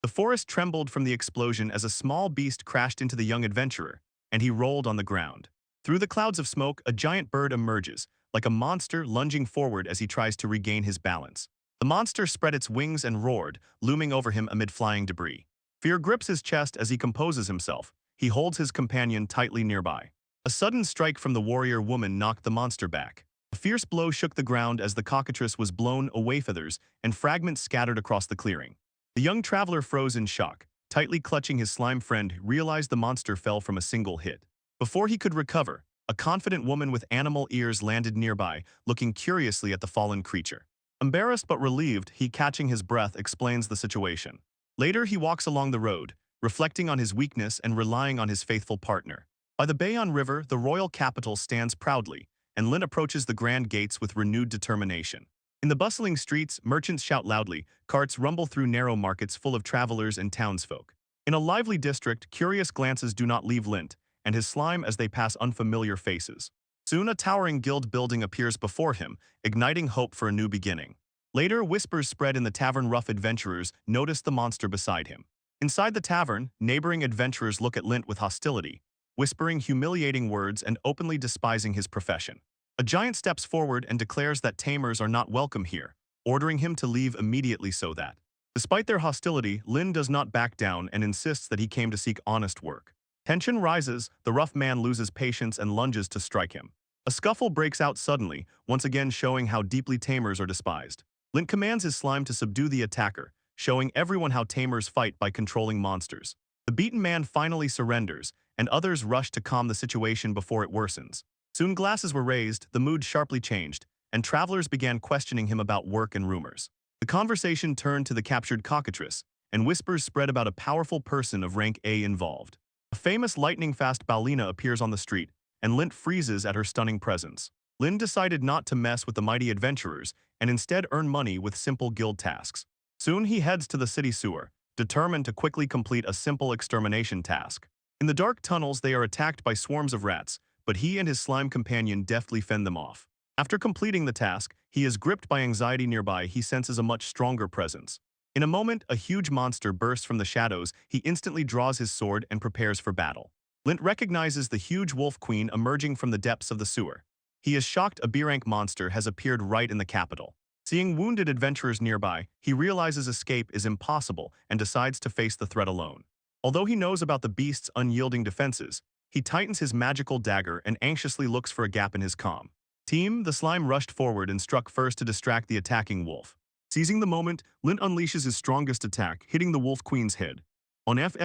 The forest trembled from the explosion as a small beast crashed into the young adventurer, and he rolled on the ground. Through the clouds of smoke, a giant bird emerges, like a monster lunging forward as he tries to regain his balance. The monster spread its wings and roared, looming over him amid flying debris. Fear grips his chest as he composes himself. He holds his companion tightly nearby. A sudden strike from the warrior woman knocked the monster back. A fierce blow shook the ground as the cockatrice was blown away, feathers and fragments scattered across the clearing. The young traveler froze in shock, tightly clutching his slime friend, realized the monster fell from a single hit. Before he could recover, a confident woman with animal ears landed nearby, looking curiously at the fallen creature. Embarrassed but relieved, he, catching his breath, explains the situation. Later, he walks along the road, reflecting on his weakness and relying on his faithful partner. By the Bayonne River, the royal capital stands proudly, and Lin approaches the grand gates with renewed determination. In the bustling streets, merchants shout loudly, carts rumble through narrow markets full of travelers and townsfolk. In a lively district, curious glances do not leave Lint and his slime as they pass unfamiliar faces. Soon a towering guild building appears before him, igniting hope for a new beginning. Later, whispers spread in the tavern. Rough adventurers notice the monster beside him. Inside the tavern, neighboring adventurers look at Lint with hostility, whispering humiliating words and openly despising his profession. A giant steps forward and declares that tamers are not welcome here, ordering him to leave immediately so that. Despite their hostility, Lin does not back down and insists that he came to seek honest work. Tension rises, the rough man loses patience and lunges to strike him. A scuffle breaks out suddenly, once again showing how deeply tamers are despised. Lin commands his slime to subdue the attacker, showing everyone how tamers fight by controlling monsters. The beaten man finally surrenders, and others rush to calm the situation before it worsens. Soon glasses were raised, the mood sharply changed, and travelers began questioning him about work and rumors. The conversation turned to the captured cockatrice, and whispers spread about a powerful person of rank A involved. A famous lightning-fast ballerina appears on the street, and Lint freezes at her stunning presence. Lin decided not to mess with the mighty adventurers and instead earn money with simple guild tasks. Soon he heads to the city sewer, determined to quickly complete a simple extermination task. In the dark tunnels, they are attacked by swarms of rats, but he and his slime companion deftly fend them off. After completing the task, he is gripped by anxiety. Nearby, he senses a much stronger presence. In a moment, a huge monster bursts from the shadows. He instantly draws his sword and prepares for battle. Lint recognizes the huge wolf queen emerging from the depths of the sewer. He is shocked a B-rank monster has appeared right in the capital. Seeing wounded adventurers nearby, he realizes escape is impossible and decides to face the threat alone. Although he knows about the beast's unyielding defenses, he tightens his magical dagger and anxiously looks for a gap in his calm. Team, the slime rushed forward and struck first to distract the attacking wolf. Seizing the moment, Lint unleashes his strongest attack, hitting the wolf queen's head. On F.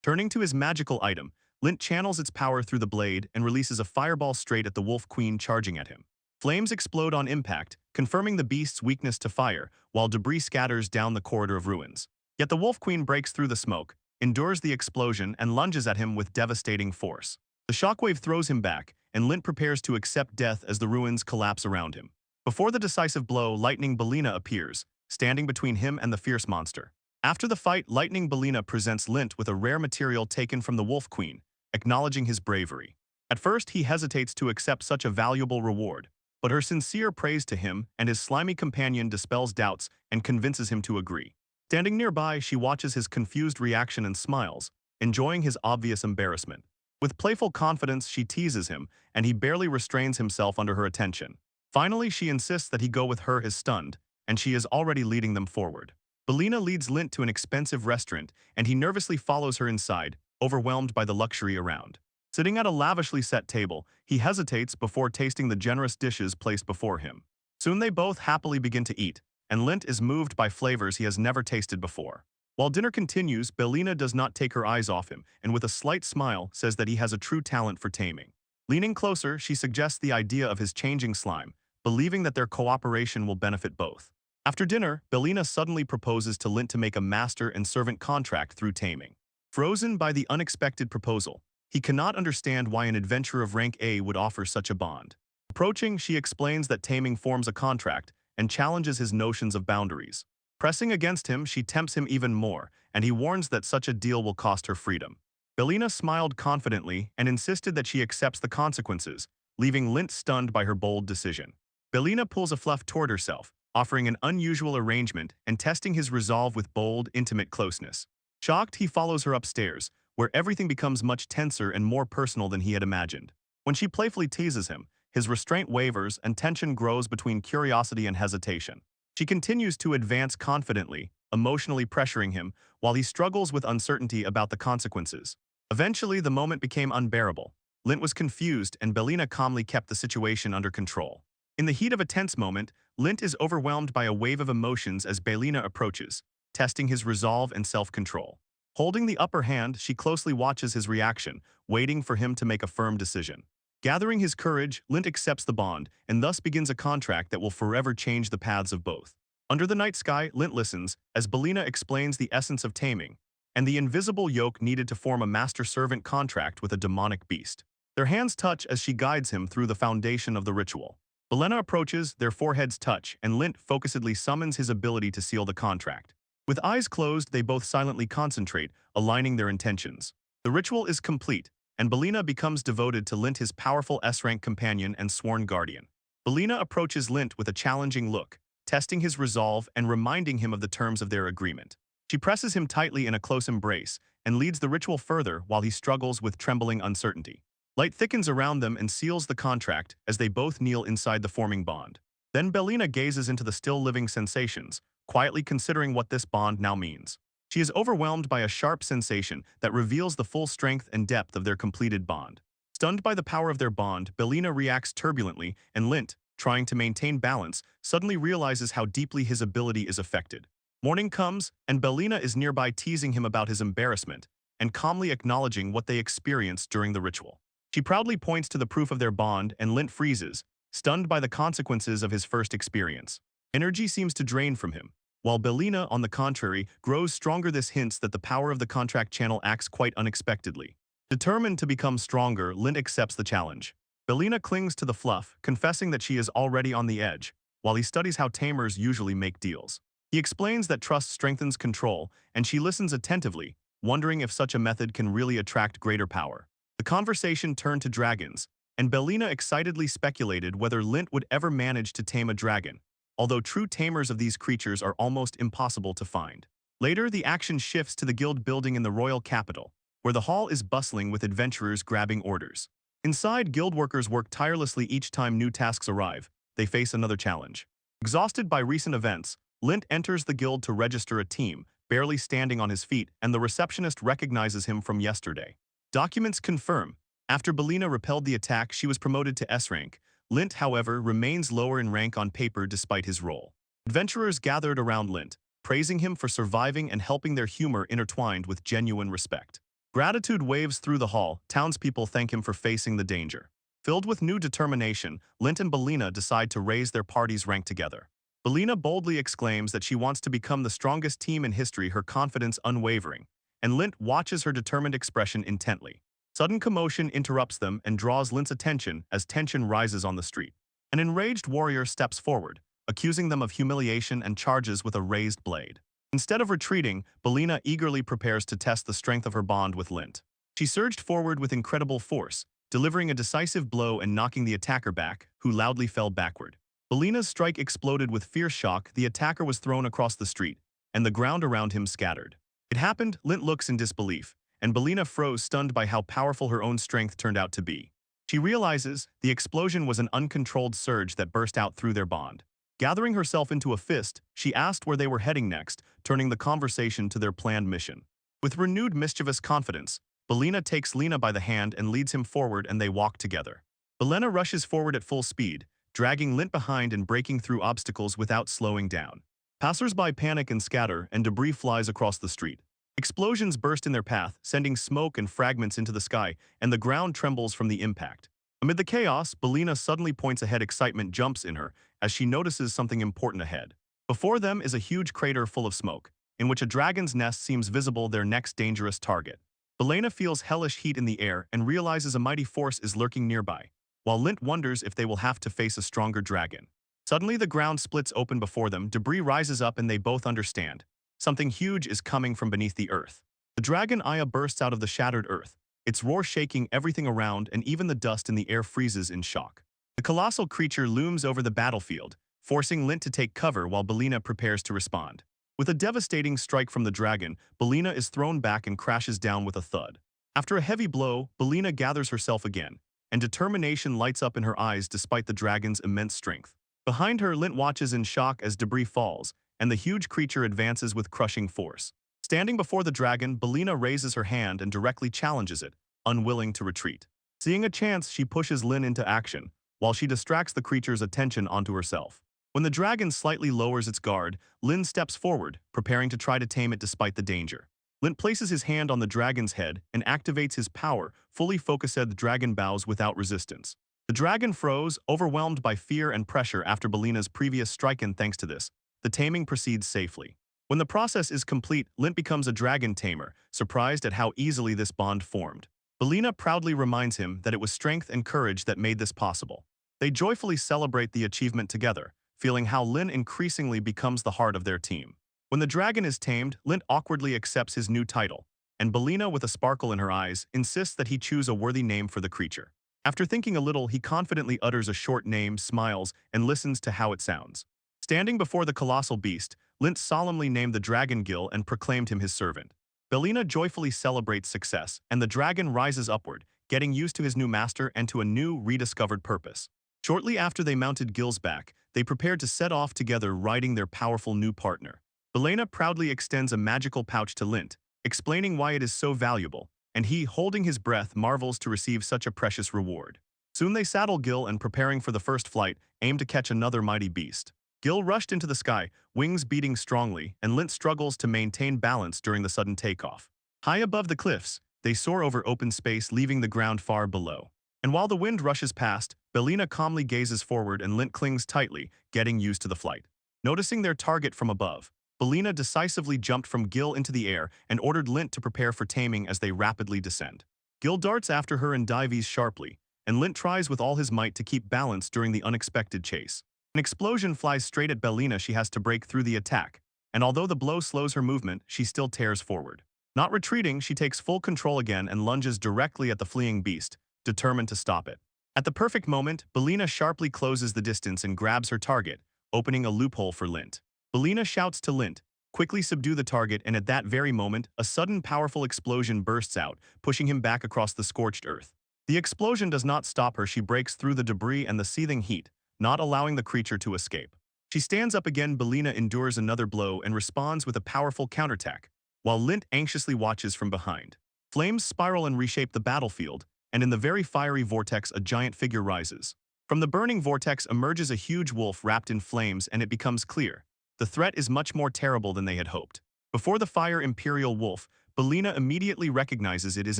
Turning to his magical item, Lint channels its power through the blade and releases a fireball straight at the wolf queen charging at him. Flames explode on impact, confirming the beast's weakness to fire, while debris scatters down the corridor of ruins. Yet the wolf queen breaks through the smoke, endures the explosion, and lunges at him with devastating force. The shockwave throws him back, and Lint prepares to accept death as the ruins collapse around him. Before the decisive blow, Lightning Bellina appears, standing between him and the fierce monster. After the fight, Lightning Bellina presents Lint with a rare material taken from the Wolf Queen, acknowledging his bravery. At first, he hesitates to accept such a valuable reward, but her sincere praise to him and his slimy companion dispels doubts and convinces him to agree. Standing nearby, she watches his confused reaction and smiles, enjoying his obvious embarrassment. With playful confidence, she teases him, and he barely restrains himself under her attention. Finally, she insists that he go with her is stunned, and she is already leading them forward. Bellina leads Lint to an expensive restaurant, and he nervously follows her inside, overwhelmed by the luxury around. Sitting at a lavishly set table, he hesitates before tasting the generous dishes placed before him. Soon they both happily begin to eat, and Lint is moved by flavors he has never tasted before. While dinner continues, Bellina does not take her eyes off him, and with a slight smile says that he has a true talent for taming. Leaning closer, she suggests the idea of his changing slime, believing that their cooperation will benefit both. After dinner, Bellina suddenly proposes to Lint to make a master and servant contract through taming. Frozen by the unexpected proposal, he cannot understand why an adventurer of rank A would offer such a bond. Approaching, she explains that taming forms a contract and challenges his notions of boundaries. Pressing against him, she tempts him even more, and he warns that such a deal will cost her freedom. Bellina smiled confidently and insisted that she accepts the consequences, leaving Lint stunned by her bold decision. Bellina pulls a fluff toward herself, offering an unusual arrangement and testing his resolve with bold, intimate closeness. Shocked, he follows her upstairs, where everything becomes much tenser and more personal than he had imagined. When she playfully teases him, his restraint wavers and tension grows between curiosity and hesitation. She continues to advance confidently, emotionally pressuring him, while he struggles with uncertainty about the consequences. Eventually, the moment became unbearable. Lint was confused, and Belina calmly kept the situation under control. In the heat of a tense moment, Lint is overwhelmed by a wave of emotions as Belina approaches, testing his resolve and self-control. Holding the upper hand, she closely watches his reaction, waiting for him to make a firm decision. Gathering his courage, Lint accepts the bond, and thus begins a contract that will forever change the paths of both. Under the night sky, Lint listens, as Belina explains the essence of taming, and the invisible yoke needed to form a master-servant contract with a demonic beast. Their hands touch as she guides him through the foundation of the ritual. Belina approaches, their foreheads touch, and Lint focusedly summons his ability to seal the contract. With eyes closed, they both silently concentrate, aligning their intentions. The ritual is complete, and Belina becomes devoted to Lint, his powerful S-rank companion and sworn guardian. Belina approaches Lint with a challenging look, testing his resolve and reminding him of the terms of their agreement. She presses him tightly in a close embrace and leads the ritual further while he struggles with trembling uncertainty. Light thickens around them and seals the contract as they both kneel inside the forming bond. Then Belina gazes into the still-living sensations, quietly considering what this bond now means. She is overwhelmed by a sharp sensation that reveals the full strength and depth of their completed bond. Stunned by the power of their bond, Belina reacts turbulently, and Lint, trying to maintain balance, suddenly realizes how deeply his ability is affected. Morning comes, and Belina is nearby teasing him about his embarrassment and calmly acknowledging what they experienced during the ritual. She proudly points to the proof of their bond, and Lint freezes, stunned by the consequences of his first experience. Energy seems to drain from him, while Belina, on the contrary, grows stronger. This hints that the power of the contract channel acts quite unexpectedly. Determined to become stronger, Lint accepts the challenge. Belina clings to the fluff, confessing that she is already on the edge, while he studies how tamers usually make deals. He explains that trust strengthens control, and she listens attentively, wondering if such a method can really attract greater power. The conversation turned to dragons, and Belina excitedly speculated whether Lint would ever manage to tame a dragon, although true tamers of these creatures are almost impossible to find. Later, the action shifts to the guild building in the royal capital, where the hall is bustling with adventurers grabbing orders. Inside, guild workers work tirelessly each time new tasks arrive. They face another challenge. Exhausted by recent events, Lint enters the guild to register a team, barely standing on his feet, and the receptionist recognizes him from yesterday. Documents confirm, after Belina repelled the attack, she was promoted to S-rank. Lint, however, remains lower in rank on paper despite his role. Adventurers gathered around Lint, praising him for surviving and helping, their humor intertwined with genuine respect. Gratitude waves through the hall. Townspeople thank him for facing the danger. Filled with new determination, Lint and Belina decide to raise their party's rank together. Belina boldly exclaims that she wants to become the strongest team in history, her confidence unwavering, and Lint watches her determined expression intently. Sudden commotion interrupts them and draws Lint's attention as tension rises on the street. An enraged warrior steps forward, accusing them of humiliation and charges with a raised blade. Instead of retreating, Belina eagerly prepares to test the strength of her bond with Lint. She surged forward with incredible force, delivering a decisive blow and knocking the attacker back, who loudly fell backward. Belina's strike exploded with fierce shock. The attacker was thrown across the street, and the ground around him scattered. It happened. Lint looks in disbelief, and Belina froze, stunned by how powerful her own strength turned out to be. She realizes the explosion was an uncontrolled surge that burst out through their bond. Gathering herself into a fist, she asked where they were heading next, turning the conversation to their planned mission. With renewed mischievous confidence, Belina takes Lina by the hand and leads him forward, and they walk together. Belina rushes forward at full speed, dragging Lint behind and breaking through obstacles without slowing down. Passers-by panic and scatter, and debris flies across the street. Explosions burst in their path, sending smoke and fragments into the sky, and the ground trembles from the impact. Amid the chaos, Belina suddenly points ahead. Excitement jumps in her as she notices something important ahead. Before them is a huge crater full of smoke, in which a dragon's nest seems visible, their next dangerous target. Belina feels hellish heat in the air and realizes a mighty force is lurking nearby, while Lint wonders if they will have to face a stronger dragon. Suddenly, the ground splits open before them, debris rises up, and they both understand. Something huge is coming from beneath the earth. The dragon Aya bursts out of the shattered earth, its roar shaking everything around, and even the dust in the air freezes in shock. The colossal creature looms over the battlefield, forcing Lint to take cover while Belina prepares to respond. With a devastating strike from the dragon, Belina is thrown back and crashes down with a thud. After a heavy blow, Belina gathers herself again, and determination lights up in her eyes despite the dragon's immense strength. Behind her, Lint watches in shock as debris falls, and the huge creature advances with crushing force. Standing before the dragon, Belina raises her hand and directly challenges it, unwilling to retreat. Seeing a chance, she pushes Lin into action, while she distracts the creature's attention onto herself. When the dragon slightly lowers its guard, Lin steps forward, preparing to try to tame it despite the danger. Lin places his hand on the dragon's head and activates his power, fully focused. The dragon bows without resistance. The dragon froze, overwhelmed by fear and pressure after Belina's previous strike, and thanks to this, the taming proceeds safely. When the process is complete, Lint becomes a dragon tamer, surprised at how easily this bond formed. Belina proudly reminds him that it was strength and courage that made this possible. They joyfully celebrate the achievement together, feeling how Lin increasingly becomes the heart of their team. When the dragon is tamed, Lint awkwardly accepts his new title, and Belina, with a sparkle in her eyes, insists that he choose a worthy name for the creature. After thinking a little, he confidently utters a short name, smiles, and listens to how it sounds. Standing before the colossal beast, Lint solemnly named the dragon Gil and proclaimed him his servant. Belina joyfully celebrates success, and the dragon rises upward, getting used to his new master and to a new, rediscovered purpose. Shortly after they mounted Gil's back, they prepared to set off together, riding their powerful new partner. Belina proudly extends a magical pouch to Lint, explaining why it is so valuable, and he, holding his breath, marvels to receive such a precious reward. Soon they saddle Gil and, preparing for the first flight, aim to catch another mighty beast. Gil rushed into the sky, wings beating strongly, and Lint struggles to maintain balance during the sudden takeoff. High above the cliffs, they soar over open space, leaving the ground far below. And while the wind rushes past, Belina calmly gazes forward and Lint clings tightly, getting used to the flight. Noticing their target from above, Belina decisively jumped from Gil into the air and ordered Lint to prepare for taming as they rapidly descend. Gil darts after her and dives sharply, and Lint tries with all his might to keep balance during the unexpected chase. An explosion flies straight at Belina. She has to break through the attack, and although the blow slows her movement, she still tears forward. Not retreating, she takes full control again and lunges directly at the fleeing beast, determined to stop it. At the perfect moment, Belina sharply closes the distance and grabs her target, opening a loophole for Lint. Belina shouts to Lint, "Quickly subdue the target," and at that very moment, a sudden powerful explosion bursts out, pushing him back across the scorched earth. The explosion does not stop her. She breaks through the debris and the seething heat, not allowing the creature to escape. She stands up again. Belina endures another blow and responds with a powerful counterattack, while Lint anxiously watches from behind. Flames spiral and reshape the battlefield, and in the very fiery vortex a giant figure rises. From the burning vortex emerges a huge wolf wrapped in flames, and it becomes clear the threat is much more terrible than they had hoped. Before the fire imperial wolf, Belina immediately recognizes it is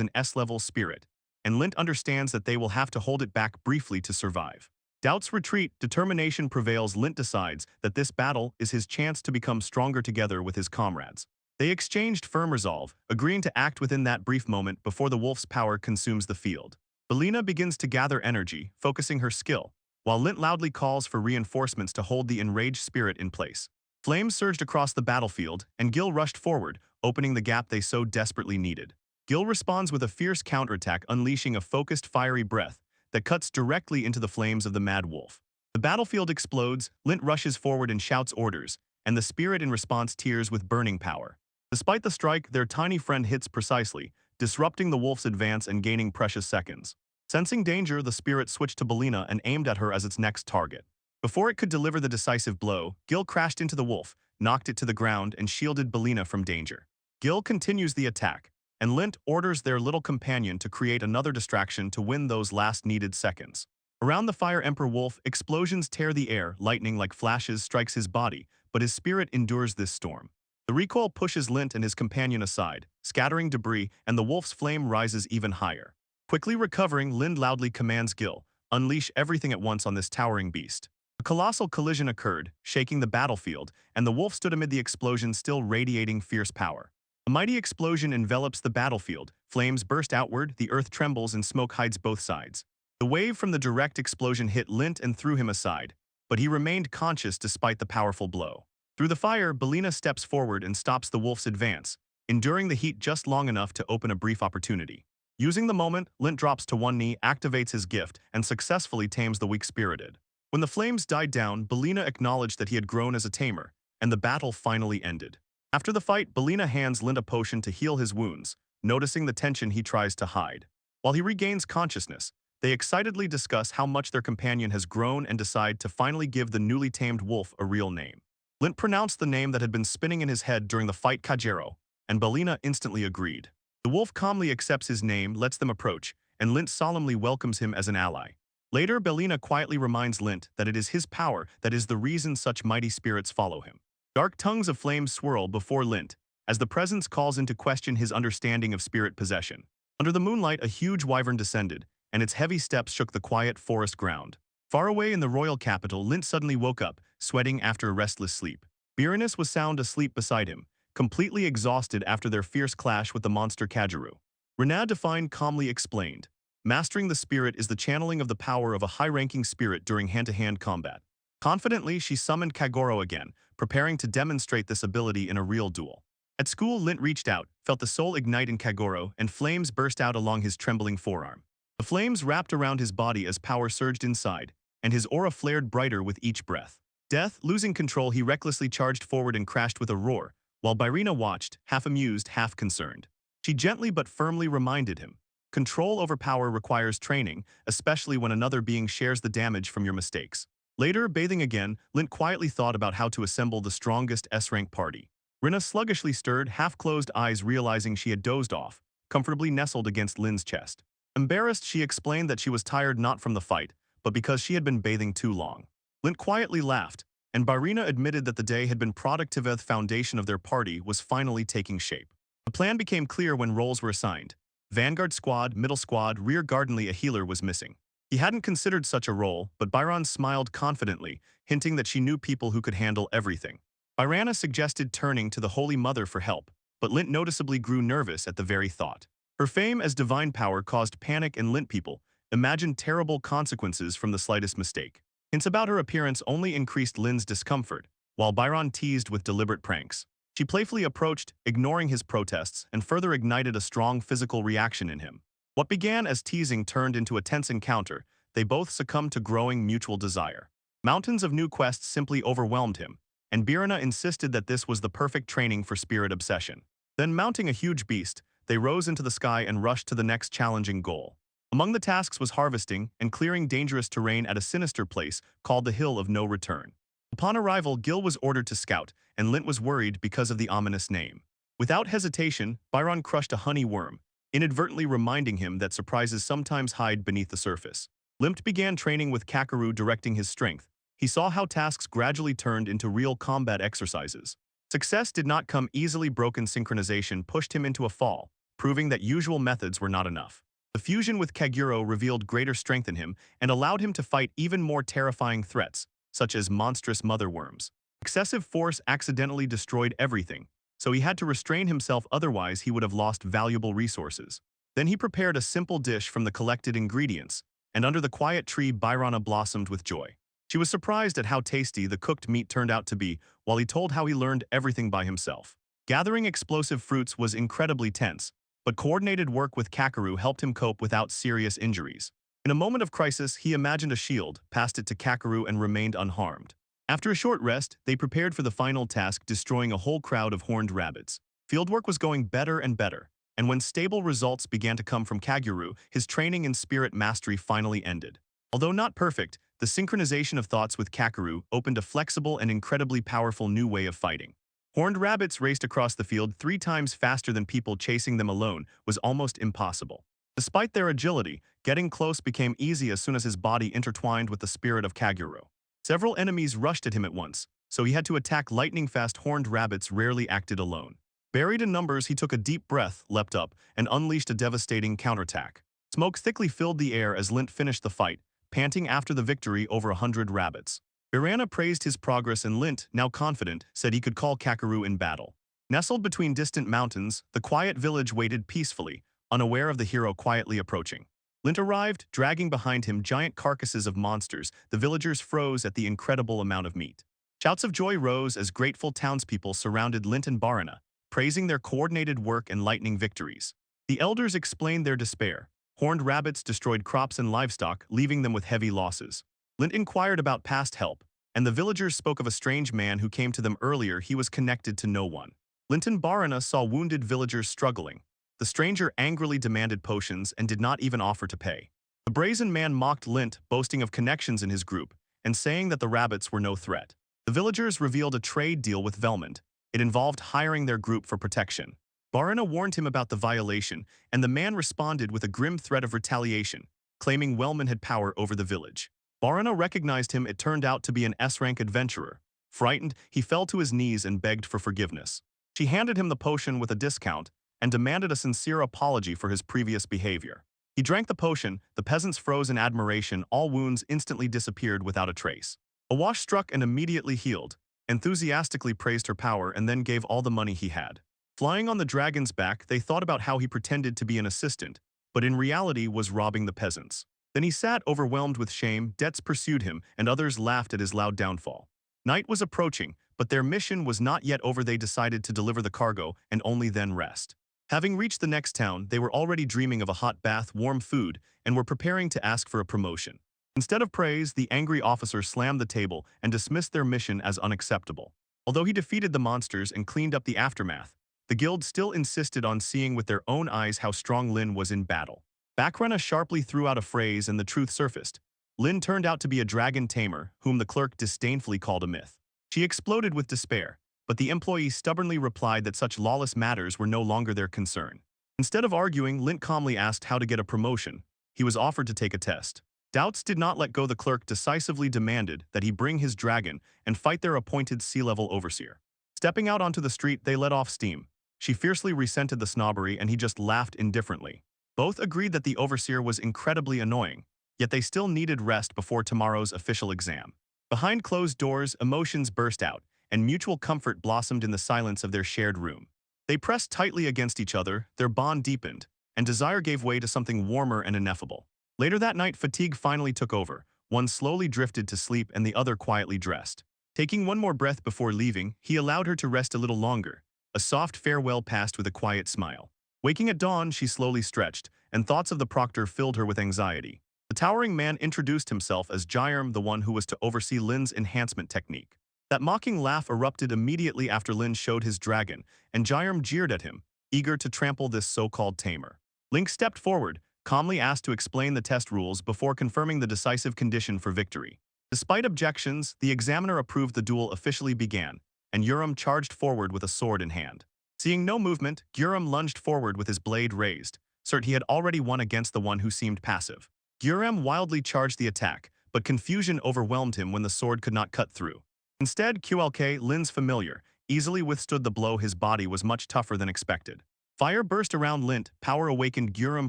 an S-level spirit, and Lint understands that they will have to hold it back briefly to survive. Doubts retreat, determination prevails. Lint decides that this battle is his chance to become stronger together with his comrades. They exchanged firm resolve, agreeing to act within that brief moment before the wolf's power consumes the field. Belina begins to gather energy, focusing her skill, while Lint loudly calls for reinforcements to hold the enraged spirit in place. Flames surged across the battlefield, and Gil rushed forward, opening the gap they so desperately needed. Gil responds with a fierce counterattack, unleashing a focused fiery breath that cuts directly into the flames of the mad wolf. The battlefield explodes, Lint rushes forward and shouts orders, and the spirit in response tears with burning power. Despite the strike, their tiny friend hits precisely, disrupting the wolf's advance and gaining precious seconds. Sensing danger, the spirit switched to Belina and aimed at her as its next target. Before it could deliver the decisive blow, Gil crashed into the wolf, knocked it to the ground, and shielded Belina from danger. Gil continues the attack, and Lint orders their little companion to create another distraction to win those last needed seconds. Around the Fire Emperor wolf, explosions tear the air, lightning like flashes strikes his body, but his spirit endures this storm. The recoil pushes Lint and his companion aside, scattering debris, and the wolf's flame rises even higher. Quickly recovering, Lint loudly commands Gil, "Unleash everything at once on this towering beast." A colossal collision occurred, shaking the battlefield, and the wolf stood amid the explosion, still radiating fierce power. A mighty explosion envelops the battlefield, flames burst outward, the earth trembles, and smoke hides both sides. The wave from the direct explosion hit Lint and threw him aside, but he remained conscious despite the powerful blow. Through the fire, Belina steps forward and stops the wolf's advance, enduring the heat just long enough to open a brief opportunity. Using the moment, Lint drops to one knee, activates his gift, and successfully tames the weak-spirited. When the flames died down, Belina acknowledged that he had grown as a tamer, and the battle finally ended. After the fight, Belina hands Lint a potion to heal his wounds, noticing the tension he tries to hide. While he regains consciousness, they excitedly discuss how much their companion has grown and decide to finally give the newly tamed wolf a real name. Lint pronounced the name that had been spinning in his head during the fight Kajero, and Belina instantly agreed. The wolf calmly accepts his name, lets them approach, and Lint solemnly welcomes him as an ally. Later, Belina quietly reminds Lint that it is his power that is the reason such mighty spirits follow him. Dark tongues of flame swirl before Lint, as the presence calls into question his understanding of spirit possession. Under the moonlight, a huge wyvern descended, and its heavy steps shook the quiet forest ground. Far away in the royal capital, Lint suddenly woke up, sweating after a restless sleep. Birinus was sound asleep beside him, completely exhausted after their fierce clash with the monster Kageru. Rena Define calmly explained, "Mastering the spirit is the channeling of the power of a high-ranking spirit during hand-to-hand combat." Confidently, she summoned Kagoro again, preparing to demonstrate this ability in a real duel. At school, Lint reached out, felt the soul ignite in Kagoro, and flames burst out along his trembling forearm. The flames wrapped around his body as power surged inside, and his aura flared brighter with each breath. Death, losing control, he recklessly charged forward and crashed with a roar, while Byrina watched, half amused, half concerned. She gently but firmly reminded him, "Control over power requires training, especially when another being shares the damage from your mistakes." Later, bathing again, Lint quietly thought about how to assemble the strongest S-rank party. Rina sluggishly stirred, half-closed eyes realizing she had dozed off, comfortably nestled against Lin's chest. Embarrassed, she explained that she was tired not from the fight, but because she had been bathing too long. Lint quietly laughed, and Byrina admitted that the day had been productive. The foundation of their party was finally taking shape. The plan became clear when roles were assigned. Vanguard squad, middle squad, rear guardly, a healer was missing. He hadn't considered such a role, but Byron smiled confidently, hinting that she knew people who could handle everything. Byrana suggested turning to the Holy Mother for help, but Lint noticeably grew nervous at the very thought. Her fame as divine power caused panic, and Lint people imagined terrible consequences from the slightest mistake. Hints about her appearance only increased Lin's discomfort, while Byron teased with deliberate pranks. She playfully approached, ignoring his protests, and further ignited a strong physical reaction in him. What began as teasing turned into a tense encounter. They both succumbed to growing mutual desire. Mountains of new quests simply overwhelmed him, and Birina insisted that this was the perfect training for spirit obsession. Then, mounting a huge beast, they rose into the sky and rushed to the next challenging goal. Among the tasks was harvesting and clearing dangerous terrain at a sinister place called the Hill of No Return. Upon arrival, Gil was ordered to scout, and Lint was worried because of the ominous name. Without hesitation, Byron crushed a honey worm, inadvertently reminding him that surprises sometimes hide beneath the surface. Limpt began training with Kakeru directing his strength. He saw how tasks gradually turned into real combat exercises. Success did not come easily. Broken synchronization pushed him into a fall, proving that usual methods were not enough. The fusion with Kaguro revealed greater strength in him and allowed him to fight even more terrifying threats, such as monstrous mother worms. Excessive force accidentally destroyed everything, so he had to restrain himself, otherwise he would have lost valuable resources. Then he prepared a simple dish from the collected ingredients, and under the quiet tree Byrana blossomed with joy. She was surprised at how tasty the cooked meat turned out to be, while he told how he learned everything by himself. Gathering explosive fruits was incredibly tense, but coordinated work with Kakeru helped him cope without serious injuries. In a moment of crisis, he imagined a shield, passed it to Kakeru, and remained unharmed. After a short rest, they prepared for the final task, destroying a whole crowd of horned rabbits. Fieldwork was going better and better, and when stable results began to come from Kaguru, his training in spirit mastery finally ended. Although not perfect, the synchronization of thoughts with Kakeru opened a flexible and incredibly powerful new way of fighting. Horned rabbits raced across the field 3 times faster than people. Chasing them alone was almost impossible. Despite their agility, getting close became easy as soon as his body intertwined with the spirit of Kaguru. Several enemies rushed at him at once, so he had to attack lightning-fast. Horned rabbits rarely acted alone. Buried in numbers, he took a deep breath, leapt up, and unleashed a devastating counterattack. Smoke thickly filled the air as Lint finished the fight, panting after the victory over 100 rabbits. Birana praised his progress, and Lint, now confident, said he could call Kakeru in battle. Nestled between distant mountains, the quiet village waited peacefully, unaware of the hero quietly approaching. Lint arrived, dragging behind him giant carcasses of monsters. The villagers froze at the incredible amount of meat. Shouts of joy rose as grateful townspeople surrounded Lint and Barana, praising their coordinated work and lightning victories. The elders explained their despair. Horned rabbits destroyed crops and livestock, leaving them with heavy losses. Lint inquired about past help, and the villagers spoke of a strange man who came to them earlier. He was connected to no one. Linton Barana saw wounded villagers struggling. The stranger angrily demanded potions and did not even offer to pay. The brazen man mocked Lint, boasting of connections in his group, and saying that the rabbits were no threat. The villagers revealed a trade deal with Velmond. It involved hiring their group for protection. Barana warned him about the violation, and the man responded with a grim threat of retaliation, claiming Wellman had power over the village. Barana recognized him. It turned out to be an S-rank adventurer. Frightened, he fell to his knees and begged for forgiveness. She handed him the potion with a discount and demanded a sincere apology for his previous behavior. He drank the potion. The peasants froze in admiration. All wounds instantly disappeared without a trace. Awash struck and immediately healed, enthusiastically praised her power, and then gave all the money he had. Flying on the dragon's back, they thought about how he pretended to be an assistant, but in reality was robbing the peasants. Then he sat overwhelmed with shame. Debts pursued him, and others laughed at his loud downfall. Night was approaching, but their mission was not yet over. They decided to deliver the cargo and only then rest. Having reached the next town, they were already dreaming of a hot bath, warm food, and were preparing to ask for a promotion. Instead of praise, the angry officer slammed the table and dismissed their mission as unacceptable. Although he defeated the monsters and cleaned up the aftermath, the guild still insisted on seeing with their own eyes how strong Lin was in battle. Bakrana sharply threw out a phrase and the truth surfaced. Lin turned out to be a dragon tamer, whom the clerk disdainfully called a myth. She exploded with despair, but the employee stubbornly replied that such lawless matters were no longer their concern. Instead of arguing, Lin calmly asked how to get a promotion. He was offered to take a test. Doubts did not let go. The clerk decisively demanded that he bring his dragon and fight their appointed sea-level overseer. Stepping out onto the street, they let off steam. She fiercely resented the snobbery, and he just laughed indifferently. Both agreed that the overseer was incredibly annoying, yet they still needed rest before tomorrow's official exam. Behind closed doors, emotions burst out, and mutual comfort blossomed in the silence of their shared room. They pressed tightly against each other, their bond deepened, and desire gave way to something warmer and ineffable. Later that night, fatigue finally took over. One slowly drifted to sleep and the other quietly dressed. Taking one more breath before leaving, he allowed her to rest a little longer. A soft farewell passed with a quiet smile. Waking at dawn, she slowly stretched, and thoughts of the proctor filled her with anxiety. The towering man introduced himself as Jairam, the one who was to oversee Lin's enhancement technique. That mocking laugh erupted immediately after Lin showed his dragon, and Jairam jeered at him, eager to trample this so-called tamer. Link stepped forward, calmly asked to explain the test rules before confirming the decisive condition for victory. Despite objections, the examiner approved. The duel officially began, and Urim charged forward with a sword in hand. Seeing no movement, Urim lunged forward with his blade raised, certain he had already won against the one who seemed passive. Urim wildly charged the attack, but confusion overwhelmed him when the sword could not cut through. Instead, QLK, Lin's familiar, easily withstood the blow. His body was much tougher than expected. Fire burst around Lint, power awakened. Urim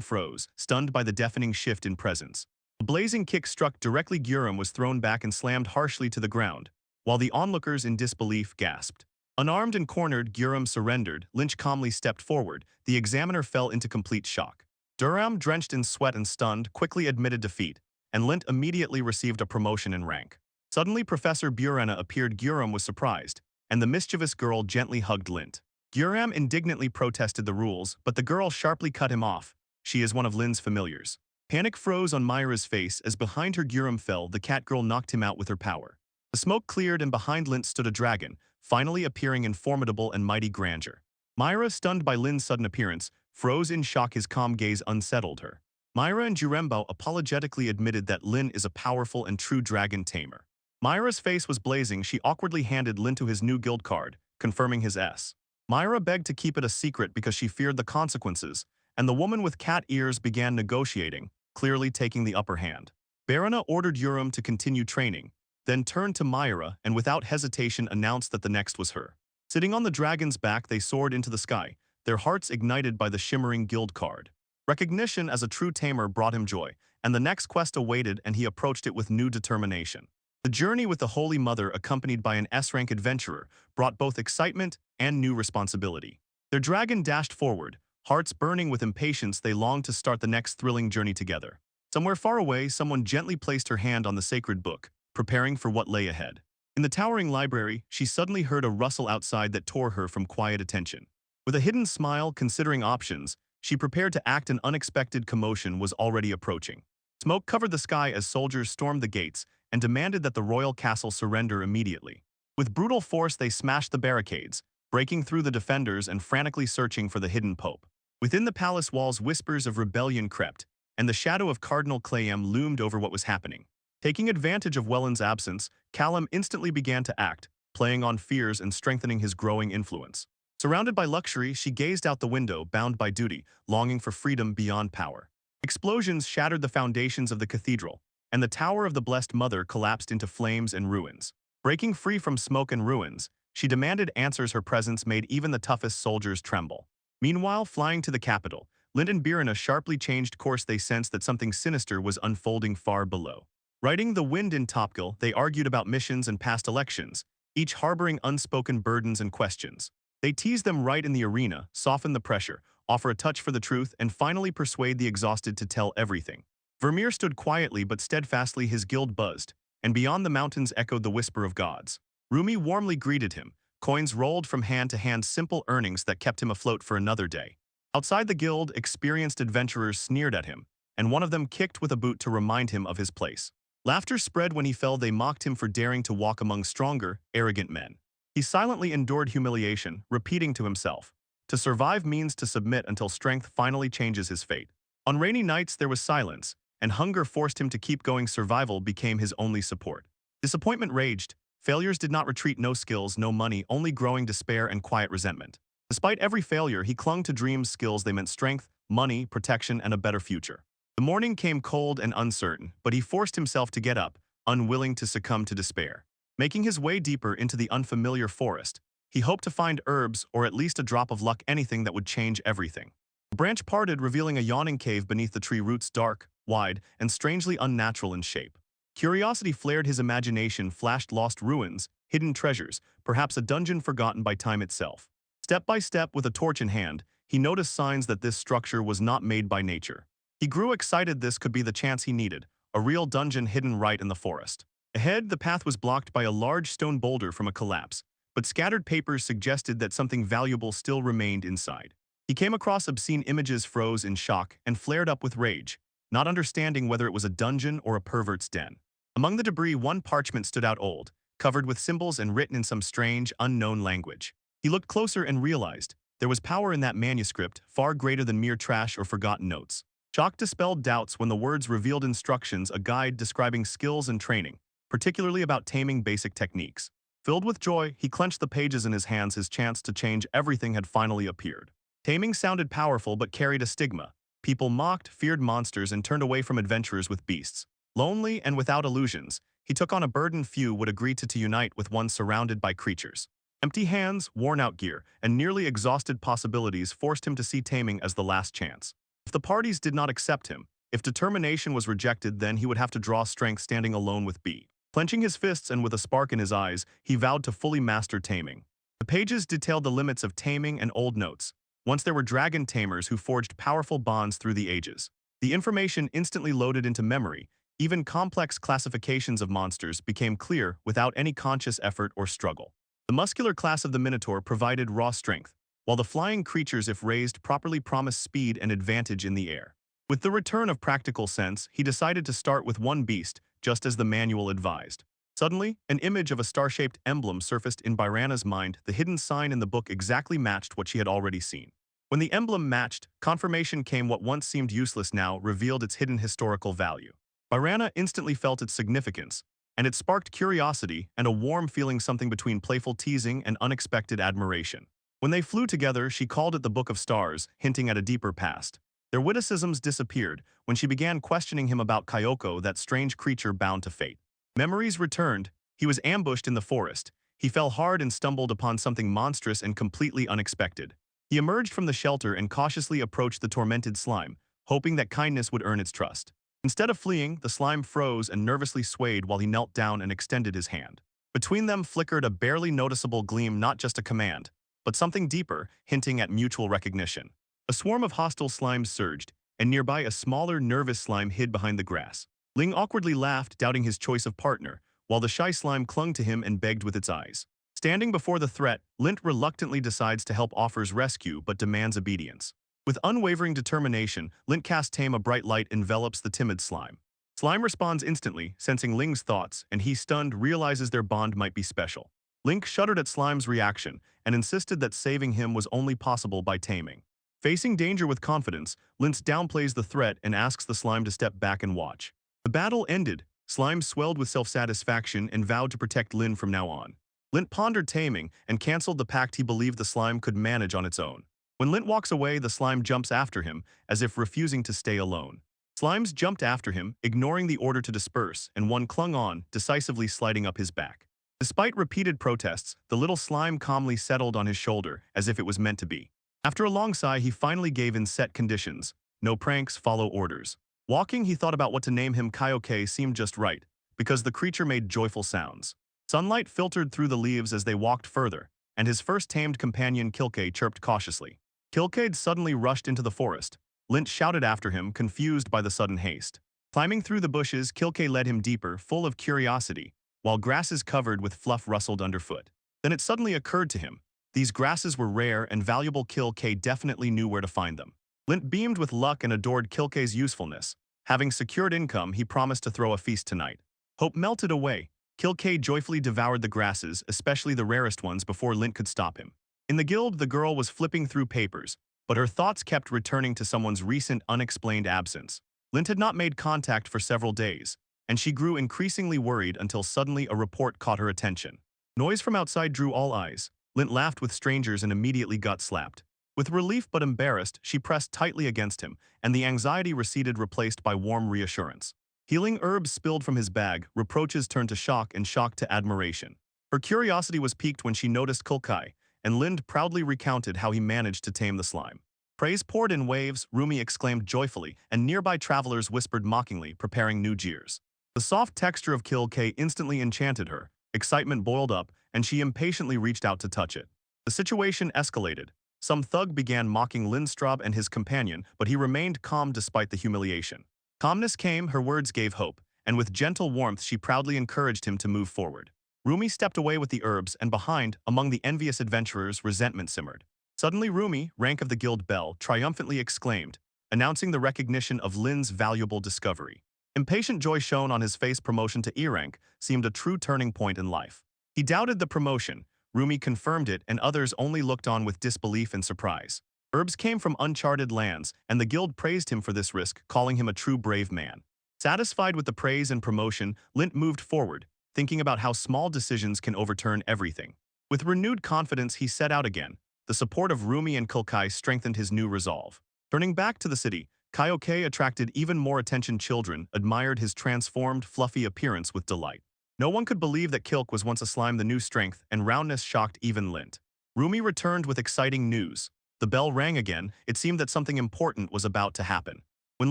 froze, stunned by the deafening shift in presence. A blazing kick struck directly. Urim was thrown back and slammed harshly to the ground, while the onlookers in disbelief gasped. Unarmed and cornered, Urim surrendered. Lynch calmly stepped forward. The examiner fell into complete shock. Durham, drenched in sweat and stunned, quickly admitted defeat, and Lint immediately received a promotion in rank. Suddenly, Professor Burena appeared. Urim was surprised, and the mischievous girl gently hugged Lint. Urim indignantly protested the rules, but the girl sharply cut him off. She is one of Lin's familiars. Panic froze on Myra's face as behind her Urim fell. The cat girl knocked him out with her power. The smoke cleared, and behind Lint stood a dragon, finally appearing in formidable and mighty grandeur. Myra, stunned by Lin's sudden appearance, froze in shock. His calm gaze unsettled her. Myra and Jurembo apologetically admitted that Lin is a powerful and true dragon tamer. Myra's face was blazing. She awkwardly handed Lin to his new guild card, confirming his S. Myra begged to keep it a secret because she feared the consequences, and the woman with cat ears began negotiating, clearly taking the upper hand. Barana ordered Urim to continue training, then turned to Myra and without hesitation announced that the next was her. Sitting on the dragon's back, they soared into the sky, their hearts ignited by the shimmering guild card. Recognition as a true tamer brought him joy, and the next quest awaited, and he approached it with new determination. The journey with the Holy Mother, accompanied by an S-rank adventurer, brought both excitement and new responsibility. Their dragon dashed forward, hearts burning with impatience. They longed to start the next thrilling journey together. Somewhere far away, someone gently placed her hand on the sacred book, preparing for what lay ahead. In the towering library, she suddenly heard a rustle outside that tore her from quiet attention. With a hidden smile, considering options, she prepared to act. An unexpected commotion was already approaching. Smoke covered the sky as soldiers stormed the gates, and demanded that the royal castle surrender immediately. With brutal force, they smashed the barricades, breaking through the defenders and frantically searching for the hidden pope. Within the palace walls, whispers of rebellion crept, and the shadow of Cardinal Clayem loomed over what was happening. Taking advantage of Welland's absence, Callum instantly began to act, playing on fears and strengthening his growing influence. Surrounded by luxury, she gazed out the window, bound by duty, longing for freedom beyond power. Explosions shattered the foundations of the cathedral, and the Tower of the Blessed Mother collapsed into flames and ruins. Breaking free from smoke and ruins, she demanded answers. Her presence made even the toughest soldiers tremble. Meanwhile, flying to the capital, Lind and Birna sharply changed course. They sensed that something sinister was unfolding far below. Riding the wind in Topgill, they argued about missions and past elections, each harboring unspoken burdens and questions. They tease them right in the arena, soften the pressure, offer a touch for the truth, and finally persuade the exhausted to tell everything. Vermeer stood quietly but steadfastly. His guild buzzed, and beyond the mountains echoed the whisper of gods. Rumi warmly greeted him. Coins rolled from hand to hand, simple earnings that kept him afloat for another day. Outside the guild, experienced adventurers sneered at him, and one of them kicked with a boot to remind him of his place. Laughter spread when he fell. They mocked him for daring to walk among stronger, arrogant men. He silently endured humiliation, repeating to himself, "To survive means to submit until strength finally changes his fate." On rainy nights there was silence, and hunger forced him to keep going. Survival became his only support. Disappointment raged. Failures did not retreat. No skills, no money, only growing despair and quiet resentment. Despite every failure, he clung to dreams. Skills, they meant strength, money, protection, and a better future. The morning came cold and uncertain, but he forced himself to get up, unwilling to succumb to despair. Making his way deeper into the unfamiliar forest, he hoped to find herbs or at least a drop of luck, anything that would change everything. A branch parted, revealing a yawning cave beneath the tree roots, dark, wide, and strangely unnatural in shape. Curiosity flared his imagination, flashed lost ruins, hidden treasures, perhaps a dungeon forgotten by time itself. Step by step, with a torch in hand, he noticed signs that this structure was not made by nature. He grew excited. This could be the chance he needed, a real dungeon hidden right in the forest. Ahead, the path was blocked by a large stone boulder from a collapse, but scattered papers suggested that something valuable still remained inside. He came across obscene images, froze in shock, and flared up with rage, not understanding whether it was a dungeon or a pervert's den. Among the debris, one parchment stood out, old, covered with symbols and written in some strange, unknown language. He looked closer and realized there was power in that manuscript, far greater than mere trash or forgotten notes. Shock dispelled doubts when the words revealed instructions, a guide describing skills and training, particularly about taming basic techniques. Filled with joy, he clenched the pages in his hands. His chance to change everything had finally appeared. Taming sounded powerful but carried a stigma. People mocked, feared monsters, and turned away from adventurers with beasts. Lonely and without illusions, he took on a burden few would agree to unite with, one surrounded by creatures. Empty hands, worn-out gear, and nearly exhausted possibilities forced him to see taming as the last chance. If the parties did not accept him, if determination was rejected, then he would have to draw strength standing alone with B. Clenching his fists and with a spark in his eyes, he vowed to fully master taming. The pages detailed the limits of taming and old notes. Once there were dragon tamers who forged powerful bonds through the ages. The information instantly loaded into memory. Even complex classifications of monsters became clear without any conscious effort or struggle. The muscular class of the Minotaur provided raw strength, while the flying creatures, if raised properly, promised speed and advantage in the air. With the return of practical sense, he decided to start with one beast, just as the manual advised. Suddenly, an image of a star-shaped emblem surfaced in Birana's mind. The hidden sign in the book exactly matched what she had already seen. When the emblem matched, confirmation came. What once seemed useless now revealed its hidden historical value. Birana instantly felt its significance, and it sparked curiosity and a warm feeling, something between playful teasing and unexpected admiration. When they flew together, she called it the Book of Stars, hinting at a deeper past. Their witticisms disappeared when she began questioning him about Kyoko, that strange creature bound to fate. Memories returned. He was ambushed in the forest. He fell hard and stumbled upon something monstrous and completely unexpected. He emerged from the shelter and cautiously approached the tormented slime, hoping that kindness would earn its trust. Instead of fleeing, the slime froze and nervously swayed while he knelt down and extended his hand. Between them flickered a barely noticeable gleam, not just a command, but something deeper, hinting at mutual recognition. A swarm of hostile slimes surged, and nearby a smaller, nervous slime hid behind the grass. Ling awkwardly laughed, doubting his choice of partner, while the shy slime clung to him and begged with its eyes. Standing before the threat, Lint reluctantly decides to help, offers rescue, but demands obedience. With unwavering determination, Lint casts Tame. A bright light envelops the timid slime. Slime responds instantly, sensing Ling's thoughts, and he, stunned, realizes their bond might be special. Link shuddered at Slime's reaction and insisted that saving him was only possible by taming. Facing danger with confidence, Lint downplays the threat and asks the slime to step back and watch. The battle ended. Slime swelled with self-satisfaction and vowed to protect Lin from now on. Lint pondered taming and cancelled the pact he believed the slime could manage on its own. When Lint walks away, the slime jumps after him, as if refusing to stay alone. Slimes jumped after him, ignoring the order to disperse, and one clung on, decisively sliding up his back. Despite repeated protests, the little slime calmly settled on his shoulder, as if it was meant to be. After a long sigh, he finally gave in set conditions. No pranks, follow orders. Walking, he thought about what to name him. Kaioke seemed just right, because the creature made joyful sounds. Sunlight filtered through the leaves as they walked further, and his first tamed companion Kilke chirped cautiously. Kilkade suddenly rushed into the forest. Lint shouted after him, confused by the sudden haste. Climbing through the bushes, Kilke led him deeper, full of curiosity, while grasses covered with fluff rustled underfoot. Then it suddenly occurred to him. These grasses were rare and valuable. Kilke definitely knew where to find them. Lint beamed with luck and adored Kilke's usefulness. Having secured income, he promised to throw a feast tonight. Hope melted away. Kilke joyfully devoured the grasses, especially the rarest ones, before Lint could stop him. In the guild, the girl was flipping through papers, but her thoughts kept returning to someone's recent unexplained absence. Lint had not made contact for several days, and she grew increasingly worried until suddenly a report caught her attention. Noise from outside drew all eyes. Lint laughed with strangers and immediately got slapped. With relief but embarrassed, she pressed tightly against him, and the anxiety receded, replaced by warm reassurance. Healing herbs spilled from his bag, reproaches turned to shock, and shock to admiration. Her curiosity was piqued when she noticed Kulkai, and Lind proudly recounted how he managed to tame the slime. Praise poured in waves, Rumi exclaimed joyfully, and nearby travelers whispered mockingly, preparing new jeers. The soft texture of Kilke instantly enchanted her. Excitement boiled up, and she impatiently reached out to touch it. The situation escalated. Some thug began mocking Lindstraub and his companion, but he remained calm despite the humiliation. Calmness came, her words gave hope, and with gentle warmth she proudly encouraged him to move forward. Rumi stepped away with the herbs, and behind, among the envious adventurers, resentment simmered. Suddenly Rumi, rank of the guild bell, triumphantly exclaimed, announcing the recognition of Lin's valuable discovery. Impatient joy shone on his face. Promotion to E rank seemed a true turning point in life. He doubted the promotion. Rumi confirmed it, and others only looked on with disbelief and surprise. Herbs came from uncharted lands, and the guild praised him for this risk, calling him a true brave man. Satisfied with the praise and promotion, Lint moved forward, thinking about how small decisions can overturn everything. With renewed confidence, he set out again. The support of Rumi and Kulkai strengthened his new resolve. Turning back to the city, Kaioke attracted even more attention. Children admired his transformed, fluffy appearance with delight. No one could believe that Kilk was once a slime. The new strength and roundness shocked even Lint. Rumi returned with exciting news. The bell rang again. It seemed that something important was about to happen. When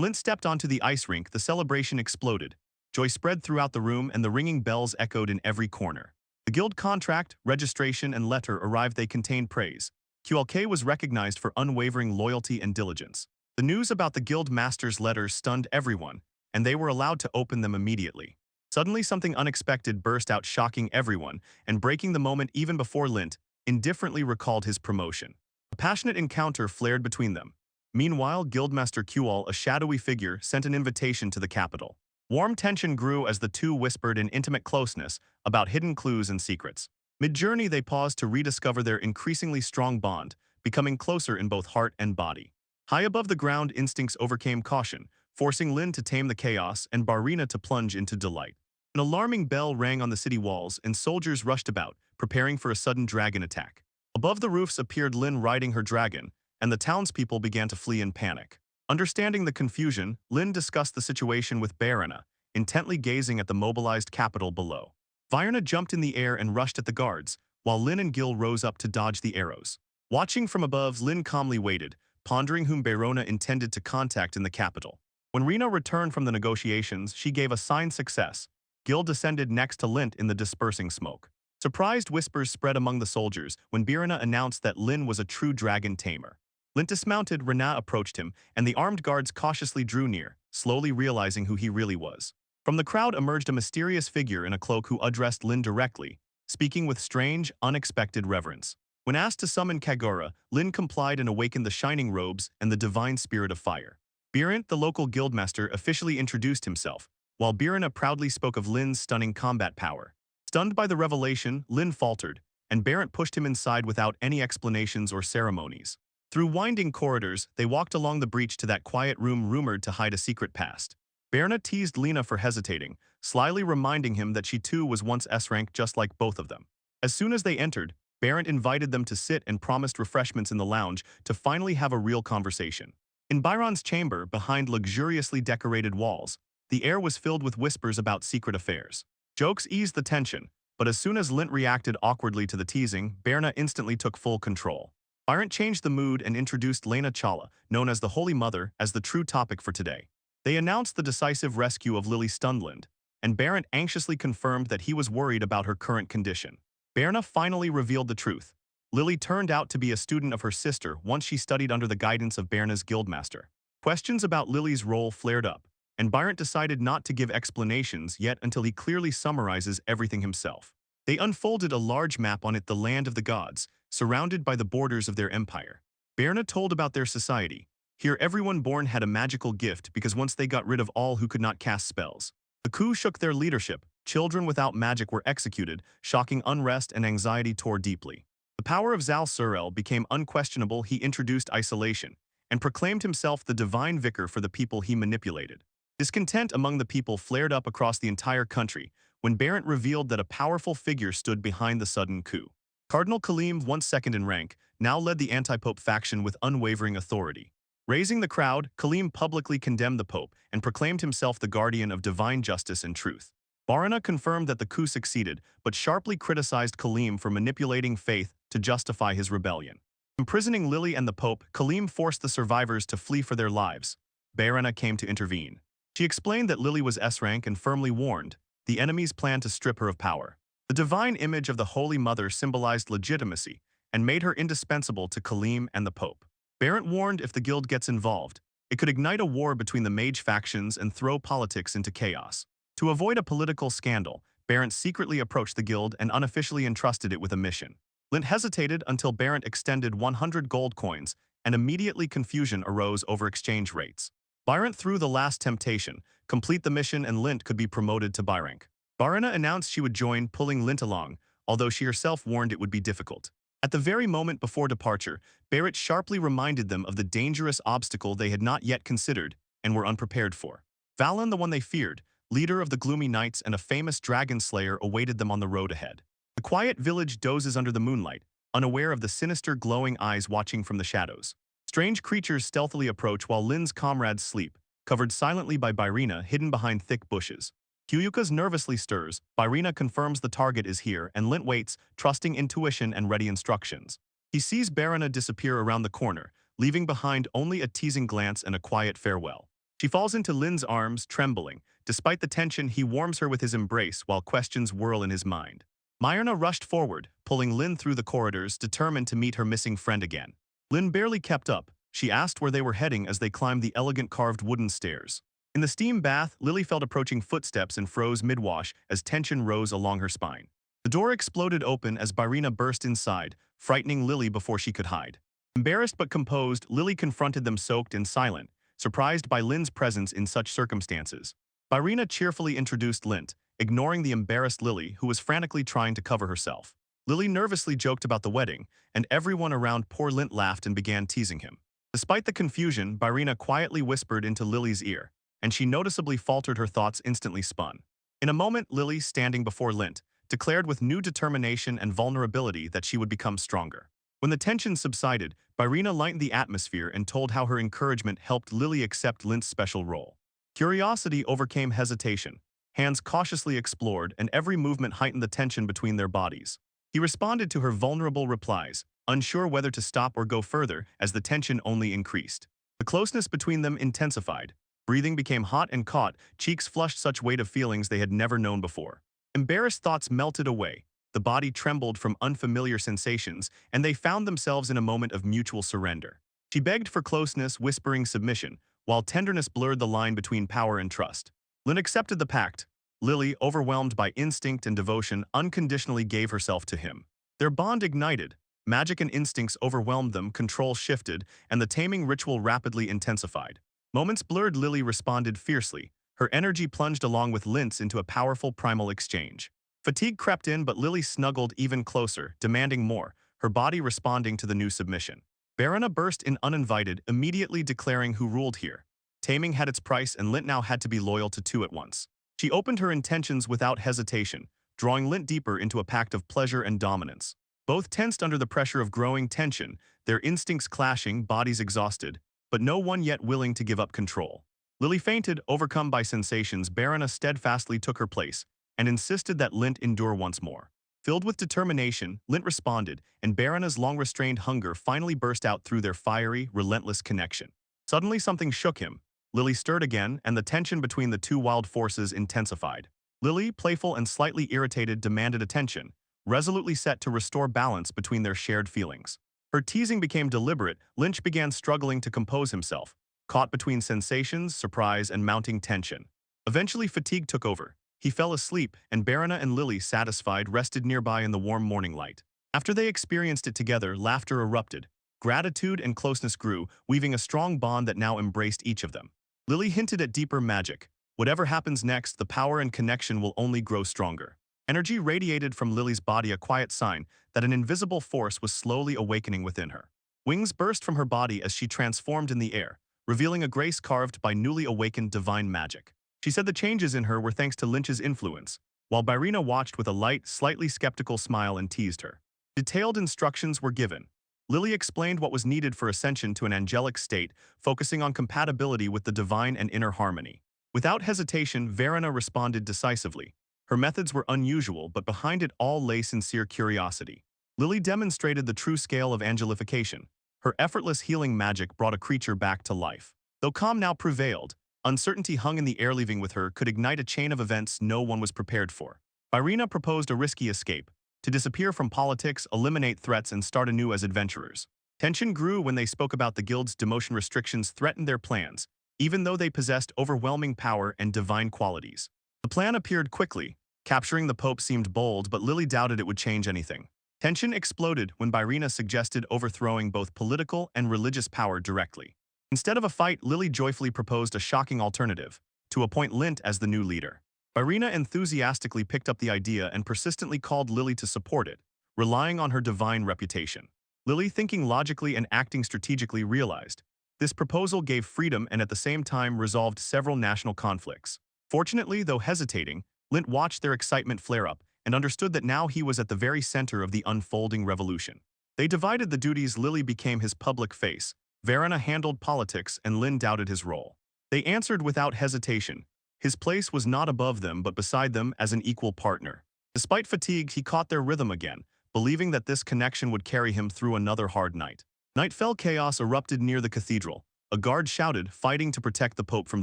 Lint stepped onto the ice rink, the celebration exploded. Joy spread throughout the room, and the ringing bells echoed in every corner. The guild contract, registration, and letter arrived. They contained praise. QLK was recognized for unwavering loyalty and diligence. The news about the guild master's letters stunned everyone, and they were allowed to open them immediately. Suddenly something unexpected burst out, shocking everyone and breaking the moment. Even before Lint indifferently recalled his promotion. A passionate encounter flared between them. Meanwhile, Guildmaster Qal, a shadowy figure, sent an invitation to the capital. Warm tension grew as the two whispered in intimate closeness about hidden clues and secrets. Mid-journey, they paused to rediscover their increasingly strong bond, becoming closer in both heart and body. High above the ground, instincts overcame caution, forcing Lin to tame the chaos and Barina to plunge into delight. An alarming bell rang on the city walls, and soldiers rushed about, preparing for a sudden dragon attack. Above the roofs appeared Lin riding her dragon, and the townspeople began to flee in panic. Understanding the confusion, Lin discussed the situation with Barina, intently gazing at the mobilized capital below. Virna jumped in the air and rushed at the guards, while Lin and Gil rose up to dodge the arrows. Watching from above, Lin calmly waited, pondering whom Barona intended to contact in the capital. When Rena returned from the negotiations, she gave a signed success. Gil descended next to Lint in the dispersing smoke. Surprised whispers spread among the soldiers when Birina announced that Lin was a true dragon tamer. Lint dismounted, Rena approached him, and the armed guards cautiously drew near, slowly realizing who he really was. From the crowd emerged a mysterious figure in a cloak who addressed Lin directly, speaking with strange, unexpected reverence. When asked to summon Kagura, Lin complied and awakened the shining robes and the divine spirit of fire. Birint, the local guildmaster, officially introduced himself, while Birna proudly spoke of Lin's stunning combat power. Stunned by the revelation, Lin faltered, and Barrett pushed him inside without any explanations or ceremonies. Through winding corridors, they walked along the breach to that quiet room rumored to hide a secret past. Berna teased Lena for hesitating, slyly reminding him that she too was once S-rank just like both of them. As soon as they entered, Barrett invited them to sit and promised refreshments in the lounge to finally have a real conversation. In Byron's chamber, behind luxuriously decorated walls, the air was filled with whispers about secret affairs. Jokes eased the tension, but as soon as Lint reacted awkwardly to the teasing, Berna instantly took full control. Byron changed the mood and introduced Lena Chala, known as the Holy Mother, as the true topic for today. They announced the decisive rescue of Lily Stundland, and Barrett anxiously confirmed that he was worried about her current condition. Berna finally revealed the truth. Lily turned out to be a student of her sister once she studied under the guidance of Berna's guildmaster. Questions about Lily's role flared up, and Byron decided not to give explanations yet until he clearly summarizes everything himself. They unfolded a large map on it, the land of the gods, surrounded by the borders of their empire. Berna told about their society. Here everyone born had a magical gift because once they got rid of all who could not cast spells. The coup shook their leadership. Children without magic were executed, shocking unrest and anxiety tore deeply. The power of Zal Surel became unquestionable. He introduced isolation and proclaimed himself the divine vicar for the people he manipulated. Discontent among the people flared up across the entire country when Barrett revealed that a powerful figure stood behind the sudden coup. Cardinal Kaleem, once second in rank, now led the anti-pope faction with unwavering authority. Raising the crowd, Kaleem publicly condemned the pope and proclaimed himself the guardian of divine justice and truth. Barana confirmed that the coup succeeded, but sharply criticized Kaleem for manipulating faith to justify his rebellion. Imprisoning Lily and the pope, Kaleem forced the survivors to flee for their lives. Barana came to intervene. She explained that Lily was S-rank and firmly warned the enemies planned to strip her of power. The divine image of the Holy Mother symbolized legitimacy and made her indispensable to Kaleem and the Pope. Barrett warned if the guild gets involved, it could ignite a war between the mage factions and throw politics into chaos. To avoid a political scandal, Barrett secretly approached the guild and unofficially entrusted it with a mission. Lint hesitated until Barrett extended 100 gold coins, and immediately confusion arose over exchange rates. Byron threw the last temptation, complete the mission and Lint could be promoted to Byrank. Barana announced she would join, pulling Lint along, although she herself warned it would be difficult. At the very moment before departure, Barrett sharply reminded them of the dangerous obstacle they had not yet considered and were unprepared for. Valen, the one they feared, leader of the gloomy knights and a famous dragon slayer, awaited them on the road ahead. The quiet village dozes under the moonlight, unaware of the sinister glowing eyes watching from the shadows. Strange creatures stealthily approach while Lin's comrades sleep, covered silently by Byrina hidden behind thick bushes. Kyuyuka's nervously stirs, Byrina confirms the target is here, and Lint waits, trusting intuition and ready instructions. He sees Barana disappear around the corner, leaving behind only a teasing glance and a quiet farewell. She falls into Lin's arms, trembling. Despite the tension, he warms her with his embrace while questions whirl in his mind. Myrna rushed forward, pulling Lin through the corridors, determined to meet her missing friend again. Lin barely kept up. She asked where they were heading as they climbed the elegant carved wooden stairs. In the steam bath, Lily felt approaching footsteps and froze mid-wash as tension rose along her spine. The door exploded open as Byrina burst inside, frightening Lily before she could hide. Embarrassed but composed, Lily confronted them soaked and silent, surprised by Lin's presence in such circumstances. Byrina cheerfully introduced Lint, ignoring the embarrassed Lily, who was frantically trying to cover herself. Lily nervously joked about the wedding, and everyone around poor Lint laughed and began teasing him. Despite the confusion, Byrina quietly whispered into Lily's ear, and she noticeably faltered. Her thoughts instantly spun. In a moment, Lily, standing before Lint, declared with new determination and vulnerability that she would become stronger. When the tension subsided, Byrina lightened the atmosphere and told how her encouragement helped Lily accept Lint's special role. Curiosity overcame hesitation. Hands cautiously explored, and every movement heightened the tension between their bodies. He responded to her vulnerable replies, unsure whether to stop or go further as the tension only increased. The closeness between them intensified. Breathing became hot and caught, cheeks flushed such weight of feelings they had never known before. Embarrassed thoughts melted away. The body trembled from unfamiliar sensations, and they found themselves in a moment of mutual surrender. She begged for closeness, whispering submission, while tenderness blurred the line between power and trust. Lin accepted the pact. Lily, overwhelmed by instinct and devotion, unconditionally gave herself to him. Their bond ignited. Magic and instincts overwhelmed them, control shifted, and the taming ritual rapidly intensified. Moments blurred, Lily responded fiercely, Her energy plunged along with Lint's into a powerful primal exchange. Fatigue crept in, but Lily snuggled even closer, demanding more, her body responding to the new submission. Barana burst in uninvited, immediately declaring who ruled here. Taming had its price, and Lint now had to be loyal to two at once. She opened her intentions without hesitation, drawing Lint deeper into a pact of pleasure and dominance. Both tensed under the pressure of growing tension, their instincts clashing, bodies exhausted, but no one yet willing to give up control. Lily fainted, overcome by sensations. Barana steadfastly took her place and insisted that Lint endure once more. Filled with determination, Lint responded, and Barana's long-restrained hunger finally burst out through their fiery, relentless connection. Suddenly something shook him. Lily stirred again, and the tension between the two wild forces intensified. Lily, playful and slightly irritated, demanded attention, resolutely set to restore balance between their shared feelings. Her teasing became deliberate. Lynch began struggling to compose himself, caught between sensations, surprise, and mounting tension. Eventually, fatigue took over. He fell asleep, and Barana and Lily, satisfied, rested nearby in the warm morning light. After they experienced it together, laughter erupted. Gratitude and closeness grew, weaving a strong bond that now embraced each of them. Lily hinted at deeper magic. Whatever happens next, the power and connection will only grow stronger. Energy radiated from Lily's body, a quiet sign that an invisible force was slowly awakening within her. Wings burst from her body as she transformed in the air, revealing a grace carved by newly awakened divine magic. She said the changes in her were thanks to Lynch's influence, while Byrina watched with a light, slightly skeptical smile and teased her. Detailed instructions were given. Lily explained what was needed for ascension to an angelic state, focusing on compatibility with the divine and inner harmony. Without hesitation, Verena responded decisively. Her methods were unusual, but behind it all lay sincere curiosity. Lily demonstrated the true scale of angelification. Her effortless healing magic brought a creature back to life. Though calm now prevailed, uncertainty hung in the air. Leaving with her could ignite a chain of events no one was prepared for. Irina proposed a risky escape, to disappear from politics, eliminate threats, and start anew as adventurers. Tension grew when they spoke about the guild's demotion restrictions threatened their plans, even though they possessed overwhelming power and divine qualities. The plan appeared quickly. Capturing the Pope seemed bold, but Lily doubted it would change anything. Tension exploded when Byrina suggested overthrowing both political and religious power directly. Instead of a fight, Lily joyfully proposed a shocking alternative, to appoint Lint as the new leader. Byrina enthusiastically picked up the idea and persistently called Lily to support it, relying on her divine reputation. Lily, thinking logically and acting strategically, realized this proposal gave freedom and at the same time resolved several national conflicts. Fortunately, though hesitating, Lint watched their excitement flare up and understood that now he was at the very center of the unfolding revolution. They divided the duties. Lily became his public face, Verena handled politics, and Lynn doubted his role. They answered without hesitation. His place was not above them but beside them as an equal partner. Despite fatigue, he caught their rhythm again, believing that this connection would carry him through another hard night. Night fell. Chaos erupted near the cathedral. A guard shouted, fighting to protect the Pope from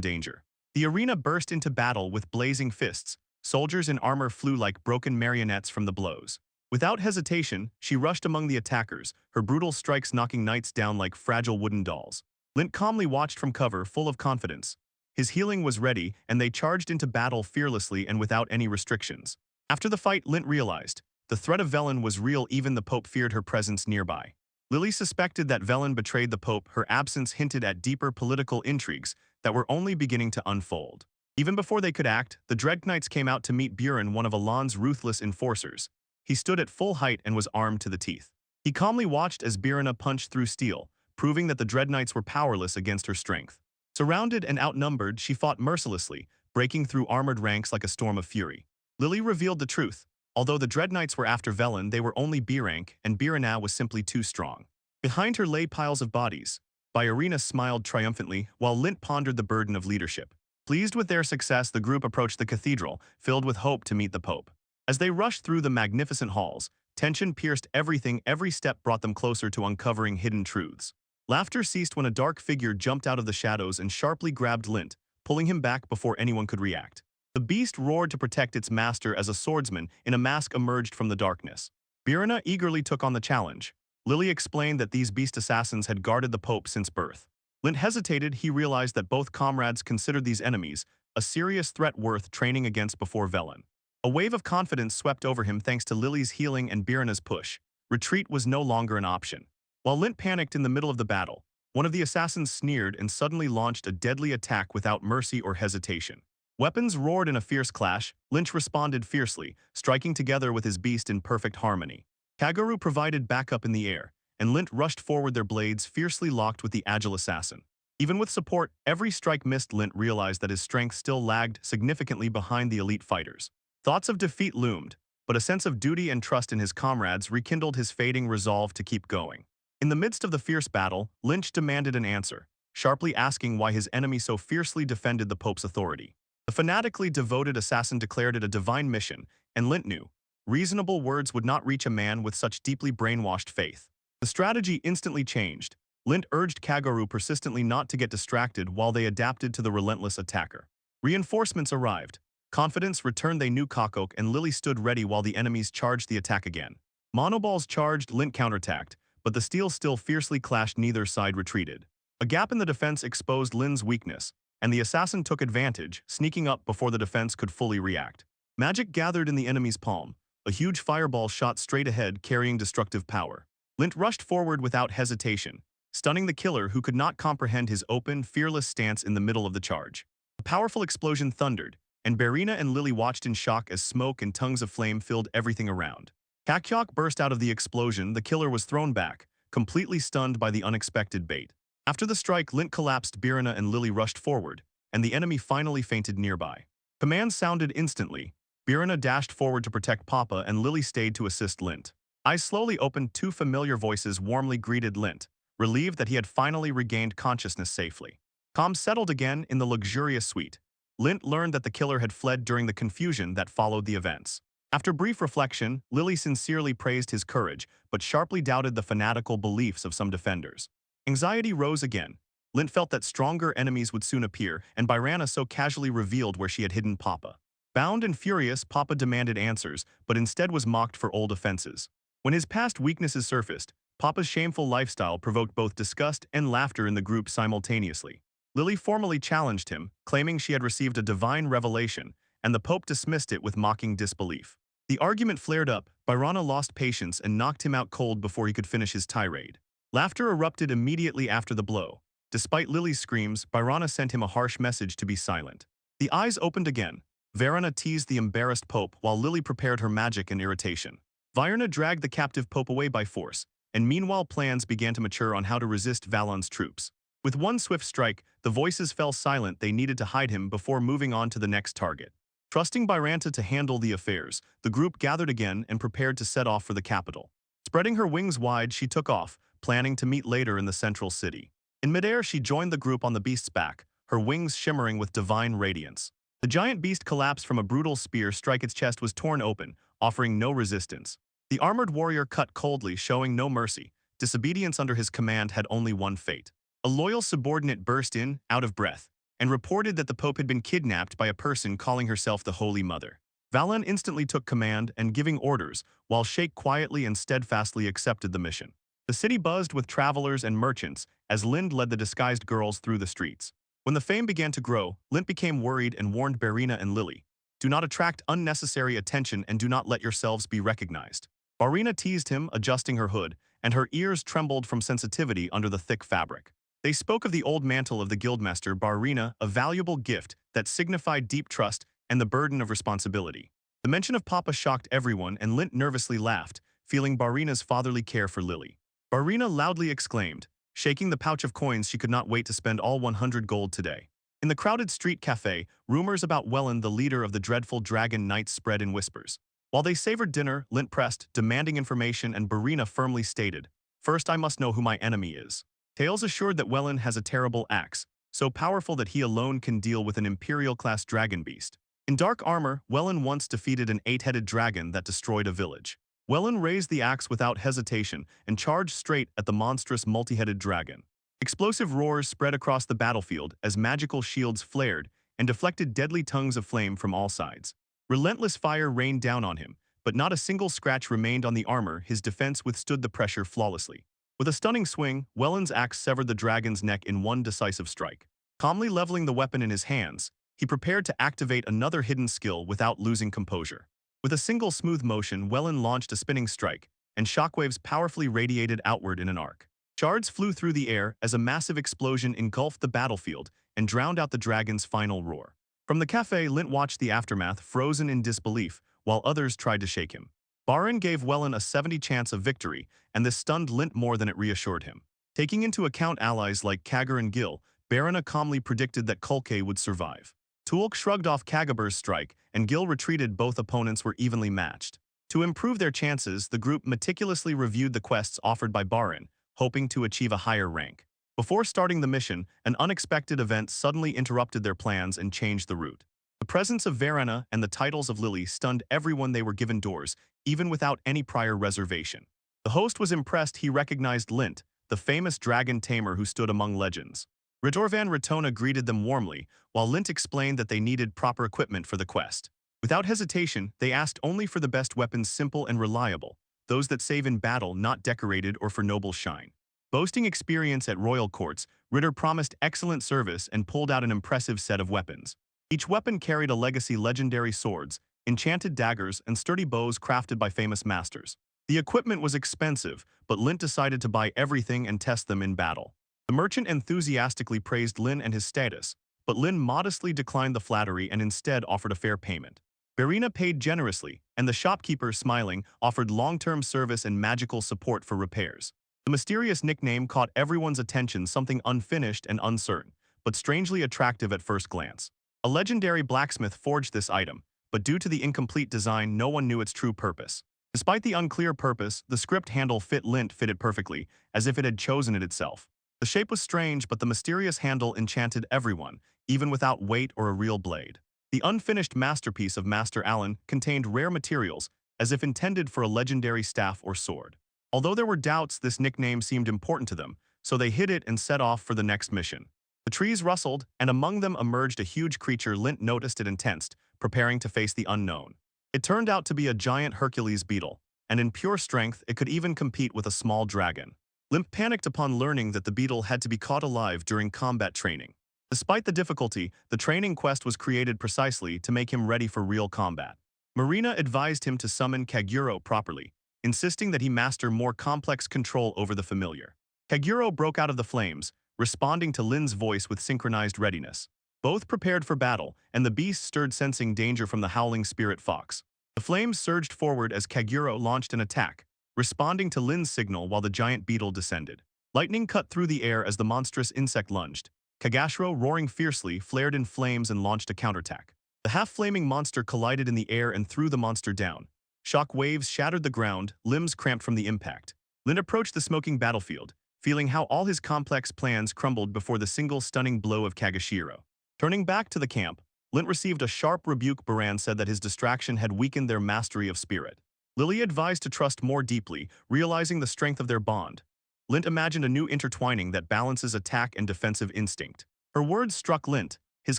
danger. The arena burst into battle with blazing fists. Soldiers in armor flew like broken marionettes from the blows. Without hesitation, she rushed among the attackers, her brutal strikes knocking knights down like fragile wooden dolls. Lint calmly watched from cover, full of confidence. His healing was ready, and they charged into battle fearlessly and without any restrictions. After the fight, Lint realized the threat of Velen was real. Even the Pope feared her presence nearby. Lily suspected that Velen betrayed the Pope. Her absence hinted at deeper political intrigues that were only beginning to unfold. Even before they could act, the Dread Knights came out to meet Buren, one of Alon's ruthless enforcers. He stood at full height and was armed to the teeth. He calmly watched as Birina punched through steel, proving that the Dread Knights were powerless against her strength. Surrounded and outnumbered, she fought mercilessly, breaking through armored ranks like a storm of fury. Lily revealed the truth. Although the Dread Knights were after Velen, they were only B rank, and Birina was simply too strong. Behind her lay piles of bodies. Byrina smiled triumphantly, while Lint pondered the burden of leadership. Pleased with their success, the group approached the cathedral, filled with hope to meet the Pope. As they rushed through the magnificent halls, tension pierced everything. Every step brought them closer to uncovering hidden truths. Laughter ceased when a dark figure jumped out of the shadows and sharply grabbed Lint, pulling him back before anyone could react. The beast roared to protect its master as a swordsman in a mask emerged from the darkness. Birina eagerly took on the challenge. Lily explained that these beast assassins had guarded the Pope since birth. Lint hesitated. He realized that both comrades considered these enemies a serious threat worth training against before Velen. A wave of confidence swept over him thanks to Lily's healing and Birina's push. Retreat was no longer an option. While Lint panicked in the middle of the battle, one of the assassins sneered and suddenly launched a deadly attack without mercy or hesitation. Weapons roared in a fierce clash. Lynch responded fiercely, striking together with his beast in perfect harmony. Kaguru provided backup in the air, and Lynch rushed forward, their blades fiercely locked with the agile assassin. Even with support, every strike missed. Lynch realized that his strength still lagged significantly behind the elite fighters. Thoughts of defeat loomed, but a sense of duty and trust in his comrades rekindled his fading resolve to keep going. In the midst of the fierce battle, Lynch demanded an answer, sharply asking why his enemy so fiercely defended the Pope's authority. The fanatically devoted assassin declared it a divine mission, and Lynch knew reasonable words would not reach a man with such deeply brainwashed faith. The strategy instantly changed. Lynch urged Kaguru persistently not to get distracted while they adapted to the relentless attacker. Reinforcements arrived. Confidence returned. They knew Kakok and Lily stood ready while the enemies charged the attack again. Monoballs charged, Lynch counterattacked, but the steel still fiercely clashed. Neither side retreated. A gap in the defense exposed Lynch's weakness, and the assassin took advantage, sneaking up before the defense could fully react. Magic gathered in the enemy's palm. A huge fireball shot straight ahead, carrying destructive power. Lynch rushed forward without hesitation, stunning the killer who could not comprehend his open, fearless stance in the middle of the charge. A powerful explosion thundered, and Barina and Lily watched in shock as smoke and tongues of flame filled everything around. Kakyok burst out of the explosion. The killer was thrown back, completely stunned by the unexpected bait. After the strike, Lynch collapsed. Birina and Lily rushed forward, and the enemy finally fainted nearby. Commands sounded instantly. Birina dashed forward to protect Papa, and Lily stayed to assist Lynch. Eyes slowly opened. Two familiar voices warmly greeted Lynch, relieved that he had finally regained consciousness safely. Calm settled again in the luxurious suite. Lynch learned that the killer had fled during the confusion that followed the events. After brief reflection, Lily sincerely praised his courage, but sharply doubted the fanatical beliefs of some defenders. Anxiety rose again. Lynch felt that stronger enemies would soon appear, and Birana so casually revealed where she had hidden Papa. Bound and furious, Papa demanded answers, but instead was mocked for old offenses. When his past weaknesses surfaced, Papa's shameful lifestyle provoked both disgust and laughter in the group simultaneously. Lily formally challenged him, claiming she had received a divine revelation, and the Pope dismissed it with mocking disbelief. The argument flared up. Birana lost patience and knocked him out cold before he could finish his tirade. Laughter erupted immediately after the blow. Despite Lily's screams, Birana sent him a harsh message to be silent. The eyes opened again. Varana teased the embarrassed Pope while Lily prepared her magic and irritation. Virna dragged the captive Pope away by force, and meanwhile plans began to mature on how to resist Valon's troops. With one swift strike, the voices fell silent. They needed to hide him before moving on to the next target. Trusting Biranta to handle the affairs, the group gathered again and prepared to set off for the capital. Spreading her wings wide, she took off, planning to meet later in the central city. In midair, she joined the group on the beast's back, her wings shimmering with divine radiance. The giant beast collapsed from a brutal spear strike. Its chest was torn open, offering no resistance. The armored warrior cut coldly, showing no mercy. Disobedience under his command had only one fate. A loyal subordinate burst in, out of breath, and reported that the Pope had been kidnapped by a person calling herself the Holy Mother. Valon instantly took command and giving orders, while Sheikh quietly and steadfastly accepted the mission. The city buzzed with travelers and merchants as Lind led the disguised girls through the streets. When the fame began to grow, Lind became worried and warned Barina and Lily. Do not attract unnecessary attention and do not let yourselves be recognized. Barina teased him, adjusting her hood, and her ears trembled from sensitivity under the thick fabric. They spoke of the old mantle of the guildmaster Barina, a valuable gift that signified deep trust and the burden of responsibility. The mention of Papa shocked everyone, and Lint nervously laughed, feeling Barina's fatherly care for Lily. Barina loudly exclaimed, shaking the pouch of coins. She could not wait to spend all 100 gold today. In the crowded street cafe, rumors about Welland, the leader of the dreadful Dragon Knights, spread in whispers. While they savored dinner, Lint pressed, demanding information, and Barina firmly stated, "First I must know who my enemy is." Tales assured that Welland has a terrible axe, so powerful that he alone can deal with an Imperial-class dragon beast. In dark armor, Welland once defeated an 8-headed dragon that destroyed a village. Welland raised the axe without hesitation and charged straight at the monstrous multi-headed dragon. Explosive roars spread across the battlefield as magical shields flared and deflected deadly tongues of flame from all sides. Relentless fire rained down on him, but not a single scratch remained on the armor. His defense withstood the pressure flawlessly. With a stunning swing, Welland's axe severed the dragon's neck in one decisive strike. Calmly leveling the weapon in his hands, he prepared to activate another hidden skill without losing composure. With a single smooth motion, Welland launched a spinning strike, and shockwaves powerfully radiated outward in an arc. Shards flew through the air as a massive explosion engulfed the battlefield and drowned out the dragon's final roar. From the cafe, Lint watched the aftermath, frozen in disbelief, while others tried to shake him. Barin gave Wellen a 70 chance of victory, and this stunned Lint more than it reassured him. Taking into account allies like Kagger and Gil, Barina calmly predicted that Kulke would survive. Tulk shrugged off Kagabur's strike, and Gil retreated. Both opponents were evenly matched. To improve their chances, the group meticulously reviewed the quests offered by Barin, hoping to achieve a higher rank. Before starting the mission, an unexpected event suddenly interrupted their plans and changed the route. The presence of Verena and the titles of Lily stunned everyone. They were given doors, even without any prior reservation. The host was impressed. He recognized Lint, the famous dragon tamer who stood among legends. Ridorvan Ratona greeted them warmly, while Lint explained that they needed proper equipment for the quest. Without hesitation, they asked only for the best weapons, simple and reliable, those that save in battle, not decorated or for noble shine. Boasting experience at royal courts, Ritter promised excellent service and pulled out an impressive set of weapons. Each weapon carried a legacy: legendary swords, enchanted daggers, and sturdy bows crafted by famous masters. The equipment was expensive, but Lint decided to buy everything and test them in battle. The merchant enthusiastically praised Lin and his status, but Lin modestly declined the flattery and instead offered a fair payment. Verena paid generously, and the shopkeeper, smiling, offered long-term service and magical support for repairs. The mysterious nickname caught everyone's attention, something unfinished and uncertain, but strangely attractive at first glance. A legendary blacksmith forged this item, but due to the incomplete design, no one knew its true purpose. Despite the unclear purpose, the script handle fit it perfectly, as if it had chosen it itself. The shape was strange, but the mysterious handle enchanted everyone, even without weight or a real blade. The unfinished masterpiece of Master Allen contained rare materials, as if intended for a legendary staff or sword. Although there were doubts, this nickname seemed important to them, so they hid it and set off for the next mission. The trees rustled, and among them emerged a huge creature. Lint noticed it and tensed, preparing to face the unknown. It turned out to be a giant Hercules beetle, and in pure strength, it could even compete with a small dragon. Limp panicked upon learning that the beetle had to be caught alive during combat training. Despite the difficulty, the training quest was created precisely to make him ready for real combat. Marina advised him to summon Kaguro properly, insisting that he master more complex control over the familiar. Kaguro broke out of the flames, responding to Lin's voice with synchronized readiness. Both prepared for battle, and the beast stirred, sensing danger from the howling spirit fox. The flames surged forward as Kaguro launched an attack, responding to Lin's signal while the giant beetle descended. Lightning cut through the air as the monstrous insect lunged. Kagashiro, roaring fiercely, flared in flames and launched a counterattack. The half-flaming monster collided in the air and threw the monster down. Shock waves shattered the ground, limbs cramped from the impact. Lin approached the smoking battlefield, feeling how all his complex plans crumbled before the single stunning blow of Kagashiro. Turning back to the camp, Lint received a sharp rebuke. Baran said that his distraction had weakened their mastery of spirit. Lily advised to trust more deeply, realizing the strength of their bond. Lint imagined a new intertwining that balances attack and defensive instinct. Her words struck Lint. His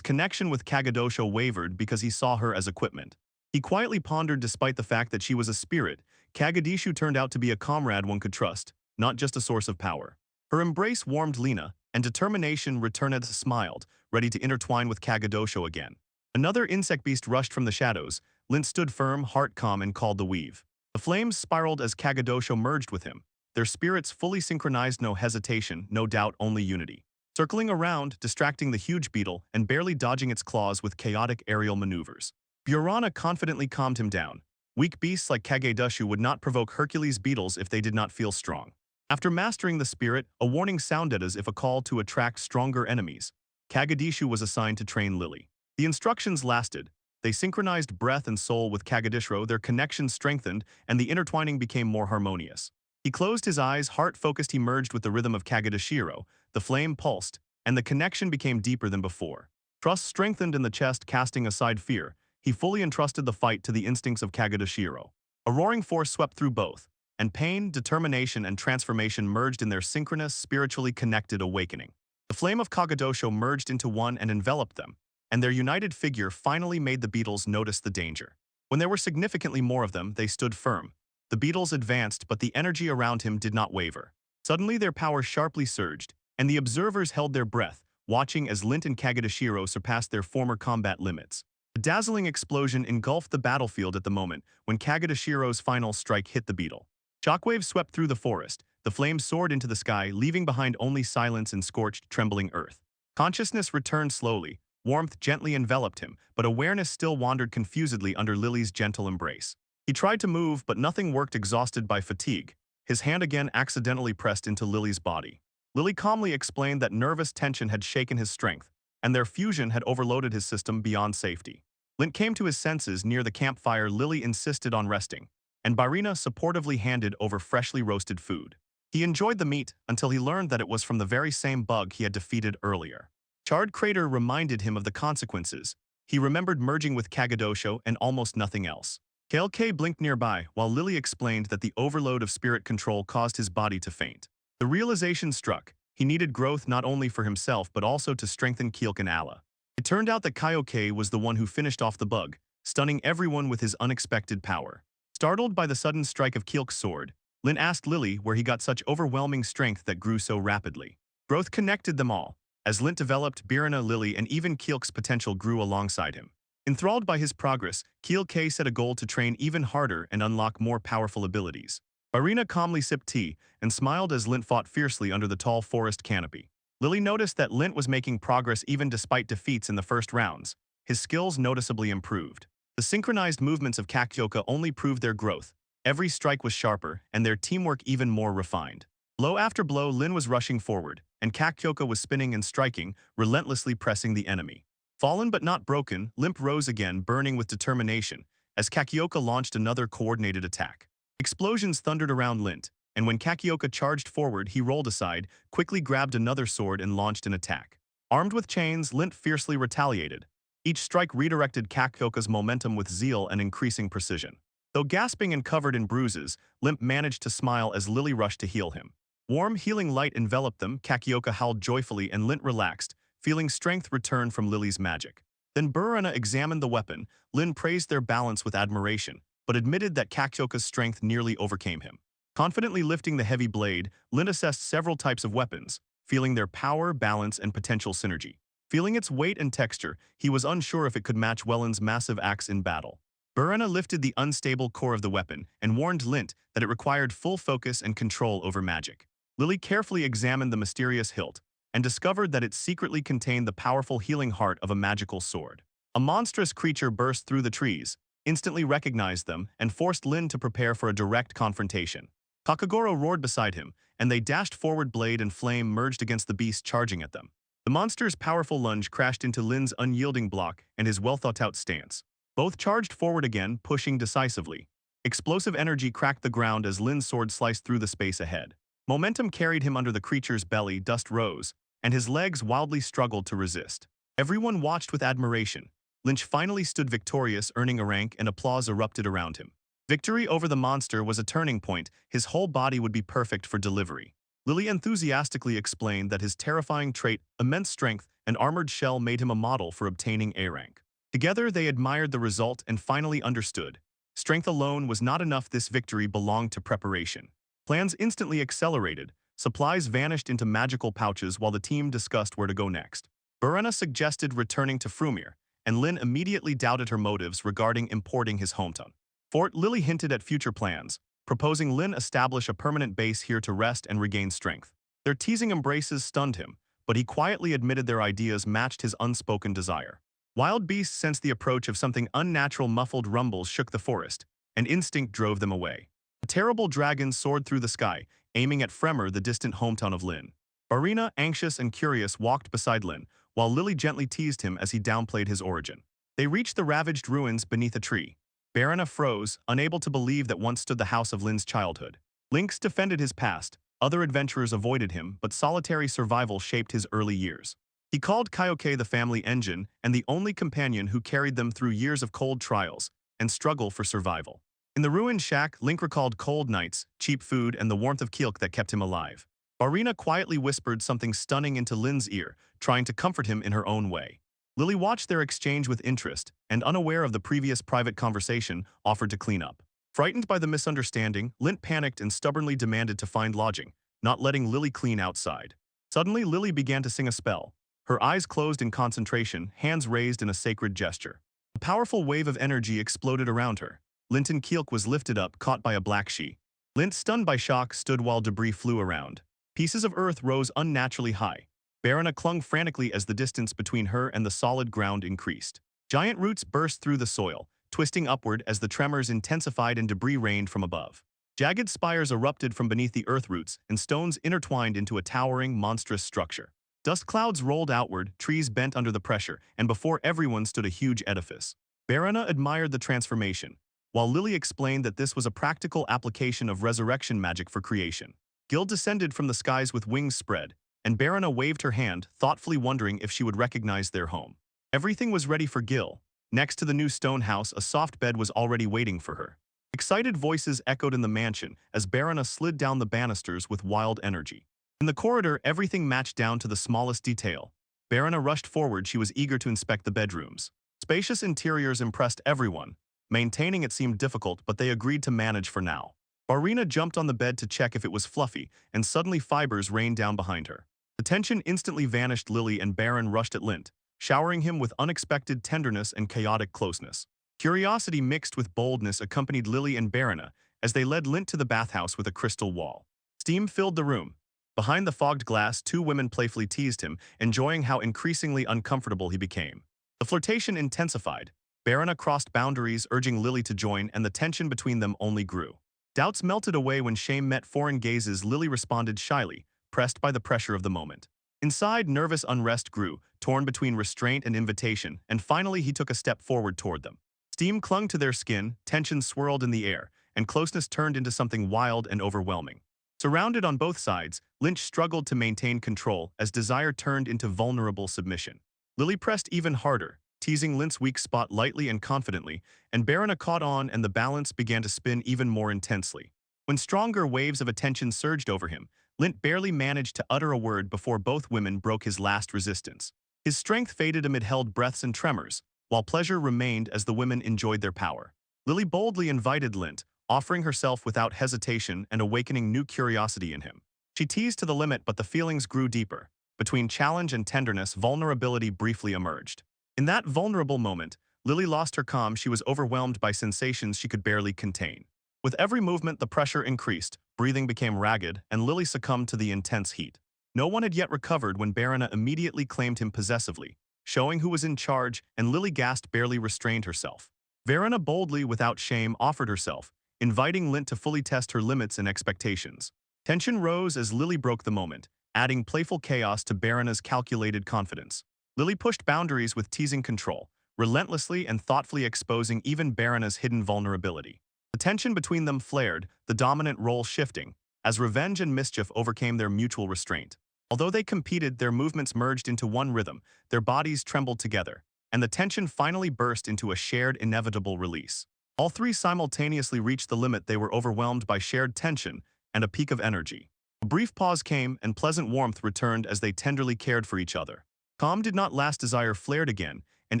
connection with Kagadosho wavered because he saw her as equipment. He quietly pondered. Despite the fact that she was a spirit, Kagadishu turned out to be a comrade one could trust, not just a source of power. Her embrace warmed Lena, and determination returned. Smiled, ready to intertwine with Kagadosho again. Another insect beast rushed from the shadows. Lint stood firm, heart calm, and called the weave. The flames spiraled as Kagadosho merged with him. Their spirits fully synchronized, no hesitation, no doubt, only unity. Circling around, distracting the huge beetle, and barely dodging its claws with chaotic aerial maneuvers. Burana confidently calmed him down. Weak beasts like Kagedushu would not provoke Hercules beetles if they did not feel strong. After mastering the spirit, a warning sounded as if a call to attract stronger enemies. Kagedishu was assigned to train Lily. The instructions lasted. They synchronized breath and soul with Kagadishro, their connection strengthened, and the intertwining became more harmonious. He closed his eyes, heart focused. He merged with the rhythm of Kagadishiro, the flame pulsed, and the connection became deeper than before. Trust strengthened in the chest. Casting aside fear, he fully entrusted the fight to the instincts of Kagadishiro. A roaring force swept through both, and pain, determination, and transformation merged in their synchronous, spiritually connected awakening. The flame of Kagadosho merged into one and enveloped them, and their united figure finally made the beetles notice the danger. When there were significantly more of them, they stood firm. The beetles advanced, but the energy around him did not waver. Suddenly their power sharply surged, and the observers held their breath, watching as Lint and Kagadashiro surpassed their former combat limits. A dazzling explosion engulfed the battlefield at the moment when Kagadashiro's final strike hit the beetle. Shockwaves swept through the forest, the flames soared into the sky, leaving behind only silence and scorched, trembling earth. Consciousness returned slowly, Warmth gently enveloped him, but awareness still wandered confusedly under Lily's gentle embrace. He tried to move, but nothing worked, exhausted by fatigue. His hand again accidentally pressed into Lily's body. Lily calmly explained that nervous tension had shaken his strength, and their fusion had overloaded his system beyond safety. Lint came to his senses near the campfire. Lily insisted on resting, and Byrina supportively handed over freshly roasted food. He enjoyed the meat until he learned that it was from the very same bug he had defeated earlier. Charred crater reminded him of the consequences. He remembered merging with Kagadosho and almost nothing else. KLK blinked nearby while Lily explained that the overload of spirit control caused his body to faint. The realization struck. He needed growth not only for himself but also to strengthen Kielk and Ala. It turned out that Kaioke was the one who finished off the bug, stunning everyone with his unexpected power. Startled by the sudden strike of Kielk's sword, Lin asked Lily where he got such overwhelming strength that grew so rapidly. Growth connected them all. As Lint developed, Birina, Lily, and even Kielk's potential grew alongside him. Enthralled by his progress, Kielk set a goal to train even harder and unlock more powerful abilities. Irina calmly sipped tea and smiled as Lint fought fiercely under the tall forest canopy. Lily noticed that Lint was making progress even despite defeats in the first rounds. His skills noticeably improved. The synchronized movements of Kakyoka only proved their growth. Every strike was sharper, and their teamwork even more refined. Blow after blow, Lin was rushing forward, and Kakyoka was spinning and striking, relentlessly pressing the enemy. Fallen but not broken, Limp rose again, burning with determination, as Kakyoka launched another coordinated attack. Explosions thundered around Lint, and when Kakyoka charged forward, he rolled aside, quickly grabbed another sword and launched an attack. Armed with chains, Lint fiercely retaliated. Each strike redirected Kakyoka's momentum with zeal and increasing precision. Though gasping and covered in bruises, Limp managed to smile as Lily rushed to heal him. Warm, healing light enveloped them. Kakyoka howled joyfully and Lint relaxed, feeling strength return from Lily's magic. Then Burana examined the weapon. Lin praised their balance with admiration, but admitted that Kakyoka's strength nearly overcame him. Confidently lifting the heavy blade, Lin assessed several types of weapons, feeling their power, balance, and potential synergy. Feeling its weight and texture, he was unsure if it could match Welland's massive axe in battle. Burana lifted the unstable core of the weapon and warned Lint that it required full focus and control over magic. Lily carefully examined the mysterious hilt and discovered that it secretly contained the powerful healing heart of a magical sword. A monstrous creature burst through the trees, instantly recognized them, and forced Lin to prepare for a direct confrontation. Kakagoro roared beside him, and they dashed forward. Blade and flame merged against the beast charging at them. The monster's powerful lunge crashed into Lin's unyielding block and his well-thought-out stance. Both charged forward again, pushing decisively. Explosive energy cracked the ground as Lin's sword sliced through the space ahead. Momentum carried him under the creature's belly. Dust rose, and his legs wildly struggled to resist. Everyone watched with admiration. Lynch finally stood victorious, earning a rank, and applause erupted around him. Victory over the monster was a turning point. His whole body would be perfect for delivery. Lily enthusiastically explained that his terrifying trait, immense strength, and armored shell made him a model for obtaining A rank. Together, they admired the result and finally understood. Strength alone was not enough. This victory belonged to preparation. Plans instantly accelerated. Supplies vanished into magical pouches while the team discussed where to go next. Burana suggested returning to Frumir, and Lin immediately doubted her motives regarding importing his hometown. Fort Lily hinted at future plans, proposing Lin establish a permanent base here to rest and regain strength. Their teasing embraces stunned him, but he quietly admitted their ideas matched his unspoken desire. Wild beasts sensed the approach of something unnatural. Muffled rumbles shook the forest, and instinct drove them away. A terrible dragon soared through the sky, aiming at Fremmer, the distant hometown of Lin. Barina, anxious and curious, walked beside Lin, while Lily gently teased him as he downplayed his origin. They reached the ravaged ruins beneath a tree. Barina froze, unable to believe that once stood the house of Lin's childhood. Lynx defended his past. Other adventurers avoided him, but solitary survival shaped his early years. He called Kaioke the family engine and the only companion who carried them through years of cold trials and struggle for survival. In the ruined shack, Link recalled cold nights, cheap food, and the warmth of Kielk that kept him alive. Barina quietly whispered something stunning into Lin's ear, trying to comfort him in her own way. Lily watched their exchange with interest, and unaware of the previous private conversation, offered to clean up. Frightened by the misunderstanding, Lint panicked and stubbornly demanded to find lodging, not letting Lily clean outside. Suddenly, Lily began to sing a spell. Her eyes closed in concentration, hands raised in a sacred gesture. A powerful wave of energy exploded around her. Linton Kielk was lifted up, caught by a black she. Lint, stunned by shock, stood while debris flew around. Pieces of earth rose unnaturally high. Barana clung frantically as the distance between her and the solid ground increased. Giant roots burst through the soil, twisting upward as the tremors intensified and debris rained from above. Jagged spires erupted from beneath the earth roots, and stones intertwined into a towering, monstrous structure. Dust clouds rolled outward, trees bent under the pressure, and before everyone stood a huge edifice. Barana admired the transformation, while Lily explained that this was a practical application of resurrection magic for creation. Gil descended from the skies with wings spread, and Barana waved her hand, thoughtfully wondering if she would recognize their home. Everything was ready for Gil. Next to the new stone house, a soft bed was already waiting for her. Excited voices echoed in the mansion as Barana slid down the banisters with wild energy. In the corridor, everything matched down to the smallest detail. Barana rushed forward. She was eager to inspect the bedrooms. Spacious interiors impressed everyone. Maintaining it seemed difficult, but they agreed to manage for now. Barina jumped on the bed to check if it was fluffy, and suddenly fibers rained down behind her. The tension instantly vanished. Lily and Baron rushed at Lint, showering him with unexpected tenderness and chaotic closeness. Curiosity mixed with boldness accompanied Lily and Barana as they led Lint to the bathhouse with a crystal wall. Steam filled the room. Behind the fogged glass, two women playfully teased him, enjoying how increasingly uncomfortable he became. The flirtation intensified. Barana crossed boundaries, urging Lily to join, and the tension between them only grew. Doubts melted away when shame met foreign gazes. Lily responded shyly, pressed by the pressure of the moment. Inside, nervous unrest grew, torn between restraint and invitation, and finally he took a step forward toward them. Steam clung to their skin, tension swirled in the air, and closeness turned into something wild and overwhelming. Surrounded on both sides, Lynch struggled to maintain control as desire turned into vulnerable submission. Lily pressed even harder, teasing Lynch's weak spot lightly and confidently, and Barana caught on and the balance began to spin even more intensely. When stronger waves of attention surged over him, Lint barely managed to utter a word before both women broke his last resistance. His strength faded amid held breaths and tremors, while pleasure remained as the women enjoyed their power. Lily boldly invited Lint, offering herself without hesitation and awakening new curiosity in him. She teased to the limit, but the feelings grew deeper. Between challenge and tenderness, vulnerability briefly emerged. In that vulnerable moment, Lily lost her calm. She was overwhelmed by sensations she could barely contain. With every movement, the pressure increased, breathing became ragged, and Lily succumbed to the intense heat. No one had yet recovered when Barana immediately claimed him possessively, showing who was in charge, and Lily gasped, barely restrained herself. Barana boldly, without shame, offered herself, inviting Lint to fully test her limits and expectations. Tension rose as Lily broke the moment, adding playful chaos to Barana's calculated confidence. Lily pushed boundaries with teasing control, relentlessly and thoughtfully exposing even Barana's hidden vulnerability. The tension between them flared, the dominant role shifting, as revenge and mischief overcame their mutual restraint. Although they competed, their movements merged into one rhythm, their bodies trembled together, and the tension finally burst into a shared, inevitable release. All three simultaneously reached the limit. They were overwhelmed by shared tension and a peak of energy. A brief pause came, and pleasant warmth returned as they tenderly cared for each other. Calm did not last. Desire flared again, and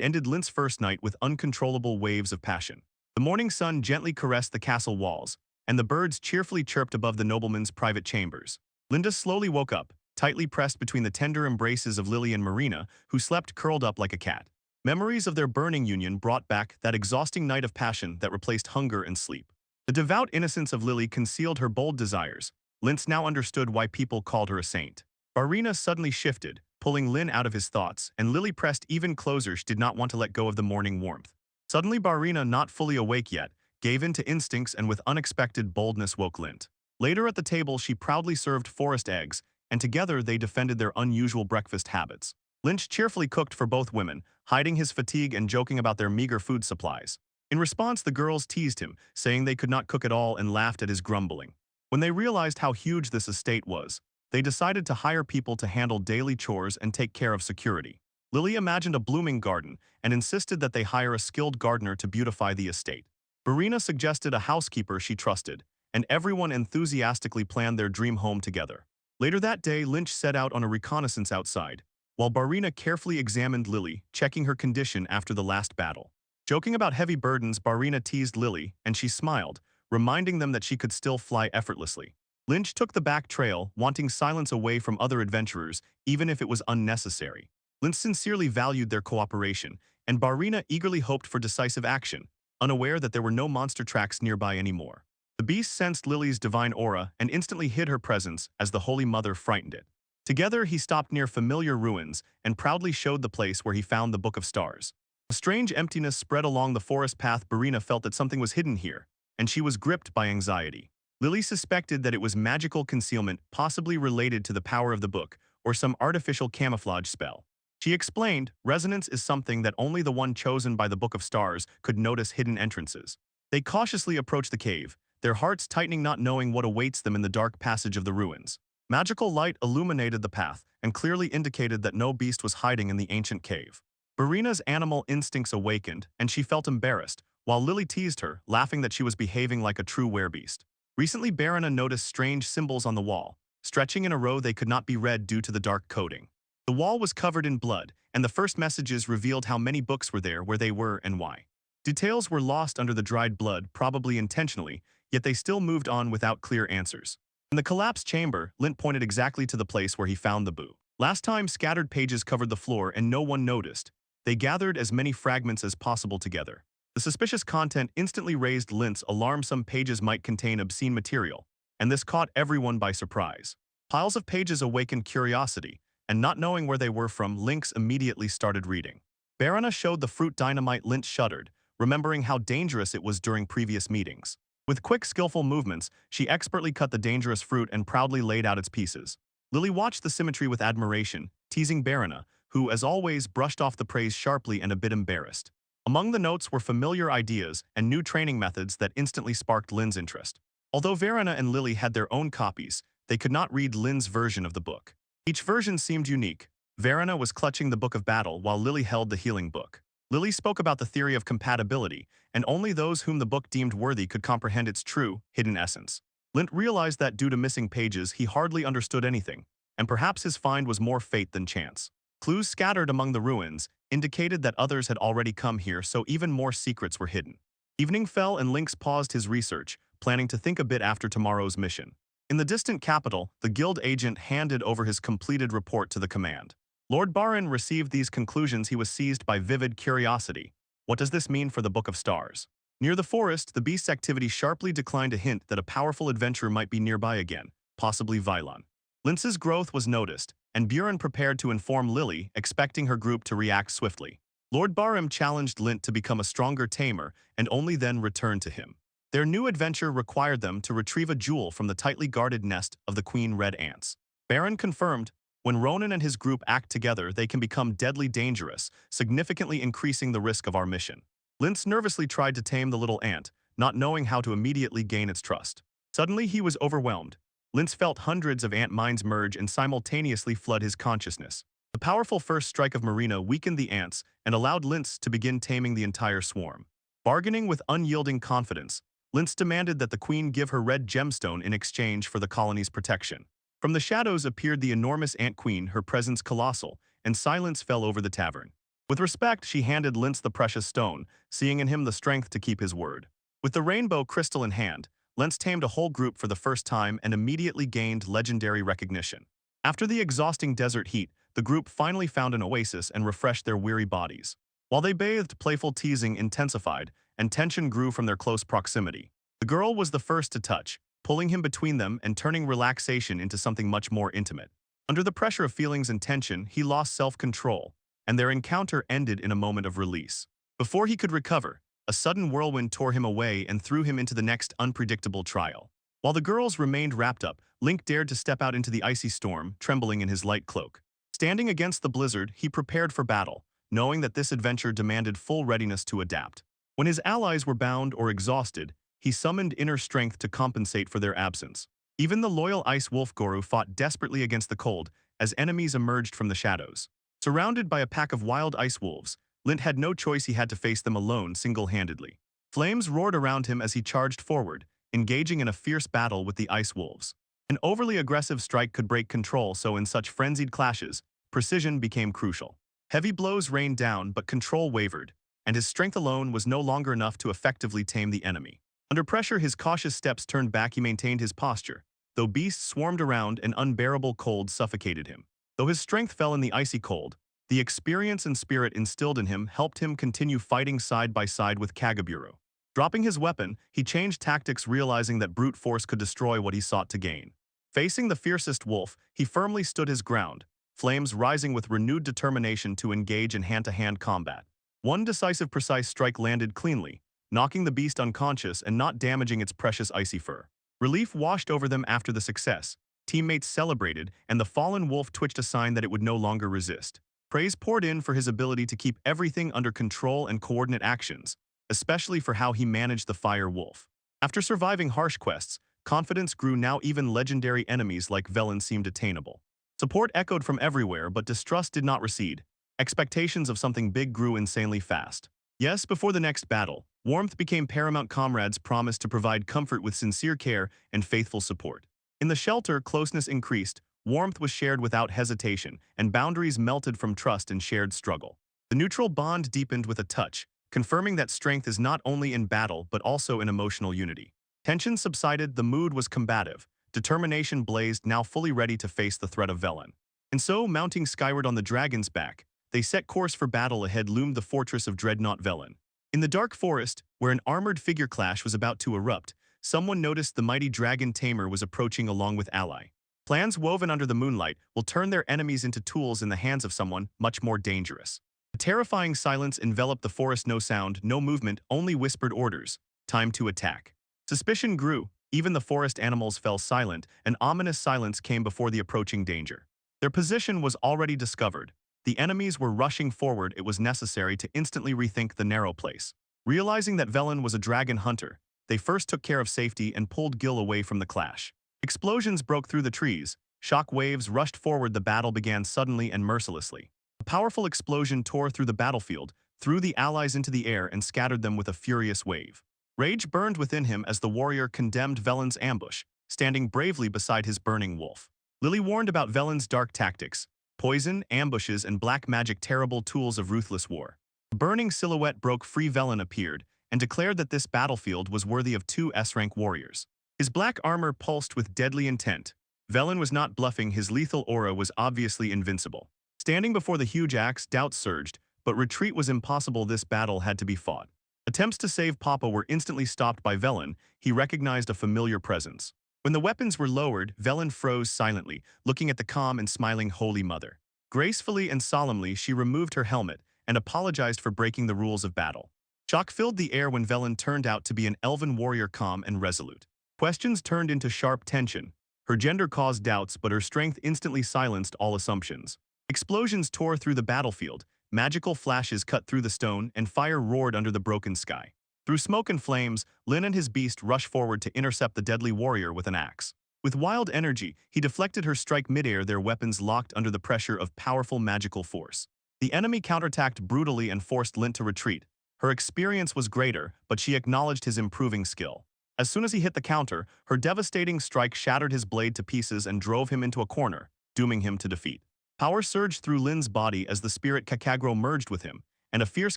ended Lint's first night with uncontrollable waves of passion. The morning sun gently caressed the castle walls, and the birds cheerfully chirped above the nobleman's private chambers. Linda slowly woke up, tightly pressed between the tender embraces of Lily and Marina, who slept curled up like a cat. Memories of their burning union brought back that exhausting night of passion that replaced hunger and sleep. The devout innocence of Lily concealed her bold desires. Lintz now understood why people called her a saint. Barina suddenly shifted, pulling Lin out of his thoughts, and Lily pressed even closer. She did not want to let go of the morning warmth. Suddenly Barina, not fully awake yet, gave in to instincts and with unexpected boldness woke Lint. Later at the table, she proudly served forest eggs, and together they defended their unusual breakfast habits. Lynch cheerfully cooked for both women, hiding his fatigue and joking about their meager food supplies. In response, the girls teased him, saying they could not cook at all, and laughed at his grumbling. When they realized how huge this estate was, they decided to hire people to handle daily chores and take care of security. Lily imagined a blooming garden and insisted that they hire a skilled gardener to beautify the estate. Barina suggested a housekeeper she trusted, and everyone enthusiastically planned their dream home together. Later that day, Lynch set out on a reconnaissance outside, while Barina carefully examined Lily, checking her condition after the last battle. Joking about heavy burdens, Barina teased Lily, and she smiled, reminding them that she could still fly effortlessly. Lynch took the back trail, wanting silence away from other adventurers, even if it was unnecessary. Lynch sincerely valued their cooperation, and Barina eagerly hoped for decisive action, unaware that there were no monster tracks nearby anymore. The beast sensed Lily's divine aura and instantly hid her presence as the Holy Mother frightened it. Together, he stopped near familiar ruins and proudly showed the place where he found the Book of Stars. A strange emptiness spread along the forest path. Barina felt that something was hidden here, and she was gripped by anxiety. Lily suspected that it was magical concealment, possibly related to the power of the book, or some artificial camouflage spell. She explained, resonance is something that only the one chosen by the Book of Stars could notice hidden entrances. They cautiously approached the cave, their hearts tightening, not knowing what awaits them in the dark passage of the ruins. Magical light illuminated the path and clearly indicated that no beast was hiding in the ancient cave. Barina's animal instincts awakened, and she felt embarrassed, while Lily teased her, laughing that she was behaving like a true werebeast. Recently, Barina noticed strange symbols on the wall, stretching in a row they could not be read due to the dark coating. The wall was covered in blood, and the first messages revealed how many books were there, where they were, and why. Details were lost under the dried blood, probably intentionally, yet they still moved on without clear answers. In the collapsed chamber, Lint pointed exactly to the place where he found the boo. Last time, scattered pages covered the floor and no one noticed. They gathered as many fragments as possible together. The suspicious content instantly raised Lint's alarm. Some pages might contain obscene material, and this caught everyone by surprise. Piles of pages awakened curiosity, and not knowing where they were from, Lynx immediately started reading. Barina showed the fruit dynamite. Lint shuddered, remembering how dangerous it was during previous meetings. With quick, skillful movements, she expertly cut the dangerous fruit and proudly laid out its pieces. Lily watched the symmetry with admiration, teasing Barina, who, as always, brushed off the praise sharply and a bit embarrassed. Among the notes were familiar ideas and new training methods that instantly sparked Lynn's interest. Although Verena and Lily had their own copies, they could not read Lynn's version of the book. Each version seemed unique. Verena was clutching the Book of Battle while Lily held the Healing Book. Lily spoke about the theory of compatibility, and only those whom the book deemed worthy could comprehend its true, hidden essence. Lint realized that due to missing pages, he hardly understood anything, and perhaps his find was more fate than chance. Clues scattered among the ruins indicated that others had already come here, so even more secrets were hidden. Evening fell and Lynx paused his research, planning to think a bit after tomorrow's mission. In the distant capital, the guild agent handed over his completed report to the command. Lord Barin received these conclusions. He was seized by vivid curiosity. What does this mean for the Book of Stars? Near the forest, the beast's activity sharply declined a hint that a powerful adventurer might be nearby again, possibly Vylon. Lintz's growth was noticed, and Buren prepared to inform Lily, expecting her group to react swiftly. Lord Barim challenged Lint to become a stronger tamer and only then return to him. Their new adventure required them to retrieve a jewel from the tightly guarded nest of the queen red ants. Baron confirmed, when Ronan and his group act together, they can become deadly dangerous, significantly increasing the risk of our mission. Lintz nervously tried to tame the little ant, not knowing how to immediately gain its trust. Suddenly, he was overwhelmed. Lintz felt hundreds of ant minds merge and simultaneously flood his consciousness. The powerful first strike of Marina weakened the ants and allowed Lintz to begin taming the entire swarm. Bargaining with unyielding confidence, Lintz demanded that the queen give her red gemstone in exchange for the colony's protection. From the shadows appeared the enormous ant queen, her presence colossal, and silence fell over the tavern. With respect, she handed Lintz the precious stone, seeing in him the strength to keep his word. With the rainbow crystal in hand, Lintz tamed a whole group for the first time and immediately gained legendary recognition. After the exhausting desert heat, the group finally found an oasis and refreshed their weary bodies. While they bathed, playful teasing intensified, and tension grew from their close proximity. The girl was the first to touch, pulling him between them and turning relaxation into something much more intimate. Under the pressure of feelings and tension, he lost self-control, and their encounter ended in a moment of release. Before he could recover, a sudden whirlwind tore him away and threw him into the next unpredictable trial. While the girls remained wrapped up, Link dared to step out into the icy storm, trembling in his light cloak. Standing against the blizzard, he prepared for battle, knowing that this adventure demanded full readiness to adapt. When his allies were bound or exhausted, he summoned inner strength to compensate for their absence. Even the loyal Ice Wolf Goru fought desperately against the cold as enemies emerged from the shadows. Surrounded by a pack of wild ice wolves, Lint had no choice. He had to face them alone, single-handedly. Flames roared around him as he charged forward, engaging in a fierce battle with the ice wolves. An overly aggressive strike could break control, so in such frenzied clashes, precision became crucial. Heavy blows rained down, but control wavered, and his strength alone was no longer enough to effectively tame the enemy. Under pressure, his cautious steps turned back. He maintained his posture, though beasts swarmed around and unbearable cold suffocated him. Though his strength fell in the icy cold, the experience and spirit instilled in him helped him continue fighting side by side with Kagaburo. Dropping his weapon, he changed tactics, realizing that brute force could destroy what he sought to gain. Facing the fiercest wolf, he firmly stood his ground, flames rising with renewed determination to engage in hand-to-hand combat. One decisive precise strike landed cleanly, knocking the beast unconscious and not damaging its precious icy fur. Relief washed over them after the success. Teammates celebrated, and the fallen wolf twitched a sign that it would no longer resist. Praise poured in for his ability to keep everything under control and coordinate actions, especially for how he managed the fire wolf. After surviving harsh quests, confidence grew. Now even legendary enemies like Velen seemed attainable. Support echoed from everywhere, but distrust did not recede. Expectations of something big grew insanely fast. Yes, before the next battle, warmth became paramount. Comrades promised to provide comfort with sincere care and faithful support. In the shelter, closeness increased, warmth was shared without hesitation, and boundaries melted from trust and shared struggle. The neutral bond deepened with a touch, confirming that strength is not only in battle but also in emotional unity. Tension subsided, the mood was combative. Determination blazed, now fully ready to face the threat of Velen. And so, mounting skyward on the dragon's back, they set course for battle. Ahead loomed the fortress of Dreadnought Velen. In the dark forest, where an armored figure clash was about to erupt, someone noticed the mighty dragon tamer was approaching along with ally. Plans woven under the moonlight will turn their enemies into tools in the hands of someone much more dangerous. A terrifying silence enveloped the forest. No sound, no movement, only whispered orders. Time to attack. Suspicion grew. Even the forest animals fell silent. An ominous silence came before the approaching danger. Their position was already discovered. The enemies were rushing forward. It was necessary to instantly rethink the narrow place. Realizing that Velen was a dragon hunter, they first took care of safety and pulled Gil away from the clash. Explosions broke through the trees. Shock waves rushed forward. The battle began suddenly and mercilessly. A powerful explosion tore through the battlefield, threw the allies into the air and scattered them with a furious wave. Rage burned within him as the warrior condemned Velen's ambush, standing bravely beside his burning wolf. Lily warned about Velen's dark tactics: poison, ambushes, and black magic, terrible tools of ruthless war. A burning silhouette broke free. Velen appeared and declared that this battlefield was worthy of two S-rank warriors. His black armor pulsed with deadly intent. Velen was not bluffing. His lethal aura was obviously invincible. Standing before the huge axe, doubts surged, but retreat was impossible. This battle had to be fought. Attempts to save Papa were instantly stopped by Velen. He recognized a familiar presence. When the weapons were lowered, Velen froze silently, looking at the calm and smiling Holy Mother. Gracefully and solemnly, she removed her helmet and apologized for breaking the rules of battle. Shock filled the air when Velen turned out to be an elven warrior, calm and resolute. Questions turned into sharp tension. Her gender caused doubts, but her strength instantly silenced all assumptions. Explosions tore through the battlefield, magical flashes cut through the stone, and fire roared under the broken sky. Through smoke and flames, Lin and his beast rushed forward to intercept the deadly warrior with an axe. With wild energy, he deflected her strike midair, their weapons locked under the pressure of powerful magical force. The enemy counterattacked brutally and forced Lin to retreat. Her experience was greater, but she acknowledged his improving skill. As soon as he hit the counter, her devastating strike shattered his blade to pieces and drove him into a corner, dooming him to defeat. Power surged through Lin's body as the spirit Kakagro merged with him, and a fierce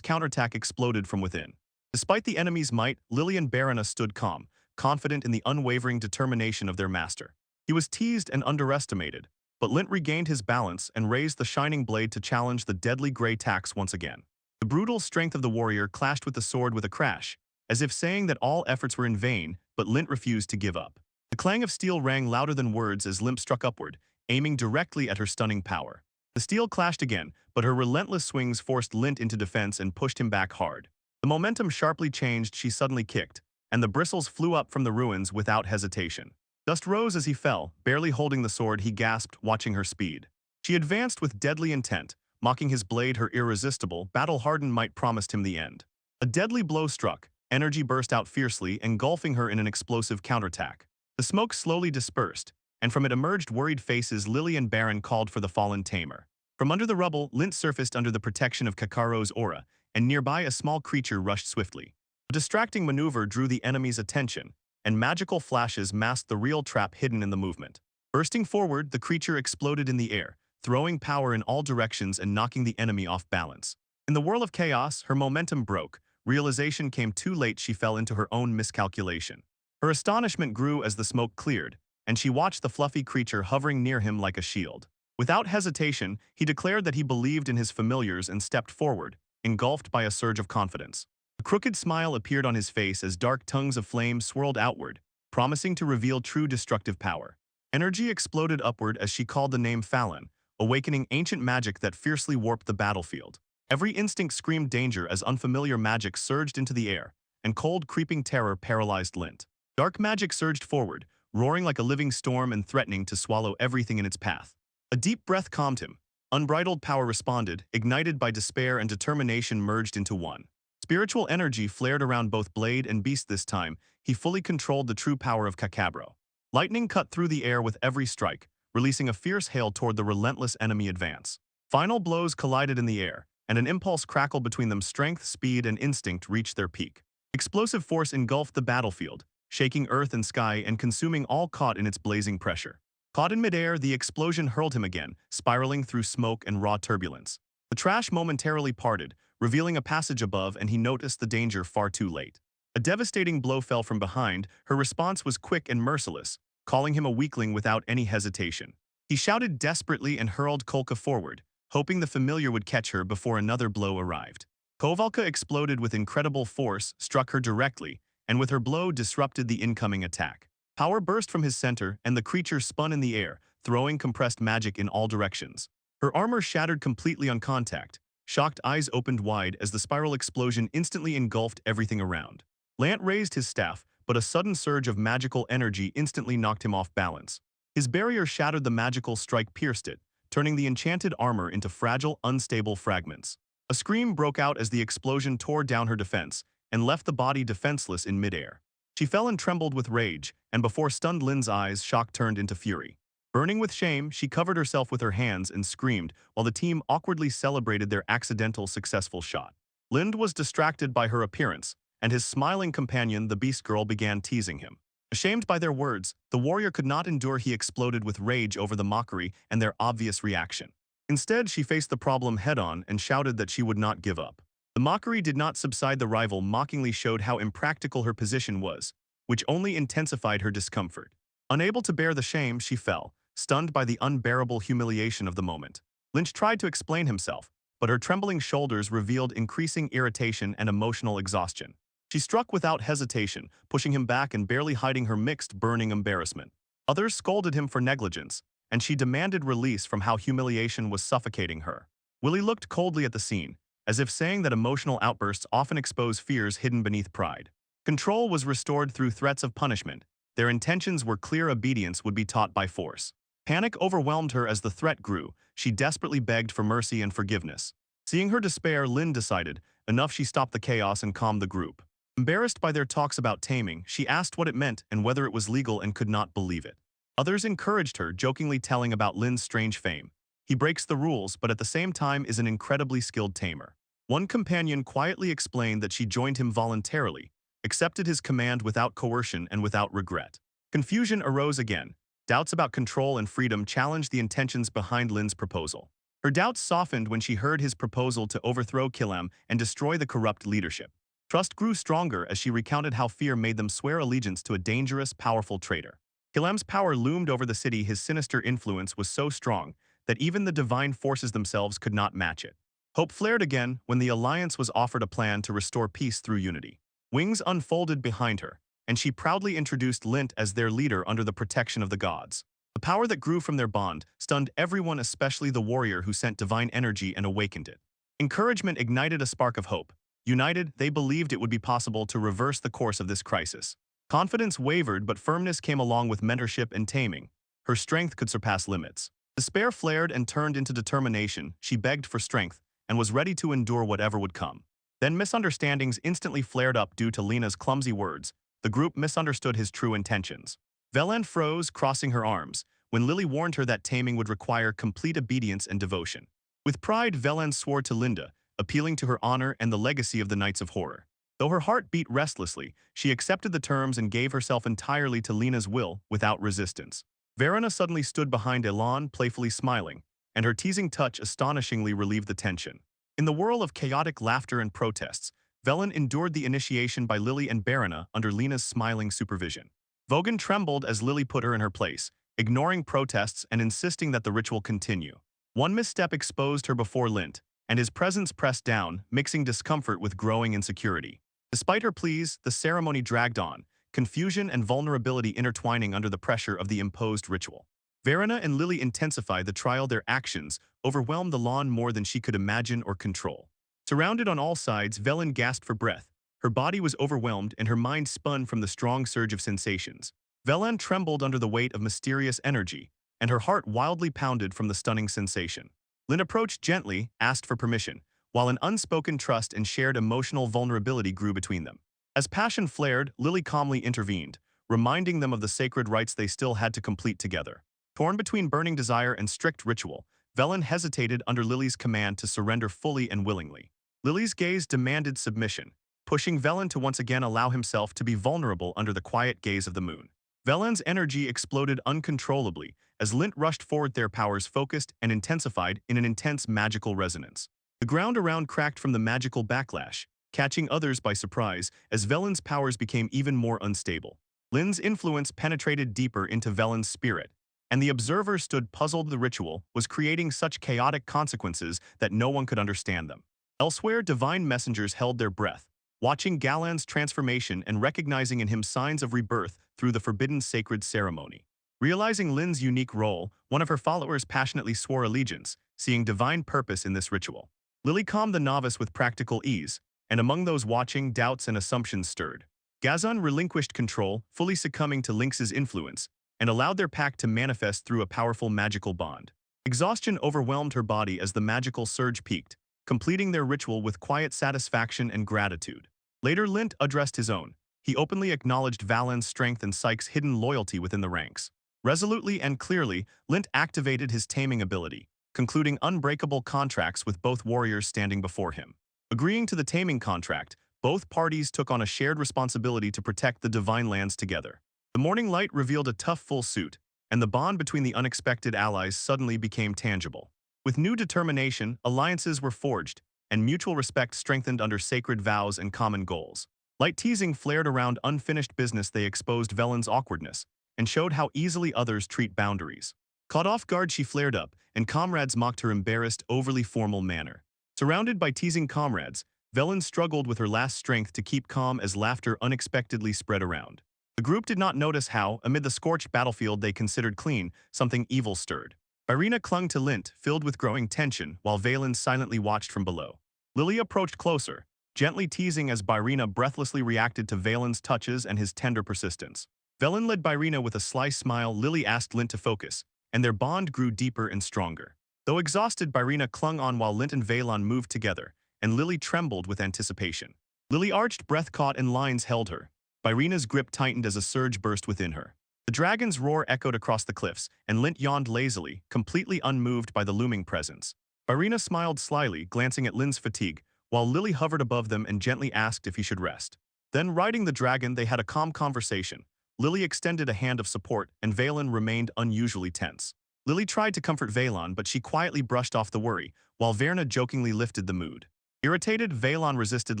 counterattack exploded from within. Despite the enemy's might, Lily and Barana stood calm, confident in the unwavering determination of their master. He was teased and underestimated, but Lint regained his balance and raised the shining blade to challenge the deadly gray tax once again. The brutal strength of the warrior clashed with the sword with a crash, as if saying that all efforts were in vain, but Lint refused to give up. The clang of steel rang louder than words as Limp struck upward, aiming directly at her stunning power. The steel clashed again, but her relentless swings forced Lint into defense and pushed him back hard. The momentum sharply changed. She suddenly kicked, and the bristles flew up from the ruins without hesitation. Dust rose as he fell, barely holding the sword. He gasped, watching her speed. She advanced with deadly intent, mocking his blade. Her irresistible, battle-hardened might promised him the end. A deadly blow struck, energy burst out fiercely, engulfing her in an explosive counterattack. The smoke slowly dispersed, and from it emerged worried faces. Lily and Baron called for the fallen tamer. From under the rubble, Lint surfaced under the protection of Kakaro's aura, and nearby a small creature rushed swiftly. A distracting maneuver drew the enemy's attention, and magical flashes masked the real trap hidden in the movement. Bursting forward, the creature exploded in the air, throwing power in all directions and knocking the enemy off balance. In the whirl of chaos, her momentum broke. Realization came too late. She fell into her own miscalculation. Her astonishment grew as the smoke cleared, and she watched the fluffy creature hovering near him like a shield. Without hesitation, he declared that he believed in his familiars and stepped forward, engulfed by a surge of confidence. A crooked smile appeared on his face as dark tongues of flame swirled outward, promising to reveal true destructive power. Energy exploded upward as she called the name Fallon, awakening ancient magic that fiercely warped the battlefield. Every instinct screamed danger as unfamiliar magic surged into the air, and cold, creeping terror paralyzed Lint. Dark magic surged forward, roaring like a living storm and threatening to swallow everything in its path. A deep breath calmed him. Unbridled power responded, ignited by despair and determination merged into one. Spiritual energy flared around both blade and beast this time. He fully controlled the true power of Kakabro. Lightning cut through the air with every strike, releasing a fierce hail toward the relentless enemy advance. Final blows collided in the air, and an impulse crackled between them. Strength, speed, and instinct reached their peak. Explosive force engulfed the battlefield, shaking earth and sky and consuming all caught in its blazing pressure. Caught in midair, the explosion hurled him again, spiraling through smoke and raw turbulence. The trash momentarily parted, revealing a passage above, and he noticed the danger far too late. A devastating blow fell from behind. Her response was quick and merciless, calling him a weakling without any hesitation. He shouted desperately and hurled Kolka forward, hoping the familiar would catch her before another blow arrived. Kovalka exploded with incredible force, struck her directly, and with her blow disrupted the incoming attack. Power burst from his center, and the creature spun in the air, throwing compressed magic in all directions. Her armor shattered completely on contact. Shocked eyes opened wide as the spiral explosion instantly engulfed everything around. Lant raised his staff, but a sudden surge of magical energy instantly knocked him off balance. His barrier shattered, the magical strike pierced it, turning the enchanted armor into fragile, unstable fragments. A scream broke out as the explosion tore down her defense and left the body defenseless in midair. She fell and trembled with rage, and before stunned Lin's eyes, shock turned into fury. Burning with shame, she covered herself with her hands and screamed while the team awkwardly celebrated their accidental successful shot. Lind was distracted by her appearance, and his smiling companion, the Beast Girl, began teasing him. Ashamed by their words, the warrior could not endure. He exploded with rage over the mockery and their obvious reaction. Instead, she faced the problem head-on and shouted that she would not give up. The mockery did not subside. The rival mockingly showed how impractical her position was, which only intensified her discomfort. Unable to bear the shame, she fell, stunned by the unbearable humiliation of the moment. Lynch tried to explain himself, but her trembling shoulders revealed increasing irritation and emotional exhaustion. She struck without hesitation, pushing him back and barely hiding her mixed, burning embarrassment. Others scolded him for negligence, and she demanded release from how humiliation was suffocating her. Willie looked coldly at the scene, as if saying that emotional outbursts often expose fears hidden beneath pride. Control was restored through threats of punishment. Their intentions were clear: obedience would be taught by force. Panic overwhelmed her as the threat grew. She desperately begged for mercy and forgiveness. Seeing her despair, Lynn decided, enough. She stopped the chaos and calmed the group. Embarrassed by their talks about taming, she asked what it meant and whether it was legal and could not believe it. Others encouraged her, jokingly telling about Lynn's strange fame. He breaks the rules, but at the same time is an incredibly skilled tamer. One companion quietly explained that she joined him voluntarily, accepted his command without coercion and without regret. Confusion arose again. Doubts about control and freedom challenged the intentions behind Lynn's proposal. Her doubts softened when she heard his proposal to overthrow Kilam and destroy the corrupt leadership. Trust grew stronger as she recounted how fear made them swear allegiance to a dangerous, powerful traitor. Kilam's power loomed over the city. His sinister influence was so strong that even the divine forces themselves could not match it. Hope flared again when the Alliance was offered a plan to restore peace through unity. Wings unfolded behind her, and she proudly introduced Lint as their leader under the protection of the gods. The power that grew from their bond stunned everyone, especially the warrior who sent divine energy and awakened it. Encouragement ignited a spark of hope. United, they believed it would be possible to reverse the course of this crisis. Confidence wavered, but firmness came along with mentorship and taming. Her strength could surpass limits. Despair flared and turned into determination. She begged for strength and was ready to endure whatever would come. Then misunderstandings instantly flared up due to Lena's clumsy words. The group misunderstood his true intentions. Velan froze, crossing her arms, when Lily warned her that taming would require complete obedience and devotion. With pride, Velan swore to Linda, appealing to her honor and the legacy of the Knights of Horror. Though her heart beat restlessly, she accepted the terms and gave herself entirely to Lena's will without resistance. Verona suddenly stood behind Elan, playfully smiling, and her teasing touch astonishingly relieved the tension. In the whirl of chaotic laughter and protests, Velen endured the initiation by Lily and Verona under Lena's smiling supervision. Vogan trembled as Lily put her in her place, ignoring protests and insisting that the ritual continue. One misstep exposed her before Lint, and his presence pressed down, mixing discomfort with growing insecurity. Despite her pleas, the ceremony dragged on, confusion and vulnerability intertwining under the pressure of the imposed ritual. Verena and Lily intensified the trial. Their actions overwhelmed the lawn more than she could imagine or control. Surrounded on all sides, Velen gasped for breath. Her body was overwhelmed and her mind spun from the strong surge of sensations. Velen trembled under the weight of mysterious energy, and her heart wildly pounded from the stunning sensation. Lynn approached gently, asked for permission, while an unspoken trust and shared emotional vulnerability grew between them. As passion flared, Lily calmly intervened, reminding them of the sacred rites they still had to complete together. Torn between burning desire and strict ritual, Velen hesitated under Lily's command to surrender fully and willingly. Lily's gaze demanded submission, pushing Velen to once again allow himself to be vulnerable under the quiet gaze of the moon. Velen's energy exploded uncontrollably as Lint rushed forward, their powers focused and intensified in an intense magical resonance. The ground around cracked from the magical backlash, catching others by surprise as Velen's powers became even more unstable. Lin's influence penetrated deeper into Velen's spirit, and the observer stood puzzled. The ritual was creating such chaotic consequences that no one could understand them. Elsewhere, divine messengers held their breath, watching Galan's transformation and recognizing in him signs of rebirth through the forbidden sacred ceremony. Realizing Lin's unique role, one of her followers passionately swore allegiance, seeing divine purpose in this ritual. Lily calmed the novice with practical ease, and among those watching, doubts and assumptions stirred. Gazan relinquished control, fully succumbing to Lynx's influence, and allowed their pact to manifest through a powerful magical bond. Exhaustion overwhelmed her body as the magical surge peaked, completing their ritual with quiet satisfaction and gratitude. Later, Lint addressed his own. He openly acknowledged Valen's strength and Psyche's hidden loyalty within the ranks. Resolutely and clearly, Lint activated his taming ability, concluding unbreakable contracts with both warriors standing before him. Agreeing to the taming contract, both parties took on a shared responsibility to protect the divine lands together. The morning light revealed a tough full suit, and the bond between the unexpected allies suddenly became tangible. With new determination, alliances were forged, and mutual respect strengthened under sacred vows and common goals. Light teasing flared around unfinished business. They exposed Velen's awkwardness and showed how easily others treat boundaries. Caught off guard, she flared up, and comrades mocked her embarrassed, overly formal manner. Surrounded by teasing comrades, Velen struggled with her last strength to keep calm as laughter unexpectedly spread around. The group did not notice how, amid the scorched battlefield they considered clean, something evil stirred. Irina clung to Lint, filled with growing tension, while Valen silently watched from below. Lily approached closer, gently teasing as Irina breathlessly reacted to Valen's touches and his tender persistence. Velen led Irina with a sly smile. Lily asked Lint to focus, and their bond grew deeper and stronger. Though exhausted, Irina clung on while Lint and Valen moved together, and Lily trembled with anticipation. Lily arched, breath caught, and lines held her. Irina's grip tightened as a surge burst within her. The dragon's roar echoed across the cliffs, and Lint yawned lazily, completely unmoved by the looming presence. Irina smiled slyly, glancing at Lin's fatigue, while Lily hovered above them and gently asked if he should rest. Then, riding the dragon, they had a calm conversation. Lily extended a hand of support, and Valen remained unusually tense. Lily tried to comfort Valen, but she quietly brushed off the worry, while Verna jokingly lifted the mood. Irritated, Valen resisted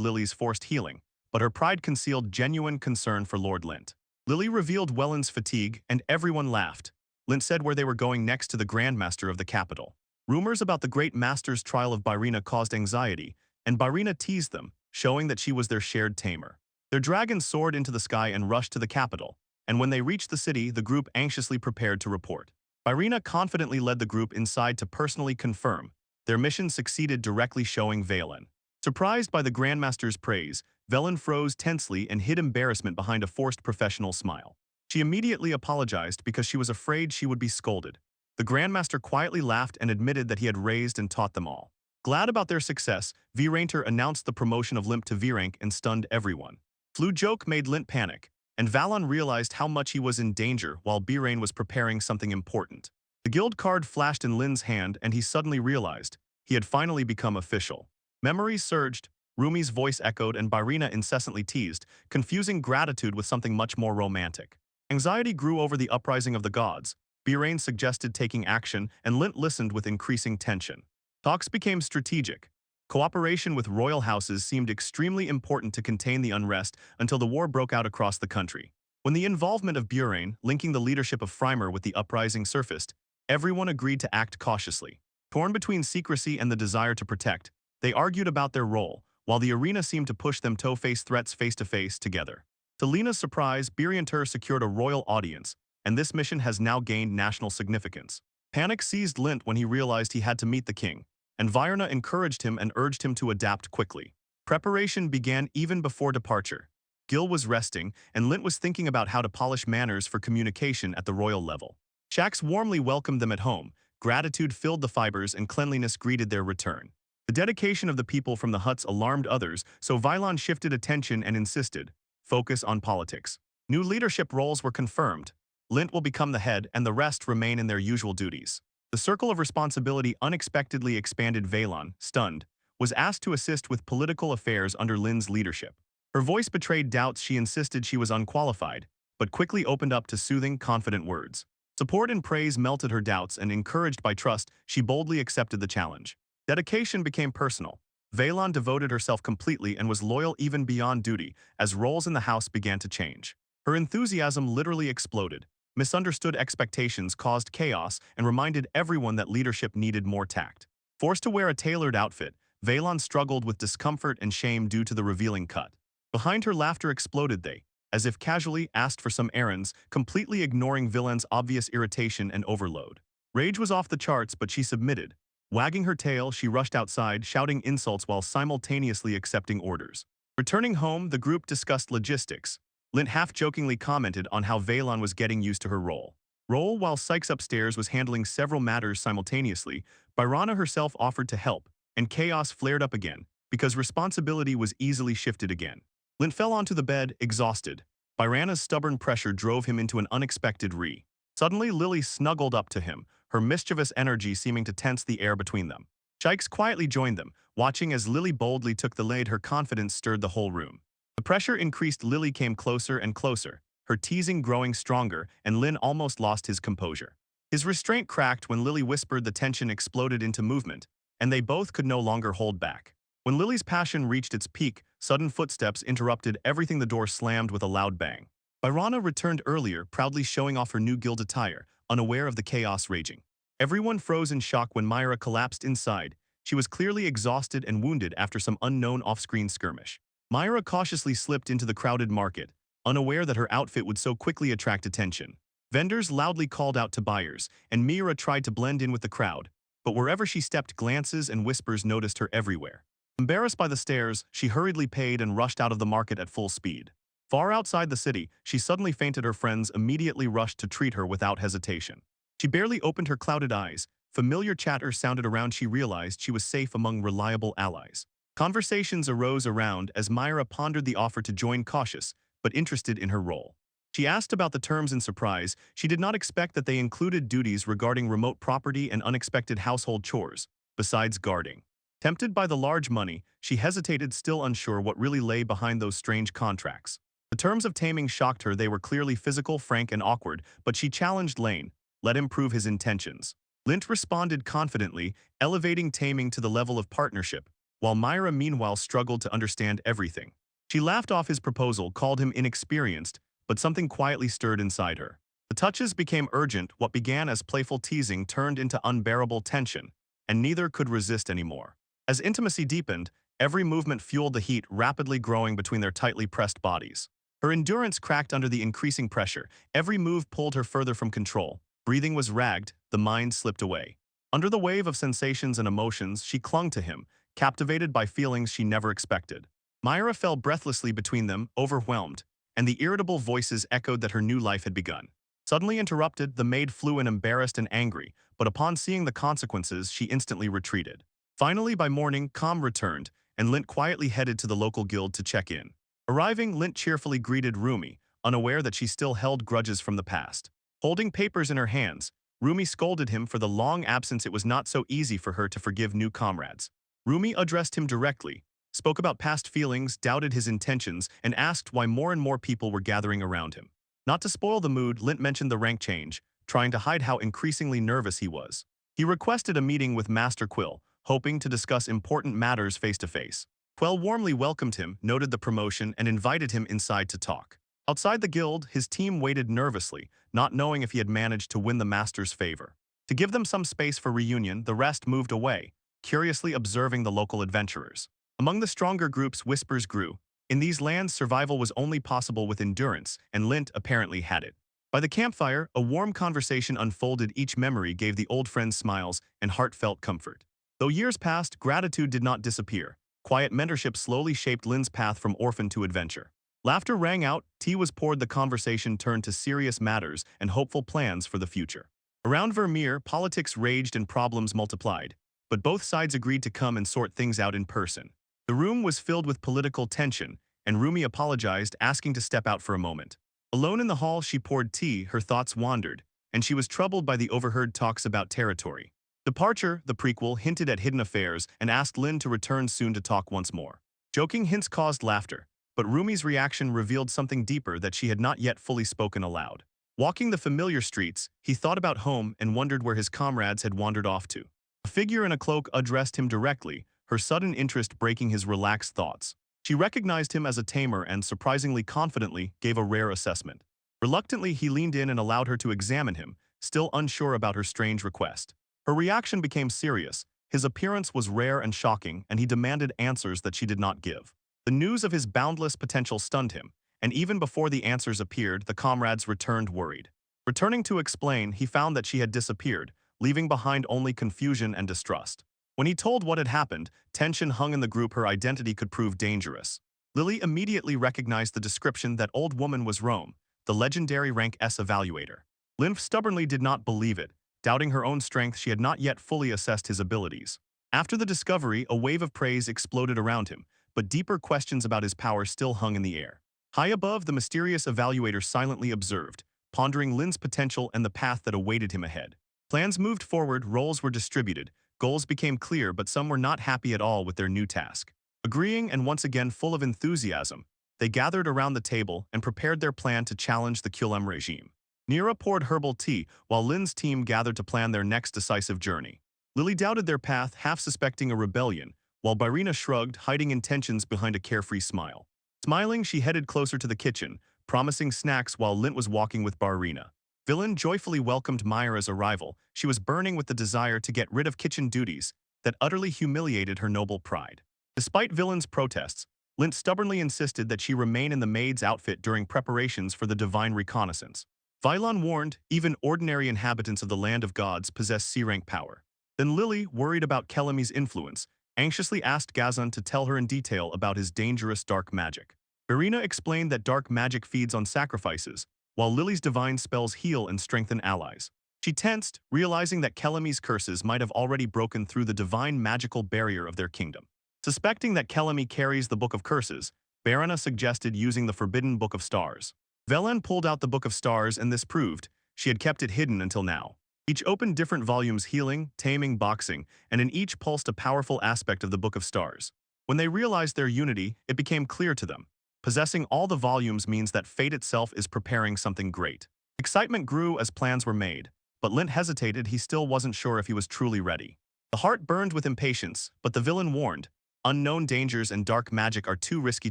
Lily's forced healing, but her pride concealed genuine concern for Lord Lint. Lily revealed Welland's fatigue, and everyone laughed. Lint said where they were going next, to the Grandmaster of the capital. Rumors about the Great Master's trial of Irina caused anxiety, and Irina teased them, showing that she was their shared tamer. Their dragon soared into the sky and rushed to the capital, and when they reached the city, the group anxiously prepared to report. Irina confidently led the group inside to personally confirm. Their mission succeeded, directly showing Valen. Surprised by the Grandmaster's praise, Velen froze tensely and hid embarrassment behind a forced professional smile. She immediately apologized because she was afraid she would be scolded. The Grandmaster quietly laughed and admitted that he had raised and taught them all. Glad about their success, V-Rainter announced the promotion of Limp to V-Rank and stunned everyone. Flu joke made Lint panic, and Valon realized how much he was in danger while B-Rain was preparing something important. The guild card flashed in Lin's hand, and he suddenly realized he had finally become official. Memories surged, Rumi's voice echoed, and Irina incessantly teased, confusing gratitude with something much more romantic. Anxiety grew over the uprising of the gods. B-Rain suggested taking action, and Lint listened with increasing tension. Talks became strategic. Cooperation with royal houses seemed extremely important to contain the unrest until the war broke out across the country. When the involvement of Burain, linking the leadership of Freimer with the uprising, surfaced, everyone agreed to act cautiously. Torn between secrecy and the desire to protect, they argued about their role, while the arena seemed to push them to face threats face-to-face together. To Lena's surprise, Biriantur secured a royal audience, and this mission has now gained national significance. Panic seized Lint when he realized he had to meet the king, and Virna encouraged him and urged him to adapt quickly. Preparation began even before departure. Gil was resting, and Lint was thinking about how to polish manners for communication at the royal level. Shax warmly welcomed them at home. Gratitude filled the fibers and cleanliness greeted their return. The dedication of the people from the huts alarmed others, so Vylon shifted attention and insisted, focus on politics. New leadership roles were confirmed. Lint will become the head and the rest remain in their usual duties. The circle of responsibility unexpectedly expanded. Vylon, stunned, was asked to assist with political affairs under Lin's leadership. Her voice betrayed doubts. She insisted she was unqualified, but quickly opened up to soothing, confident words. Support and praise melted her doubts, and encouraged by trust, she boldly accepted the challenge. Dedication became personal. Vylon devoted herself completely and was loyal even beyond duty as roles in the house began to change. Her enthusiasm literally exploded. Misunderstood expectations caused chaos and reminded everyone that leadership needed more tact. Forced to wear a tailored outfit, Vylon struggled with discomfort and shame due to the revealing cut. Behind her, laughter exploded. They, as if casually, asked for some errands, completely ignoring Villain's obvious irritation and overload. Rage was off the charts, but she submitted. Wagging her tail, she rushed outside, shouting insults while simultaneously accepting orders. Returning home, the group discussed logistics. Lint half-jokingly commented on how Vylon was getting used to her role. While Sykes upstairs was handling several matters simultaneously, Byrana herself offered to help, and chaos flared up again, because responsibility was easily shifted again. Lint fell onto the bed, exhausted. Byrana's stubborn pressure drove him into an unexpected re. Suddenly, Lily snuggled up to him, her mischievous energy seeming to tense the air between them. Sykes quietly joined them, watching as Lily boldly took the lead. Her confidence stirred the whole room. The pressure increased. Lily came closer and closer, her teasing growing stronger, and Lin almost lost his composure. His restraint cracked when Lily whispered. The tension exploded into movement, and they both could no longer hold back. When Lily's passion reached its peak, sudden footsteps interrupted everything. The door slammed with a loud bang. Byrana returned earlier, proudly showing off her new guild attire, unaware of the chaos raging. Everyone froze in shock when Myra collapsed inside. She was clearly exhausted and wounded after some unknown off-screen skirmish. Myra cautiously slipped into the crowded market, unaware that her outfit would so quickly attract attention. Vendors loudly called out to buyers, and Myra tried to blend in with the crowd, but wherever she stepped, glances and whispers noticed her everywhere. Embarrassed by the stares, she hurriedly paid and rushed out of the market at full speed. Far outside the city, she suddenly fainted. Her friends immediately rushed to treat her without hesitation. She barely opened her clouded eyes. Familiar chatter sounded around. She realized she was safe among reliable allies. Conversations arose around as Myra pondered the offer to join, cautious, but interested in her role. She asked about the terms in surprise. She did not expect that they included duties regarding remote property and unexpected household chores, besides guarding. Tempted by the large money, she hesitated, still unsure what really lay behind those strange contracts. The terms of taming shocked her. They were clearly physical, frank, and awkward, but she challenged Lane. Let him prove his intentions. Lint responded confidently, elevating taming to the level of partnership, while Myra meanwhile struggled to understand everything. She laughed off his proposal, called him inexperienced, but something quietly stirred inside her. The touches became urgent. What began as playful teasing turned into unbearable tension, and neither could resist anymore. As intimacy deepened, every movement fueled the heat rapidly growing between their tightly pressed bodies. Her endurance cracked under the increasing pressure. Every move pulled her further from control. Breathing was ragged, the mind slipped away. Under the wave of sensations and emotions, she clung to him, captivated by feelings she never expected. Myra fell breathlessly between them, overwhelmed, and the irritable voices echoed that her new life had begun. Suddenly interrupted, the maid flew in, embarrassed and angry, but upon seeing the consequences, she instantly retreated. Finally, by morning, calm returned, and Lint quietly headed to the local guild to check in. Arriving, Lint cheerfully greeted Rumi, unaware that she still held grudges from the past. Holding papers in her hands, Rumi scolded him for the long absence. It was not so easy for her to forgive new comrades. Rumi addressed him directly, spoke about past feelings, doubted his intentions, and asked why more and more people were gathering around him. Not to spoil the mood, Lint mentioned the rank change, trying to hide how increasingly nervous he was. He requested a meeting with Master Quill, hoping to discuss important matters face-to-face. Quill warmly welcomed him, noted the promotion, and invited him inside to talk. Outside the guild, his team waited nervously, not knowing if he had managed to win the Master's favor. To give them some space for reunion, the rest moved away, curiously observing the local adventurers. Among the stronger groups, whispers grew. In these lands, survival was only possible with endurance, and Lint apparently had it. By the campfire, a warm conversation unfolded. Each memory gave the old friends smiles and heartfelt comfort. Though years passed, gratitude did not disappear. Quiet mentorship slowly shaped Lin's path from orphan to adventure. Laughter rang out, tea was poured, the conversation turned to serious matters and hopeful plans for the future. Around Vermeer, politics raged and problems multiplied, but both sides agreed to come and sort things out in person. The room was filled with political tension, and Rumi apologized, asking to step out for a moment. Alone in the hall, she poured tea, her thoughts wandered, and she was troubled by the overheard talks about territory. Departure, the prequel, hinted at hidden affairs and asked Lin to return soon to talk once more. Joking hints caused laughter, but Rumi's reaction revealed something deeper that she had not yet fully spoken aloud. Walking the familiar streets, he thought about home and wondered where his comrades had wandered off to. A figure in a cloak addressed him directly, her sudden interest breaking his relaxed thoughts. She recognized him as a tamer and, surprisingly confidently, gave a rare assessment. Reluctantly, he leaned in and allowed her to examine him, still unsure about her strange request. Her reaction became serious. His appearance was rare and shocking, and he demanded answers that she did not give. The news of his boundless potential stunned him, and even before the answers appeared, the comrades returned worried. Returning to explain, he found that she had disappeared, leaving behind only confusion and distrust. When he told what had happened, tension hung in the group. Her identity could prove dangerous. Lily immediately recognized the description. That old woman was Rome, the legendary rank S evaluator. Lymph stubbornly did not believe it, doubting her own strength. She had not yet fully assessed his abilities. After the discovery, a wave of praise exploded around him, but deeper questions about his power still hung in the air. High above, the mysterious evaluator silently observed, pondering Lin's potential and the path that awaited him ahead. Plans moved forward, roles were distributed, goals became clear, but some were not happy at all with their new task. Agreeing and once again full of enthusiasm, they gathered around the table and prepared their plan to challenge the Kulem regime. Nira poured herbal tea, while Lin's team gathered to plan their next decisive journey. Lily doubted their path, half suspecting a rebellion, while Byrina shrugged, hiding intentions behind a carefree smile. Smiling, she headed closer to the kitchen, promising snacks while Lint was walking with Byrina. Villain joyfully welcomed Myra's arrival. She was burning with the desire to get rid of kitchen duties that utterly humiliated her noble pride. Despite Villain's protests, Lint stubbornly insisted that she remain in the maid's outfit during preparations for the divine reconnaissance. Vylon warned, even ordinary inhabitants of the land of gods possess C-rank power. Then Lily, worried about Kelami's influence, anxiously asked Gazan to tell her in detail about his dangerous dark magic. Irina explained that dark magic feeds on sacrifices, while Lily's divine spells heal and strengthen allies. She tensed, realizing that Kelami's curses might have already broken through the divine magical barrier of their kingdom. Suspecting that Kelami carries the Book of Curses, Barana suggested using the Forbidden Book of Stars. Velen pulled out the Book of Stars, and this proved she had kept it hidden until now. Each opened different volumes: healing, taming, boxing, and in each pulsed a powerful aspect of the Book of Stars. When they realized their unity, it became clear to them. Possessing all the volumes means that fate itself is preparing something great. Excitement grew as plans were made, but Lint hesitated. He still wasn't sure if he was truly ready. The heart burned with impatience, but the villain warned, unknown dangers and dark magic are too risky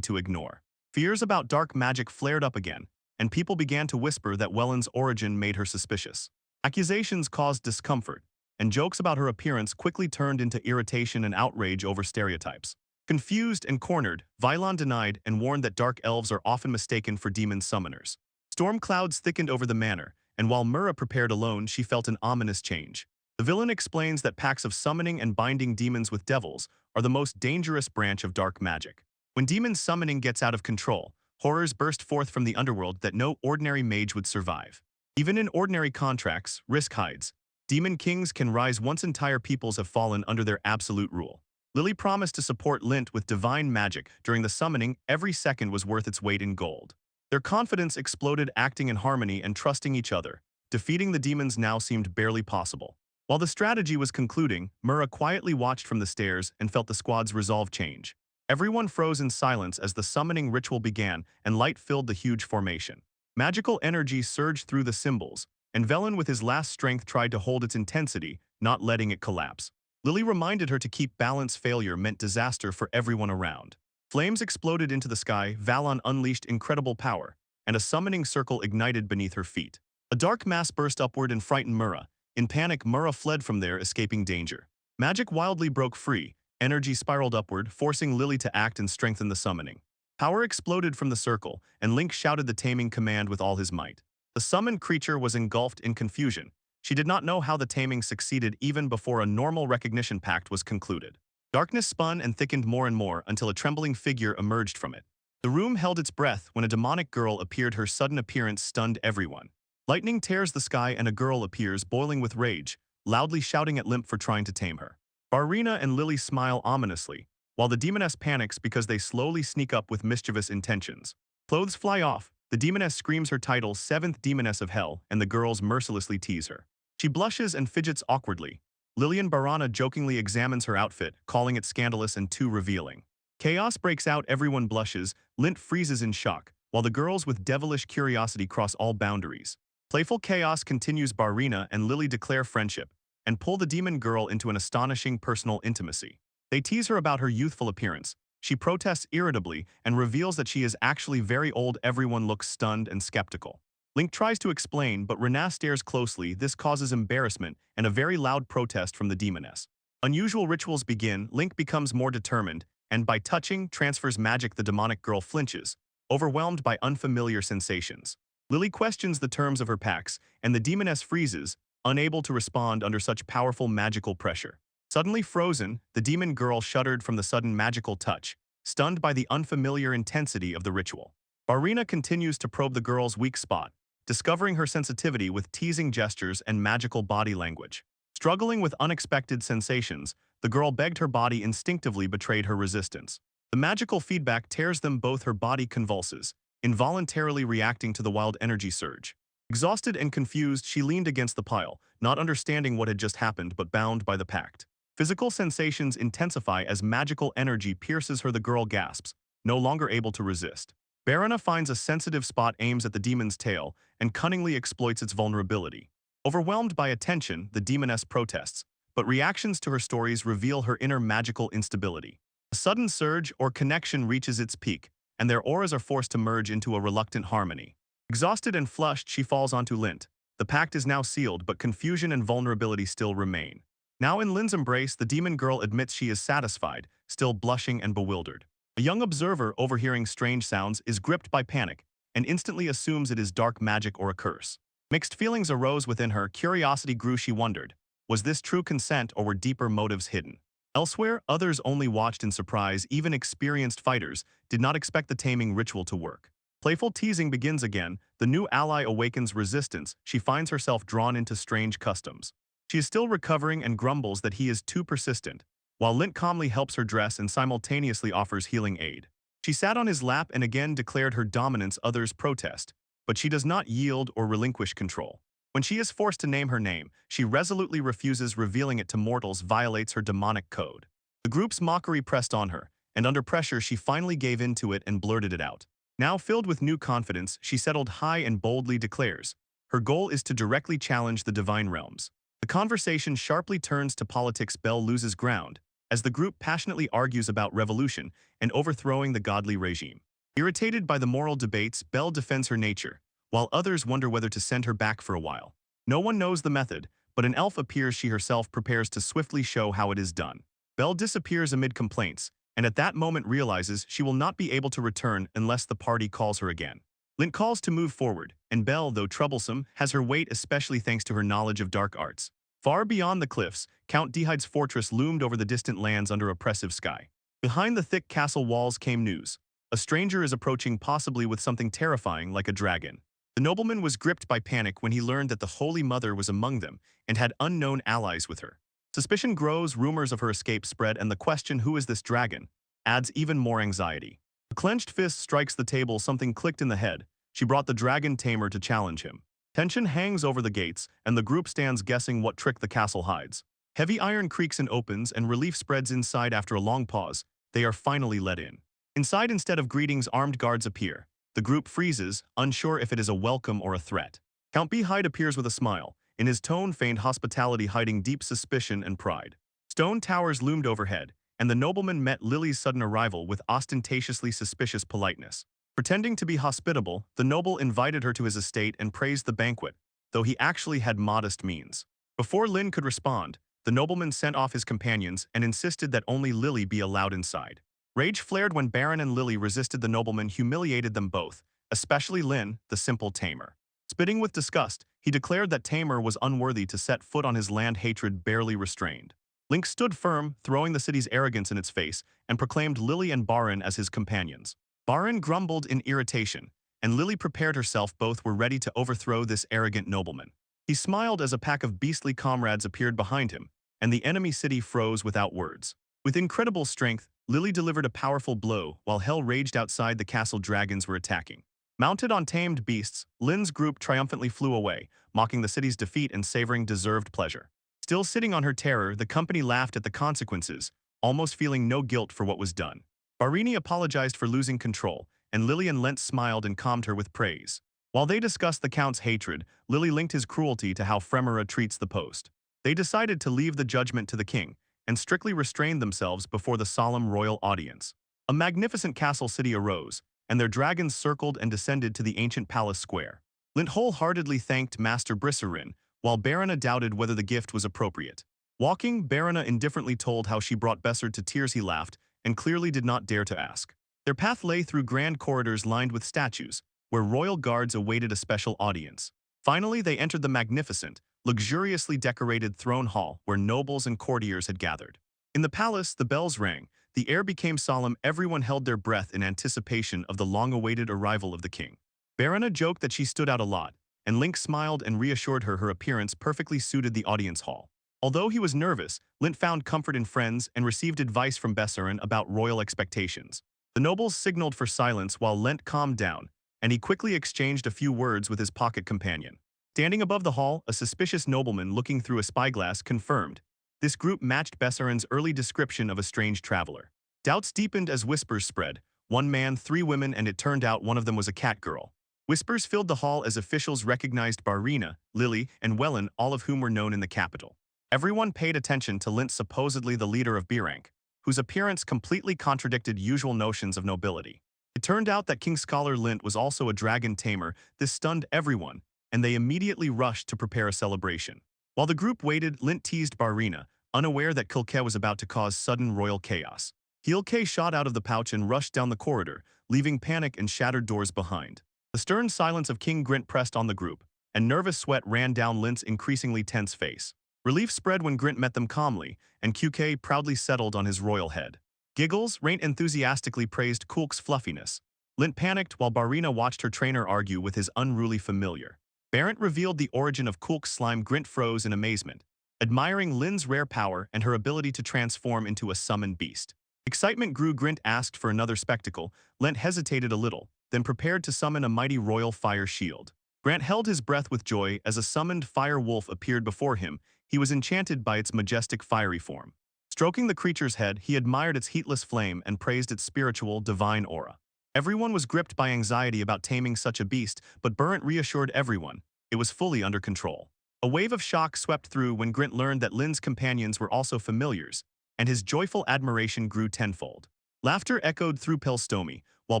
to ignore. Fears about dark magic flared up again, and people began to whisper that Welland's origin made her suspicious. Accusations caused discomfort, and jokes about her appearance quickly turned into irritation and outrage over stereotypes. Confused and cornered, Vylon denied and warned that dark elves are often mistaken for demon summoners. Storm clouds thickened over the manor, and while Mura prepared alone, she felt an ominous change. The villain explains that pacts of summoning and binding demons with devils are the most dangerous branch of dark magic. When demon summoning gets out of control, horrors burst forth from the underworld that no ordinary mage would survive. Even in ordinary contracts, risk hides. Demon kings can rise once entire peoples have fallen under their absolute rule. Lily promised to support Lint with divine magic during the summoning. Every second was worth its weight in gold. Their confidence exploded, acting in harmony and trusting each other. Defeating the demons now seemed barely possible. While the strategy was concluding, Mura quietly watched from the stairs and felt the squad's resolve change. Everyone froze in silence as the summoning ritual began and light filled the huge formation. Magical energy surged through the symbols, and Velen with his last strength tried to hold its intensity, not letting it collapse. Lily reminded her to keep balance. Failure meant disaster for everyone around. Flames exploded into the sky, Valon unleashed incredible power, and a summoning circle ignited beneath her feet. A dark mass burst upward and frightened Mura. In panic, Mura fled from there, escaping danger. Magic wildly broke free, energy spiraled upward, forcing Lily to act and strengthen the summoning. Power exploded from the circle, and Link shouted the taming command with all his might. The summoned creature was engulfed in confusion. She did not know how the taming succeeded even before a normal recognition pact was concluded. Darkness spun and thickened more and more until a trembling figure emerged from it. The room held its breath when a demonic girl appeared. Her sudden appearance stunned everyone. Lightning tears the sky and a girl appears, boiling with rage, loudly shouting at Limp for trying to tame her. Barrina and Lily smile ominously, while the demoness panics because they slowly sneak up with mischievous intentions. Clothes fly off, the demoness screams her title, 7th Demoness of Hell, and the girls mercilessly tease her. She blushes and fidgets awkwardly. Lillian Barana jokingly examines her outfit, calling it scandalous and too revealing. Chaos breaks out, everyone blushes, Lint freezes in shock, while the girls with devilish curiosity cross all boundaries. Playful chaos continues. Barrina and Lily declare friendship, and pull the demon girl into an astonishing personal intimacy. They tease her about her youthful appearance. She protests irritably and reveals that she is actually very old. Everyone looks stunned and skeptical. Link tries to explain, but Rena stares closely. This causes embarrassment and a very loud protest from the demoness. Unusual rituals begin. Link becomes more determined, and by touching, transfers magic. The demonic girl flinches, overwhelmed by unfamiliar sensations. Lily questions the terms of her pacts, and the demoness freezes, unable to respond under such powerful magical pressure. Suddenly frozen, the demon girl shuddered from the sudden magical touch, stunned by the unfamiliar intensity of the ritual. Barrina continues to probe the girl's weak spot, discovering her sensitivity with teasing gestures and magical body language. Struggling with unexpected sensations, the girl begged. Her body instinctively betrayed her resistance. The magical feedback tears them both. Her body convulses, involuntarily reacting to the wild energy surge. Exhausted and confused, she leaned against the pile, not understanding what had just happened but bound by the pact. Physical sensations intensify as magical energy pierces her. The girl gasps, no longer able to resist. Barana finds a sensitive spot, aims at the demon's tail, and cunningly exploits its vulnerability. Overwhelmed by attention, the demoness protests, but reactions to her stories reveal her inner magical instability. A sudden surge or connection reaches its peak, and their auras are forced to merge into a reluctant harmony. Exhausted and flushed, she falls onto Lint. The pact is now sealed, but confusion and vulnerability still remain. Now in Lin's embrace, the demon girl admits she is satisfied, still blushing and bewildered. A young observer, overhearing strange sounds, is gripped by panic and instantly assumes it is dark magic or a curse. Mixed feelings arose within her. Curiosity grew. She wondered, was this true consent or were deeper motives hidden? Elsewhere, others only watched in surprise. Even experienced fighters did not expect the taming ritual to work. Playful teasing begins again. The new ally awakens resistance. She finds herself drawn into strange customs. She is still recovering and grumbles that he is too persistent, while Lint calmly helps her dress and simultaneously offers healing aid. She sat on his lap and again declared her dominance. Others protest, but she does not yield or relinquish control. When she is forced to name her name, she resolutely refuses. Revealing it to mortals violates her demonic code. The group's mockery pressed on her, and under pressure she finally gave in to it and blurted it out. Now filled with new confidence, she settled high and boldly declares, her goal is to directly challenge the divine realms. The conversation sharply turns to politics. Belle loses ground, as the group passionately argues about revolution and overthrowing the godly regime. Irritated by the moral debates, Belle defends her nature, while others wonder whether to send her back for a while. No one knows the method, but an elf appears. She herself prepares to swiftly show how it is done. Belle disappears amid complaints, and at that moment realizes she will not be able to return unless the party calls her again. Lint calls to move forward, and Belle, though troublesome, has her weight, especially thanks to her knowledge of dark arts. Far beyond the cliffs, Count Dehide's fortress loomed over the distant lands under oppressive sky. Behind the thick castle walls came news. A stranger is approaching, possibly with something terrifying like a dragon. The nobleman was gripped by panic when he learned that the Holy Mother was among them and had unknown allies with her. Suspicion grows, rumors of her escape spread, and the question, who is this dragon, adds even more anxiety. A clenched fist strikes the table. Something clicked in the head. She brought the dragon tamer to challenge him. Tension hangs over the gates, and the group stands guessing what trick the castle hides. Heavy iron creaks and opens, and relief spreads inside. After a long pause, they are finally let in. Inside, instead of greetings, armed guards appear. The group freezes, unsure if it is a welcome or a threat. Count Beehide appears with a smile, in his tone feigned hospitality hiding deep suspicion and pride. Stone towers loomed overhead, and the nobleman met Lily's sudden arrival with ostentatiously suspicious politeness. Pretending to be hospitable, the noble invited her to his estate and praised the banquet, though he actually had modest means. Before Lin could respond, the nobleman sent off his companions and insisted that only Lily be allowed inside. Rage flared when Baron and Lily resisted the nobleman humiliated them both, especially Lin, the simple tamer. Spitting with disgust, he declared that Tamer was unworthy to set foot on his land hatred barely restrained. Link stood firm, throwing the city's arrogance in its face, and proclaimed Lily and Baron as his companions. Baron grumbled in irritation, and Lily prepared herself both were ready to overthrow this arrogant nobleman. He smiled as a pack of beastly comrades appeared behind him, and the enemy city froze without words. With incredible strength, Lily delivered a powerful blow while hell raged outside the castle dragons were attacking. Mounted on tamed beasts, Lin's group triumphantly flew away, mocking the city's defeat and savoring deserved pleasure. Still sitting on her terror, the company laughed at the consequences, almost feeling no guilt for what was done. Barini apologized for losing control, and Lily and Lent smiled and calmed her with praise. While they discussed the Count's hatred, Lily linked his cruelty to how Fremera treats the post. They decided to leave the judgment to the king, and strictly restrained themselves before the solemn royal audience. A magnificent castle city arose, and their dragons circled and descended to the ancient palace square. Lint wholeheartedly thanked Master Brisserin, while Barona doubted whether the gift was appropriate. Walking, Barona indifferently told how she brought Bessard to tears. He laughed, and clearly did not dare to ask. Their path lay through grand corridors lined with statues, where royal guards awaited a special audience. Finally, they entered the magnificent, luxuriously decorated throne hall where nobles and courtiers had gathered. In the palace, the bells rang, the air became solemn, everyone held their breath in anticipation of the long-awaited arrival of the king. Barona joked that she stood out a lot, and Link smiled and reassured her appearance perfectly suited the audience hall. Although he was nervous, Lint found comfort in friends and received advice from Bessarin about royal expectations. The nobles signaled for silence while Lent calmed down, and he quickly exchanged a few words with his pocket companion. Standing above the hall, a suspicious nobleman looking through a spyglass confirmed. This group matched Bessarin's early description of a strange traveler. Doubts deepened as whispers spread. One man, 3 women, and it turned out one of them was a cat girl. Whispers filled the hall as officials recognized Barina, Lily, and Wellen, all of whom were known in the capital. Everyone paid attention to Lint, supposedly the leader of B-rank, whose appearance completely contradicted usual notions of nobility. It turned out that King Scholar Lint was also a dragon tamer. This stunned everyone, and they immediately rushed to prepare a celebration. While the group waited, Lint teased Barina, unaware that Kilke was about to cause sudden royal chaos. Kilke shot out of the pouch and rushed down the corridor, leaving panic and shattered doors behind. The stern silence of King Grint pressed on the group, and nervous sweat ran down Lint's increasingly tense face. Relief spread when Grint met them calmly, and QK proudly settled on his royal head. Giggles, Raint enthusiastically praised Kulk's fluffiness. Lint panicked while Barina watched her trainer argue with his unruly familiar. Barent revealed the origin of Kulk's slime. Grint froze in amazement, admiring Lin's rare power and her ability to transform into a summoned beast. Excitement grew. Grint asked for another spectacle. Lent hesitated a little, then prepared to summon a mighty royal fire shield. Grant held his breath with joy as a summoned fire wolf appeared before him. He was enchanted by its majestic fiery form. Stroking the creature's head, he admired its heatless flame and praised its spiritual, divine aura. Everyone was gripped by anxiety about taming such a beast, but Burrent reassured everyone. It was fully under control. A wave of shock swept through when Grint learned that Lin's companions were also familiars, and his joyful admiration grew tenfold. Laughter echoed through Pelstomi, while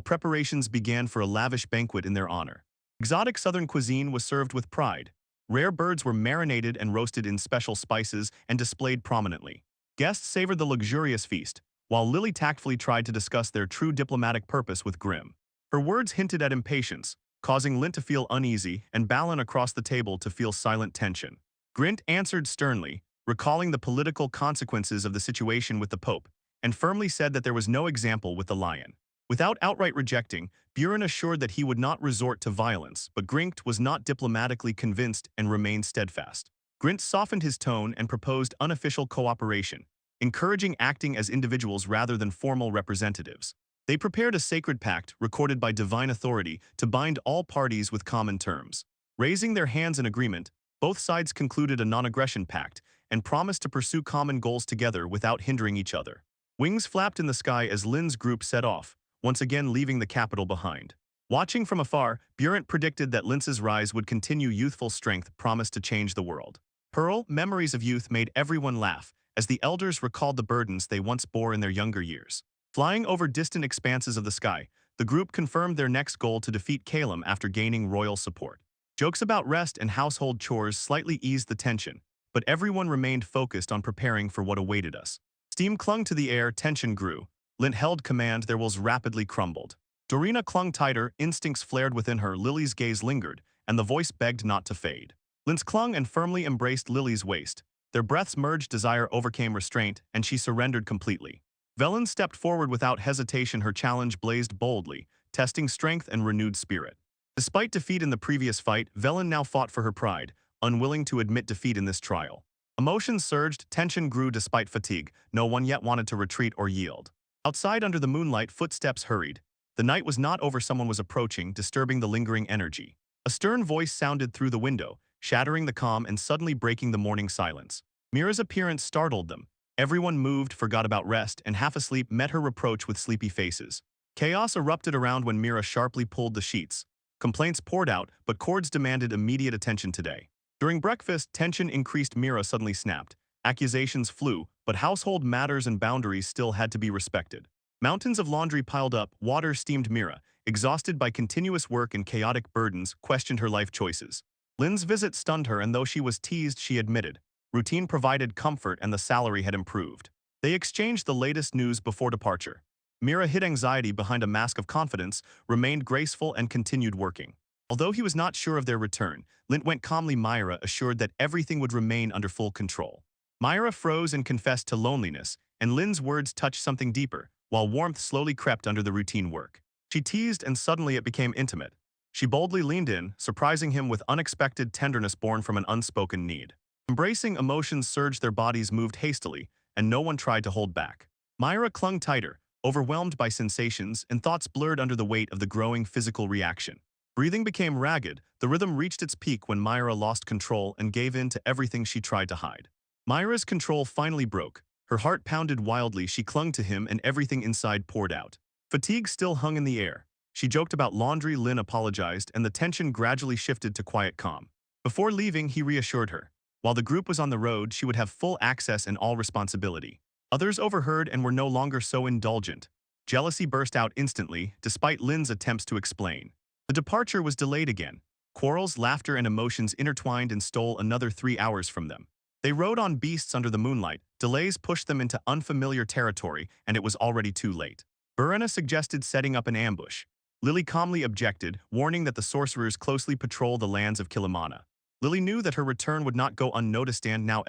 preparations began for a lavish banquet in their honor. Exotic southern cuisine was served with pride. Rare birds were marinated and roasted in special spices and displayed prominently. Guests savored the luxurious feast, while Lily tactfully tried to discuss their true diplomatic purpose with Grimm. Her words hinted at impatience, causing Lint to feel uneasy and Balin across the table to feel silent tension. Grint answered sternly, recalling the political consequences of the situation with the Pope, and firmly said that there was no example with the lion. Without outright rejecting, Buren assured that he would not resort to violence, but Grinkt was not diplomatically convinced and remained steadfast. Grint softened his tone and proposed unofficial cooperation, encouraging acting as individuals rather than formal representatives. They prepared a sacred pact, recorded by divine authority, to bind all parties with common terms. Raising their hands in agreement, both sides concluded a non-aggression pact and promised to pursue common goals together without hindering each other. Wings flapped in the sky as Lin's group set off, once again leaving the capital behind. Watching from afar, Burent predicted that Lince's rise would continue. Youthful strength promised to change the world. Pearl, memories of youth made everyone laugh, as the elders recalled the burdens they once bore in their younger years. Flying over distant expanses of the sky, the group confirmed their next goal to defeat Calum after gaining royal support. Jokes about rest and household chores slightly eased the tension, but everyone remained focused on preparing for what awaited us. Steam clung to the air, tension grew. Lint held command, their wills rapidly crumbled. Dorina clung tighter, instincts flared within her, Lily's gaze lingered, and the voice begged not to fade. Lint clung and firmly embraced Lily's waist. Their breaths merged, desire overcame restraint, and she surrendered completely. Velen stepped forward without hesitation, her challenge blazed boldly, testing strength and renewed spirit. Despite defeat in the previous fight, Velen now fought for her pride, unwilling to admit defeat in this trial. Emotions surged, tension grew despite fatigue, no one yet wanted to retreat or yield. Outside under the moonlight, footsteps hurried. The night was not over, someone was approaching, disturbing the lingering energy. A stern voice sounded through the window, shattering the calm and suddenly breaking the morning silence. Mira's appearance startled them. Everyone moved, forgot about rest, and half asleep met her reproach with sleepy faces. Chaos erupted around when Mira sharply pulled the sheets. Complaints poured out, but cords demanded immediate attention today. During breakfast, tension increased. Mira suddenly snapped. Accusations flew, but household matters and boundaries still had to be respected. Mountains of laundry piled up, water steamed. Mira, exhausted by continuous work and chaotic burdens, questioned her life choices. Lynn's visit stunned her, and though she was teased, she admitted. Routine provided comfort and the salary had improved. They exchanged the latest news before departure. Mira hid anxiety behind a mask of confidence, remained graceful, and continued working. Although he was not sure of their return, Lint went calmly. Myra assured that everything would remain under full control. Myra froze and confessed to loneliness, and Lynn's words touched something deeper, while warmth slowly crept under the routine work. She teased, and suddenly it became intimate. She boldly leaned in, surprising him with unexpected tenderness born from an unspoken need. Embracing emotions surged, their bodies moved hastily, and no one tried to hold back. Myra clung tighter, overwhelmed by sensations, and thoughts blurred under the weight of the growing physical reaction. Breathing became ragged, the rhythm reached its peak when Myra lost control and gave in to everything she tried to hide. Myra's control finally broke. Her heart pounded wildly, she clung to him and everything inside poured out. Fatigue still hung in the air. She joked about laundry, Lynn apologized, and the tension gradually shifted to quiet calm. Before leaving, he reassured her. While the group was on the road, she would have full access and all responsibility. Others overheard and were no longer so indulgent. Jealousy burst out instantly, despite Lynn's attempts to explain. The departure was delayed again. Quarrels, laughter, and emotions intertwined and stole another 3 hours from them. They rode on beasts under the moonlight. Delays pushed them into unfamiliar territory, and it was already too late. Burena suggested setting up an ambush. Lily calmly objected, warning that the sorcerers closely patrol the lands of Kilimana. Lily knew that her return would not go unnoticed, and now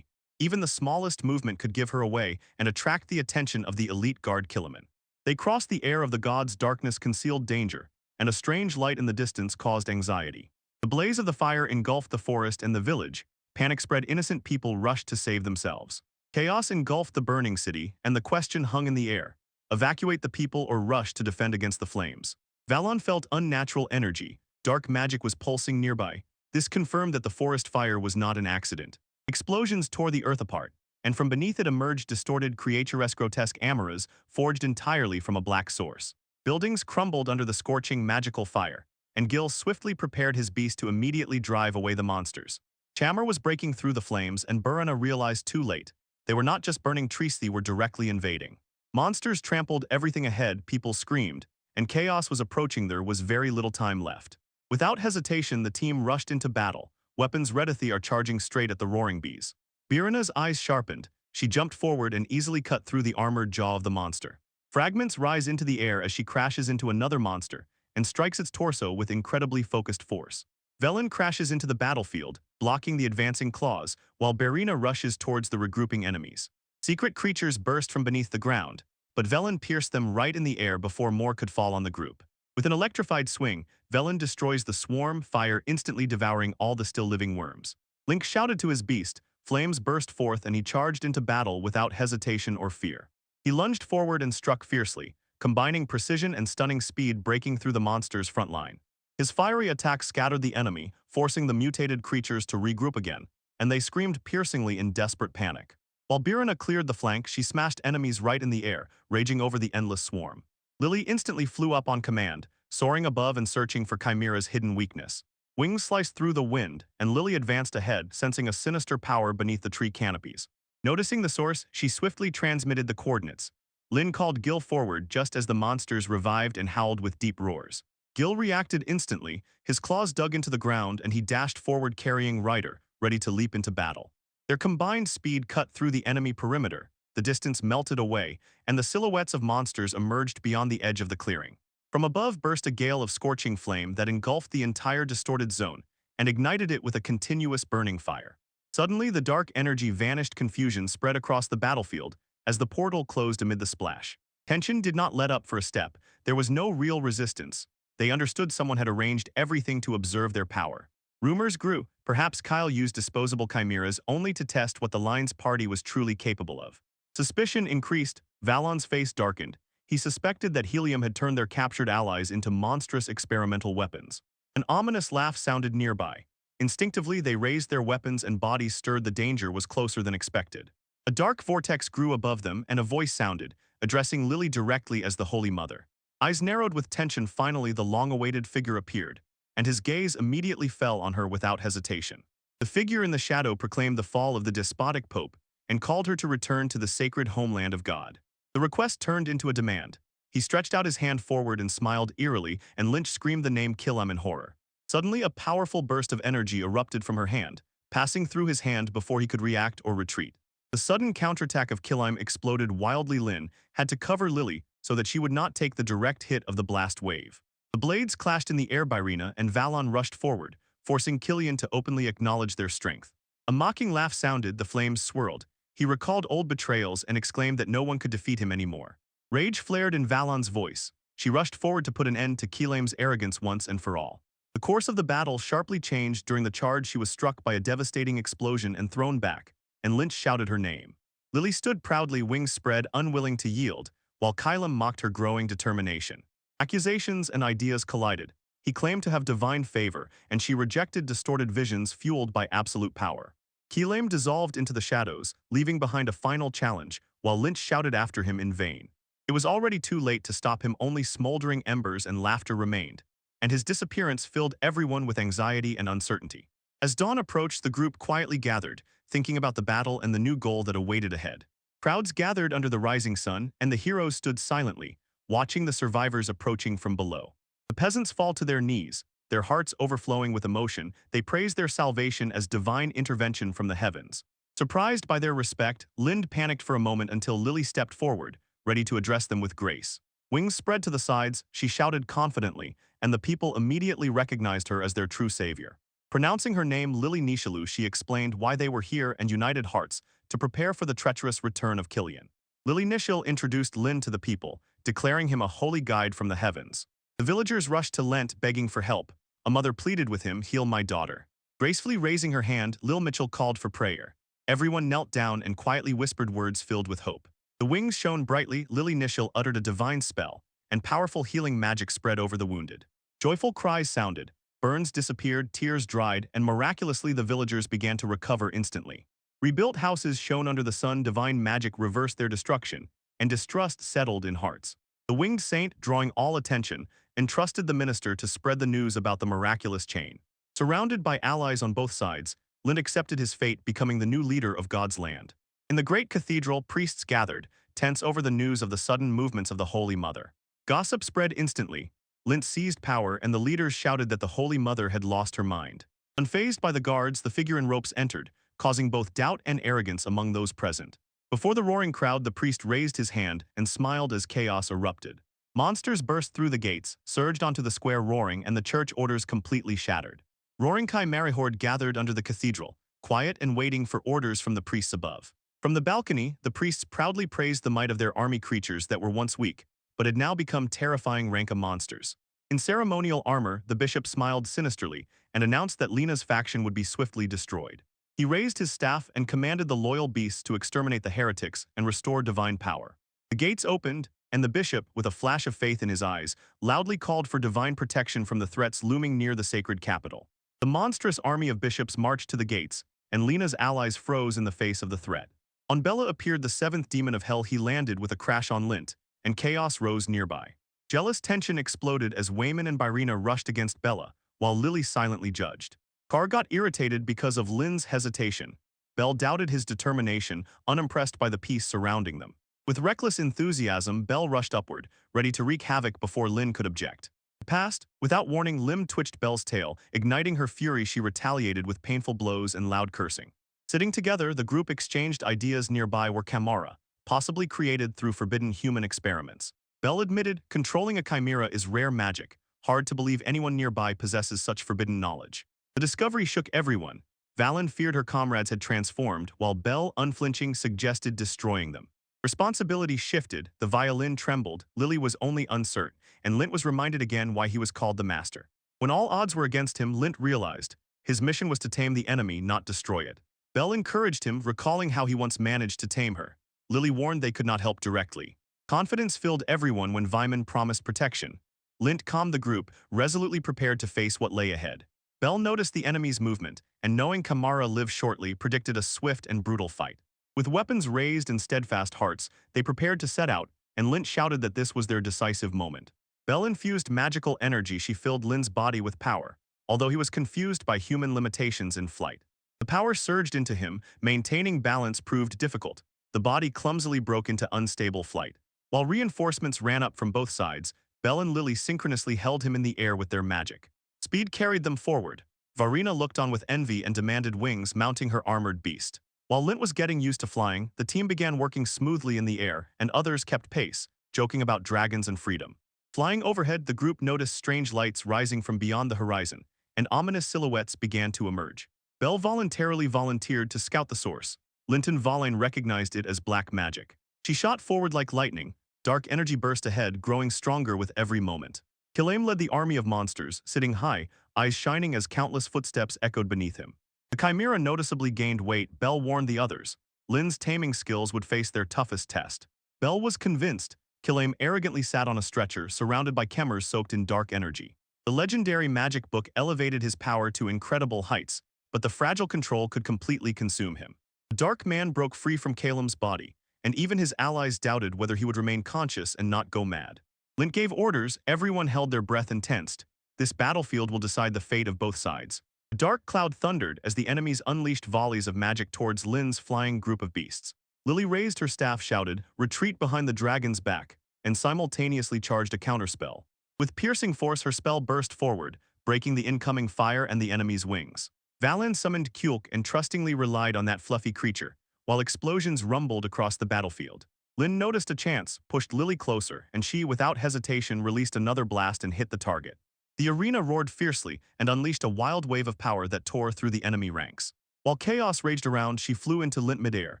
even the smallest movement could give her away and attract the attention of the elite guard Kiliman. They crossed the air of the gods, darkness concealed danger, and a strange light in the distance caused anxiety. The blaze of the fire engulfed the forest and the village. Panic spread, innocent people rushed to save themselves. Chaos engulfed the burning city, and the question hung in the air. Evacuate the people or rush to defend against the flames. Valon felt unnatural energy. Dark magic was pulsing nearby. This confirmed that the forest fire was not an accident. Explosions tore the earth apart, and from beneath it emerged distorted creaturesque grotesque amoras forged entirely from a black source. Buildings crumbled under the scorching magical fire, and Gil swiftly prepared his beast to immediately drive away the monsters. Chammer was breaking through the flames, and Burena realized too late. They were not just burning trees, they were directly invading. Monsters trampled everything ahead, people screamed, and chaos was approaching. There was very little time left. Without hesitation, the team rushed into battle. Weapons ready are charging straight at the roaring bees. Birena's eyes sharpened. She jumped forward and easily cut through the armored jaw of the monster. Fragments rise into the air as she crashes into another monster and strikes its torso with incredibly focused force. Velen crashes into the battlefield, blocking the advancing claws, while Berina rushes towards the regrouping enemies. Secret creatures burst from beneath the ground, but Velen pierced them right in the air before more could fall on the group. With an electrified swing, Velen destroys the swarm, fire instantly devouring all the still living worms. Link shouted to his beast, flames burst forth, and he charged into battle without hesitation or fear. He lunged forward and struck fiercely, combining precision and stunning speed, breaking through the monster's front line. His fiery attack scattered the enemy, forcing the mutated creatures to regroup again, and they screamed piercingly in desperate panic. While Birina cleared the flank, she smashed enemies right in the air, raging over the endless swarm. Lily instantly flew up on command, soaring above and searching for Chimera's hidden weakness. Wings sliced through the wind, and Lily advanced ahead, sensing a sinister power beneath the tree canopies. Noticing the source, she swiftly transmitted the coordinates. Lynn called Gil forward just as the monsters revived and howled with deep roars. Gil reacted instantly, his claws dug into the ground, and he dashed forward carrying Ryder, ready to leap into battle. Their combined speed cut through the enemy perimeter, the distance melted away, and the silhouettes of monsters emerged beyond the edge of the clearing. From above burst a gale of scorching flame that engulfed the entire distorted zone and ignited it with a continuous burning fire. Suddenly, the dark energy vanished. Confusion spread across the battlefield as the portal closed amid the splash. Tension did not let up for a step. There was no real resistance. They understood someone had arranged everything to observe their power. Rumors grew. Perhaps Kyle used disposable chimeras only to test what the Line's party was truly capable of. Suspicion increased. Valon's face darkened. He suspected that Helium had turned their captured allies into monstrous experimental weapons. An ominous laugh sounded nearby. Instinctively, they raised their weapons and bodies stirred. The danger was closer than expected. A dark vortex grew above them and a voice sounded, addressing Lily directly as the Holy Mother. Eyes narrowed with tension. Finally, the long-awaited figure appeared, and his gaze immediately fell on her without hesitation. The figure in the shadow proclaimed the fall of the despotic Pope and called her to return to the sacred homeland of God. The request turned into a demand. He stretched out his hand forward and smiled eerily, and Lynch screamed the name Killam in horror. Suddenly, a powerful burst of energy erupted from her hand, passing through his hand before he could react or retreat. The sudden counterattack of Killam exploded wildly. Lynn had to cover Lily so that she would not take the direct hit of the blast wave. The blades clashed in the air. Byrina and Valon rushed forward, forcing Killian to openly acknowledge their strength. A mocking laugh sounded. The flames swirled. He recalled old betrayals and exclaimed that no one could defeat him anymore. Rage flared in Valon's voice. She rushed forward to put an end to Killam's arrogance once and for all. The course of the battle sharply changed. During the charge, she was struck by a devastating explosion and thrown back, and Lynch shouted her name. Lily stood proudly, wings spread, unwilling to yield, while Killam mocked her growing determination. Accusations and ideas collided. He claimed to have divine favor, and she rejected distorted visions fueled by absolute power. Killam dissolved into the shadows, leaving behind a final challenge, while Lynch shouted after him in vain. It was already too late to stop him. Only smoldering embers and laughter remained, and his disappearance filled everyone with anxiety and uncertainty. As dawn approached, the group quietly gathered, thinking about the battle and the new goal that awaited ahead. Crowds gathered under the rising sun, and the heroes stood silently, watching the survivors approaching from below. The peasants fall to their knees, their hearts overflowing with emotion. They praise their salvation as divine intervention from the heavens. Surprised by their respect, Lind panicked for a moment until Lily stepped forward, ready to address them with grace. Wings spread to the sides, she shouted confidently, and the people immediately recognized her as their true savior. Pronouncing her name Lily Nishalu, she explained why they were here and united hearts to prepare for the treacherous return of Killian. Lily Nishil introduced Lin to the people, declaring him a holy guide from the heavens. The villagers rushed to Lent, begging for help. A mother pleaded with him, "Heal my daughter." Gracefully raising her hand, Lil Mitchell called for prayer. Everyone knelt down and quietly whispered words filled with hope. The wings shone brightly. Lily Nishil uttered a divine spell, and powerful healing magic spread over the wounded. Joyful cries sounded, burns disappeared, tears dried, and miraculously the villagers began to recover instantly. Rebuilt houses shone under the sun, divine magic reversed their destruction, and distrust settled in hearts. The winged saint, drawing all attention, entrusted the minister to spread the news about the miraculous chain. Surrounded by allies on both sides, Lind accepted his fate, becoming the new leader of God's land. In the great cathedral, priests gathered, tense over the news of the sudden movements of the Holy Mother. Gossip spread instantly. Lint seized power, and the leaders shouted that the Holy Mother had lost her mind. Unfazed by the guards, the figure in ropes entered, causing both doubt and arrogance among those present. Before the roaring crowd, the priest raised his hand and smiled as chaos erupted. Monsters burst through the gates, surged onto the square roaring, and the church orders completely shattered. Roaring Chimera horde gathered under the cathedral, quiet and waiting for orders from the priests above. From the balcony, the priests proudly praised the might of their army, creatures that were once weak, but had now become terrifying Ranka monsters. In ceremonial armor, the bishop smiled sinisterly and announced that Lena's faction would be swiftly destroyed. He raised his staff and commanded the loyal beasts to exterminate the heretics and restore divine power. The gates opened, and the bishop, with a flash of faith in his eyes, loudly called for divine protection from the threats looming near the sacred capital. The monstrous army of bishops marched to the gates, and Lena's allies froze in the face of the threat. On Bella appeared the seventh demon of hell. He landed with a crash on Lint, and chaos rose nearby. Jealous tension exploded as Wayman and Byrina rushed against Bella, while Lily silently judged. Carr got irritated because of Lynn's hesitation. Belle doubted his determination, unimpressed by the peace surrounding them. With reckless enthusiasm, Belle rushed upward, ready to wreak havoc before Lynn could object. Past, without warning, Lim twitched Belle's tail. Igniting her fury, she retaliated with painful blows and loud cursing. Sitting together, the group exchanged ideas. Nearby were Kamara, possibly created through forbidden human experiments. Belle admitted controlling a chimera is rare magic. Hard to believe anyone nearby possesses such forbidden knowledge. The discovery shook everyone. Valen feared her comrades had transformed, while Belle, unflinching, suggested destroying them. Responsibility shifted, the violin trembled, Lily was only uncertain, and Lint was reminded again why he was called the Master. When all odds were against him, Lint realized his mission was to tame the enemy, not destroy it. Belle encouraged him, recalling how he once managed to tame her. Lily warned they could not help directly. Confidence filled everyone when Vyman promised protection. Lint calmed the group, resolutely prepared to face what lay ahead. Belle noticed the enemy's movement, and knowing Kamara lived shortly, predicted a swift and brutal fight. With weapons raised and steadfast hearts, they prepared to set out, and Lint shouted that this was their decisive moment. Belle infused magical energy. She filled Lint's body with power, although he was confused by human limitations in flight. The power surged into him, maintaining balance proved difficult. The body clumsily broke into unstable flight. While reinforcements ran up from both sides, Belle and Lily synchronously held him in the air with their magic. Speed carried them forward. Varina looked on with envy and demanded wings, mounting her armored beast. While Lint was getting used to flying, the team began working smoothly in the air, and others kept pace, joking about dragons and freedom. Flying overhead, the group noticed strange lights rising from beyond the horizon, and ominous silhouettes began to emerge. Belle voluntarily volunteered to scout the source. Linton Valen recognized it as black magic. She shot forward like lightning. Dark energy burst ahead, growing stronger with every moment. Kilame led the army of monsters, sitting high, eyes shining as countless footsteps echoed beneath him. The chimera noticeably gained weight. Belle warned the others. Lin's taming skills would face their toughest test. Belle was convinced. Kilame arrogantly sat on a stretcher, surrounded by chemers soaked in dark energy. The legendary magic book elevated his power to incredible heights, but the fragile control could completely consume him. The dark man broke free from Kalem's body, and even his allies doubted whether he would remain conscious and not go mad. Lint gave orders, everyone held their breath and tensed. This battlefield will decide the fate of both sides. A dark cloud thundered as the enemies unleashed volleys of magic towards Lin's flying group of beasts. Lily raised her staff, shouted, "Retreat behind the dragon's back," and simultaneously charged a counterspell. With piercing force, her spell burst forward, breaking the incoming fire and the enemy's wings. Valen summoned Kulk and trustingly relied on that fluffy creature, while explosions rumbled across the battlefield. Lin noticed a chance, pushed Lily closer, and she, without hesitation, released another blast and hit the target. The arena roared fiercely and unleashed a wild wave of power that tore through the enemy ranks. While chaos raged around, she flew into Lint midair,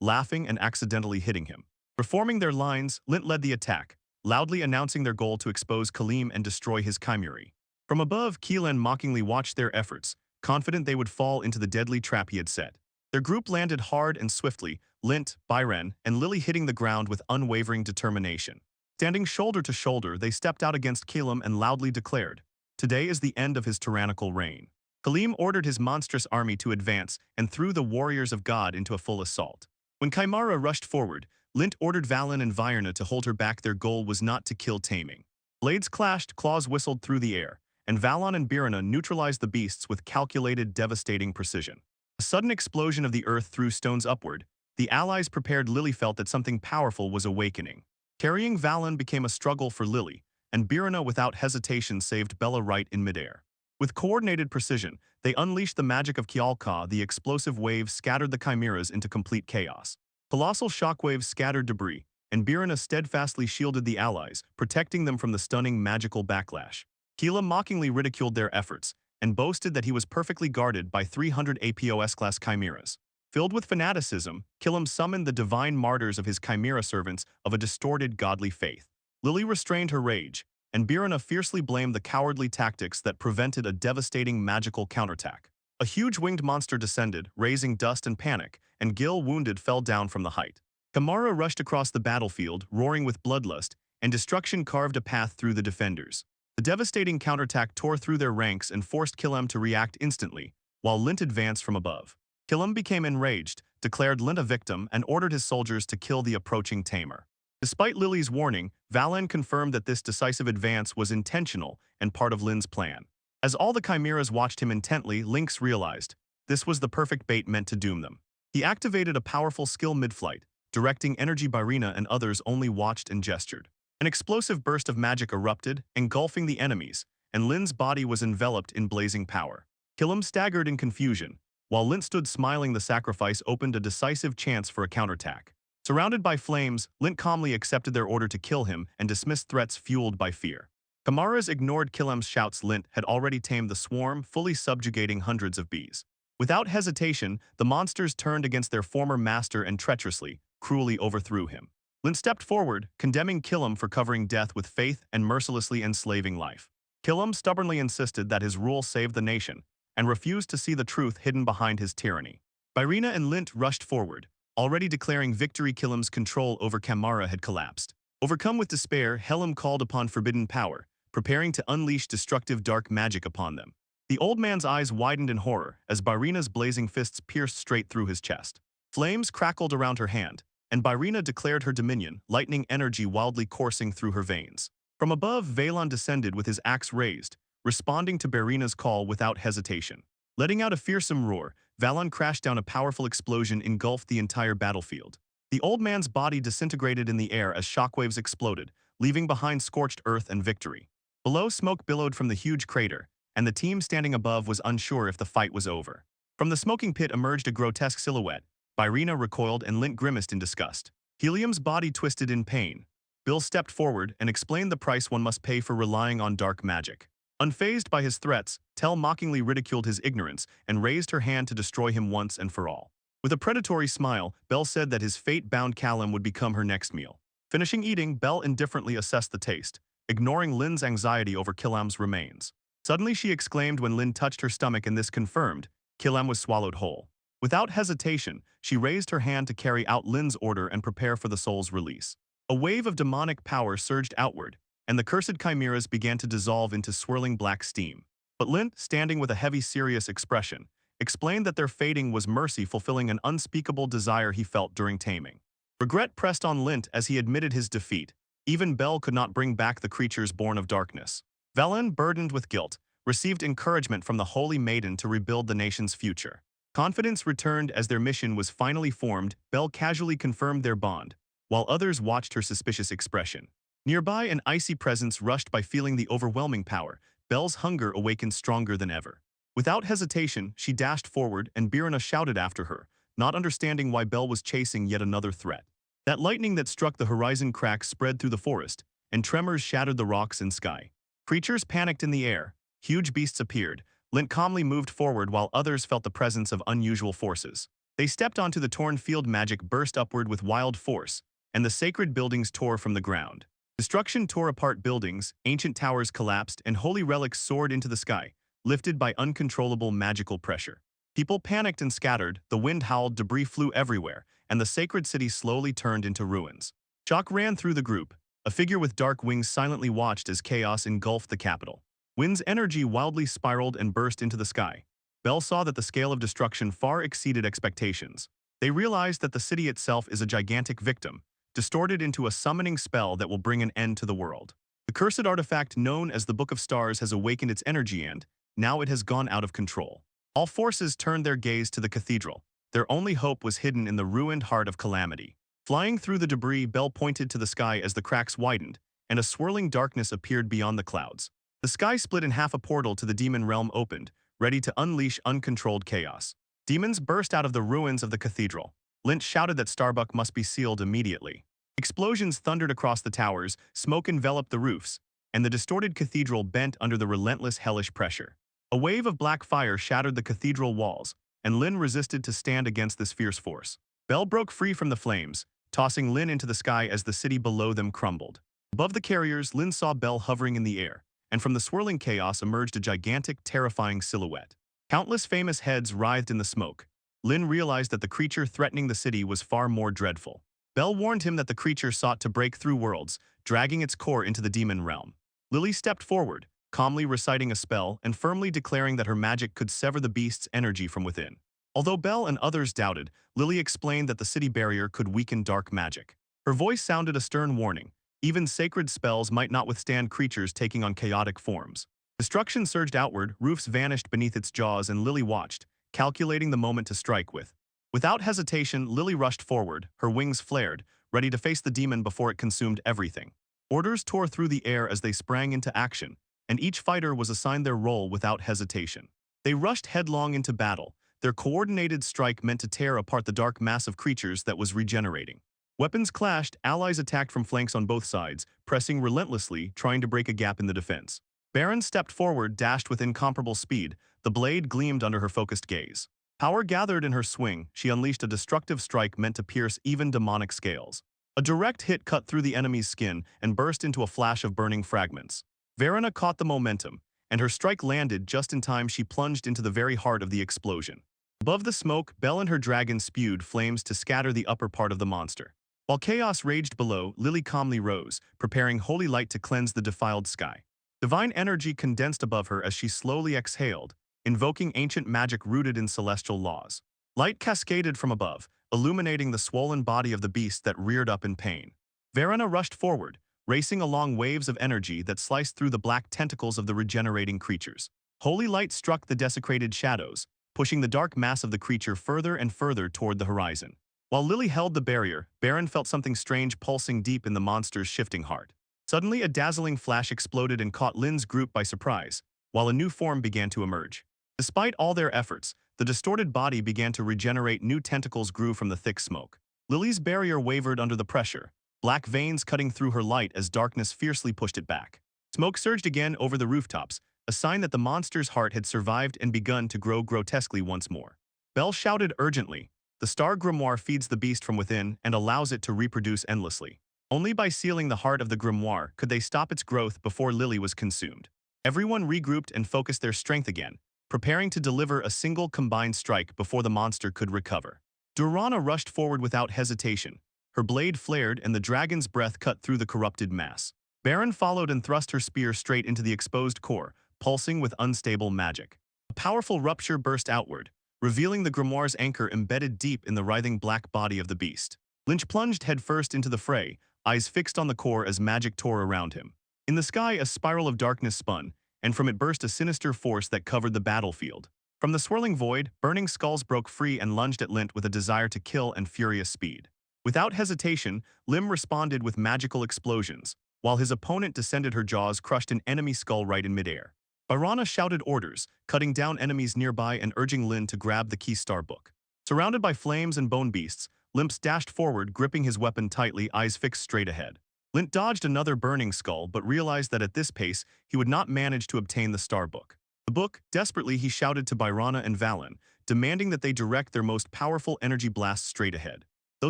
laughing and accidentally hitting him. Reforming their lines, Lint led the attack, loudly announcing their goal to expose Kalim and destroy his chimera. From above, Keelan mockingly watched their efforts, confident they would fall into the deadly trap he had set. Their group landed hard and swiftly, Lint, Byren, and Lily hitting the ground with unwavering determination. Standing shoulder to shoulder, they stepped out against Kalim and loudly declared, "Today is the end of his tyrannical reign." Kalim ordered his monstrous army to advance and threw the warriors of God into a full assault. When Chimera rushed forward, Lint ordered Valen and Vyrna to hold her back. Their goal was not to kill Taming. Blades clashed, claws whistled through the air, and Valon and Birna neutralized the beasts with calculated, devastating precision. A sudden explosion of the earth threw stones upward. The allies prepared. Lily felt that something powerful was awakening. Carrying Valen became a struggle for Lily, and Birna without hesitation saved Bella right in midair. With coordinated precision, they unleashed the magic of Kialka. The explosive waves scattered the chimeras into complete chaos. Colossal shockwaves scattered debris, and Birna steadfastly shielded the allies, protecting them from the stunning magical backlash. Keela mockingly ridiculed their efforts, and boasted that he was perfectly guarded by 300 APOS-class chimeras. Filled with fanaticism, Killam summoned the divine martyrs of his chimera servants of a distorted godly faith. Lily restrained her rage, and Birna fiercely blamed the cowardly tactics that prevented a devastating magical counterattack. A huge winged monster descended, raising dust and panic, and Gil, wounded, fell down from the height. Kamara rushed across the battlefield, roaring with bloodlust, and destruction carved a path through the defenders. The devastating counterattack tore through their ranks and forced Killam to react instantly, while Lint advanced from above. Killam became enraged, declared Lint a victim, and ordered his soldiers to kill the approaching tamer. Despite Lily's warning, Valen confirmed that this decisive advance was intentional and part of Lin's plan. As all the chimeras watched him intently, Lynx realized this was the perfect bait meant to doom them. He activated a powerful skill mid-flight, directing energy. Byrina and others only watched and gestured. An explosive burst of magic erupted, engulfing the enemies, and Lin's body was enveloped in blazing power. Killam staggered in confusion, while Lint stood smiling. The sacrifice opened a decisive chance for a counterattack. Surrounded by flames, Lint calmly accepted their order to kill him and dismissed threats fueled by fear. Kamara's ignored Kilem's shouts. Lint had already tamed the swarm, fully subjugating hundreds of bees. Without hesitation, the monsters turned against their former master and treacherously, cruelly overthrew him. Lint stepped forward, condemning Kilem for covering death with faith and mercilessly enslaving life. Kilem stubbornly insisted that his rule saved the nation, and refused to see the truth hidden behind his tyranny. Byrina and Lint rushed forward, already declaring victory. Kilem's control over Kamara had collapsed. Overcome with despair, Helem called upon forbidden power, preparing to unleash destructive dark magic upon them. The old man's eyes widened in horror as Byrina's blazing fists pierced straight through his chest. Flames crackled around her hand, and Byrina declared her dominion, lightning energy wildly coursing through her veins. From above, Valon descended with his axe raised, responding to Byrina's call without hesitation. Letting out a fearsome roar, Valon crashed down. A powerful explosion engulfed the entire battlefield. The old man's body disintegrated in the air as shockwaves exploded, leaving behind scorched earth and victory. Below, smoke billowed from the huge crater, and the team standing above was unsure if the fight was over. From the smoking pit emerged a grotesque silhouette. Byrina recoiled and Lint grimaced in disgust. Helium's body twisted in pain. Bill stepped forward and explained the price one must pay for relying on dark magic. Unfazed by his threats, Tell mockingly ridiculed his ignorance and raised her hand to destroy him once and for all. With a predatory smile, Belle said that his fate-bound Callum would become her next meal. Finishing eating, Belle indifferently assessed the taste, ignoring Lin's anxiety over Killam's remains. Suddenly she exclaimed when Lin touched her stomach, and this confirmed Killam was swallowed whole. Without hesitation, she raised her hand to carry out Lin's order and prepare for the soul's release. A wave of demonic power surged outward, and the cursed chimeras began to dissolve into swirling black steam. But Lin, standing with a heavy, serious expression, explained that their fading was mercy, fulfilling an unspeakable desire he felt during taming. Regret pressed on Lint as he admitted his defeat. Even Belle could not bring back the creatures born of darkness. Velen, burdened with guilt, received encouragement from the Holy Maiden to rebuild the nation's future. Confidence returned as their mission was finally formed. Belle casually confirmed their bond, while others watched her suspicious expression. Nearby, an icy presence rushed by. Feeling the overwhelming power, Belle's hunger awakened stronger than ever. Without hesitation, she dashed forward, and Birna shouted after her, not understanding why Belle was chasing yet another threat. That lightning that struck the horizon cracks spread through the forest, and tremors shattered the rocks and sky. Creatures panicked in the air. Huge beasts appeared. Lint calmly moved forward while others felt the presence of unusual forces. They stepped onto the torn field. Magic burst upward with wild force, and the sacred buildings tore from the ground. Destruction tore apart buildings, ancient towers collapsed, and holy relics soared into the sky, lifted by uncontrollable magical pressure. People panicked and scattered, the wind howled, debris flew everywhere, and the sacred city slowly turned into ruins. Shock ran through the group. A figure with dark wings silently watched as chaos engulfed the capital. Wind's energy wildly spiraled and burst into the sky. Belle saw that the scale of destruction far exceeded expectations. They realized that the city itself is a gigantic victim, distorted into a summoning spell that will bring an end to the world. The cursed artifact known as the Book of Stars has awakened its energy, and now it has gone out of control. All forces turned their gaze to the cathedral. Their only hope was hidden in the ruined heart of calamity. Flying through the debris, Belle pointed to the sky as the cracks widened, and a swirling darkness appeared beyond the clouds. The sky split in half. A portal to the demon realm opened, ready to unleash uncontrolled chaos. Demons burst out of the ruins of the cathedral. Lint shouted that Starbuck must be sealed immediately. Explosions thundered across the towers, smoke enveloped the roofs, and the distorted cathedral bent under the relentless hellish pressure. A wave of black fire shattered the cathedral walls, and Lin resisted to stand against this fierce force. Belle broke free from the flames, tossing Lin into the sky as the city below them crumbled. Above the carriers, Lin saw Belle hovering in the air, and from the swirling chaos emerged a gigantic, terrifying silhouette. Countless famous heads writhed in the smoke. Lin realized that the creature threatening the city was far more dreadful. Belle warned him that the creature sought to break through worlds, dragging its core into the demon realm. Lily stepped forward, calmly reciting a spell and firmly declaring that her magic could sever the beast's energy from within. Although Belle and others doubted, Lily explained that the city barrier could weaken dark magic. Her voice sounded a stern warning. Even sacred spells might not withstand creatures taking on chaotic forms. Destruction surged outward, roofs vanished beneath its jaws, and Lily watched, calculating the moment to strike with. Without hesitation, Lily rushed forward, her wings flared, ready to face the demon before it consumed everything. Orders tore through the air as they sprang into action, and each fighter was assigned their role without hesitation. They rushed headlong into battle, their coordinated strike meant to tear apart the dark mass of creatures that was regenerating. Weapons clashed, allies attacked from flanks on both sides, pressing relentlessly, trying to break a gap in the defense. Baron stepped forward, dashed with incomparable speed, the blade gleamed under her focused gaze. Power gathered in her swing, she unleashed a destructive strike meant to pierce even demonic scales. A direct hit cut through the enemy's skin and burst into a flash of burning fragments. Verena caught the momentum, and her strike landed just in time. She plunged into the very heart of the explosion. Above the smoke, Belle and her dragon spewed flames to scatter the upper part of the monster. While chaos raged below, Lily calmly rose, preparing holy light to cleanse the defiled sky. Divine energy condensed above her as she slowly exhaled, invoking ancient magic rooted in celestial laws. Light cascaded from above, illuminating the swollen body of the beast that reared up in pain. Verena rushed forward, racing along waves of energy that sliced through the black tentacles of the regenerating creatures. Holy light struck the desecrated shadows, pushing the dark mass of the creature further and further toward the horizon. While Lily held the barrier, Baron felt something strange pulsing deep in the monster's shifting heart. Suddenly, a dazzling flash exploded and caught Lin's group by surprise, while a new form began to emerge. Despite all their efforts, the distorted body began to regenerate. New tentacles grew from the thick smoke. Lily's barrier wavered under the pressure, black veins cutting through her light as darkness fiercely pushed it back. Smoke surged again over the rooftops, a sign that the monster's heart had survived and begun to grow grotesquely once more. Belle shouted urgently, "The star grimoire feeds the beast from within and allows it to reproduce endlessly." Only by sealing the heart of the grimoire could they stop its growth before Lily was consumed. Everyone regrouped and focused their strength again, preparing to deliver a single combined strike before the monster could recover. Durrana rushed forward without hesitation. Her blade flared and the dragon's breath cut through the corrupted mass. Baron followed and thrust her spear straight into the exposed core, pulsing with unstable magic. A powerful rupture burst outward, revealing the grimoire's anchor embedded deep in the writhing black body of the beast. Lynch plunged headfirst into the fray, eyes fixed on the core as magic tore around him. In the sky, a spiral of darkness spun, and from it burst a sinister force that covered the battlefield. From the swirling void, burning skulls broke free and lunged at Lint with a desire to kill and furious speed. Without hesitation, Lim responded with magical explosions, while his opponent descended. Her jaws crushed an enemy skull right in midair. Barana shouted orders, cutting down enemies nearby and urging Lin to grab the key star book. Surrounded by flames and bone beasts, Limps dashed forward, gripping his weapon tightly, eyes fixed straight ahead. Lint dodged another burning skull but realized that at this pace, he would not manage to obtain the star book. The book, desperately he shouted to Byrana and Valen, demanding that they direct their most powerful energy blasts straight ahead. Though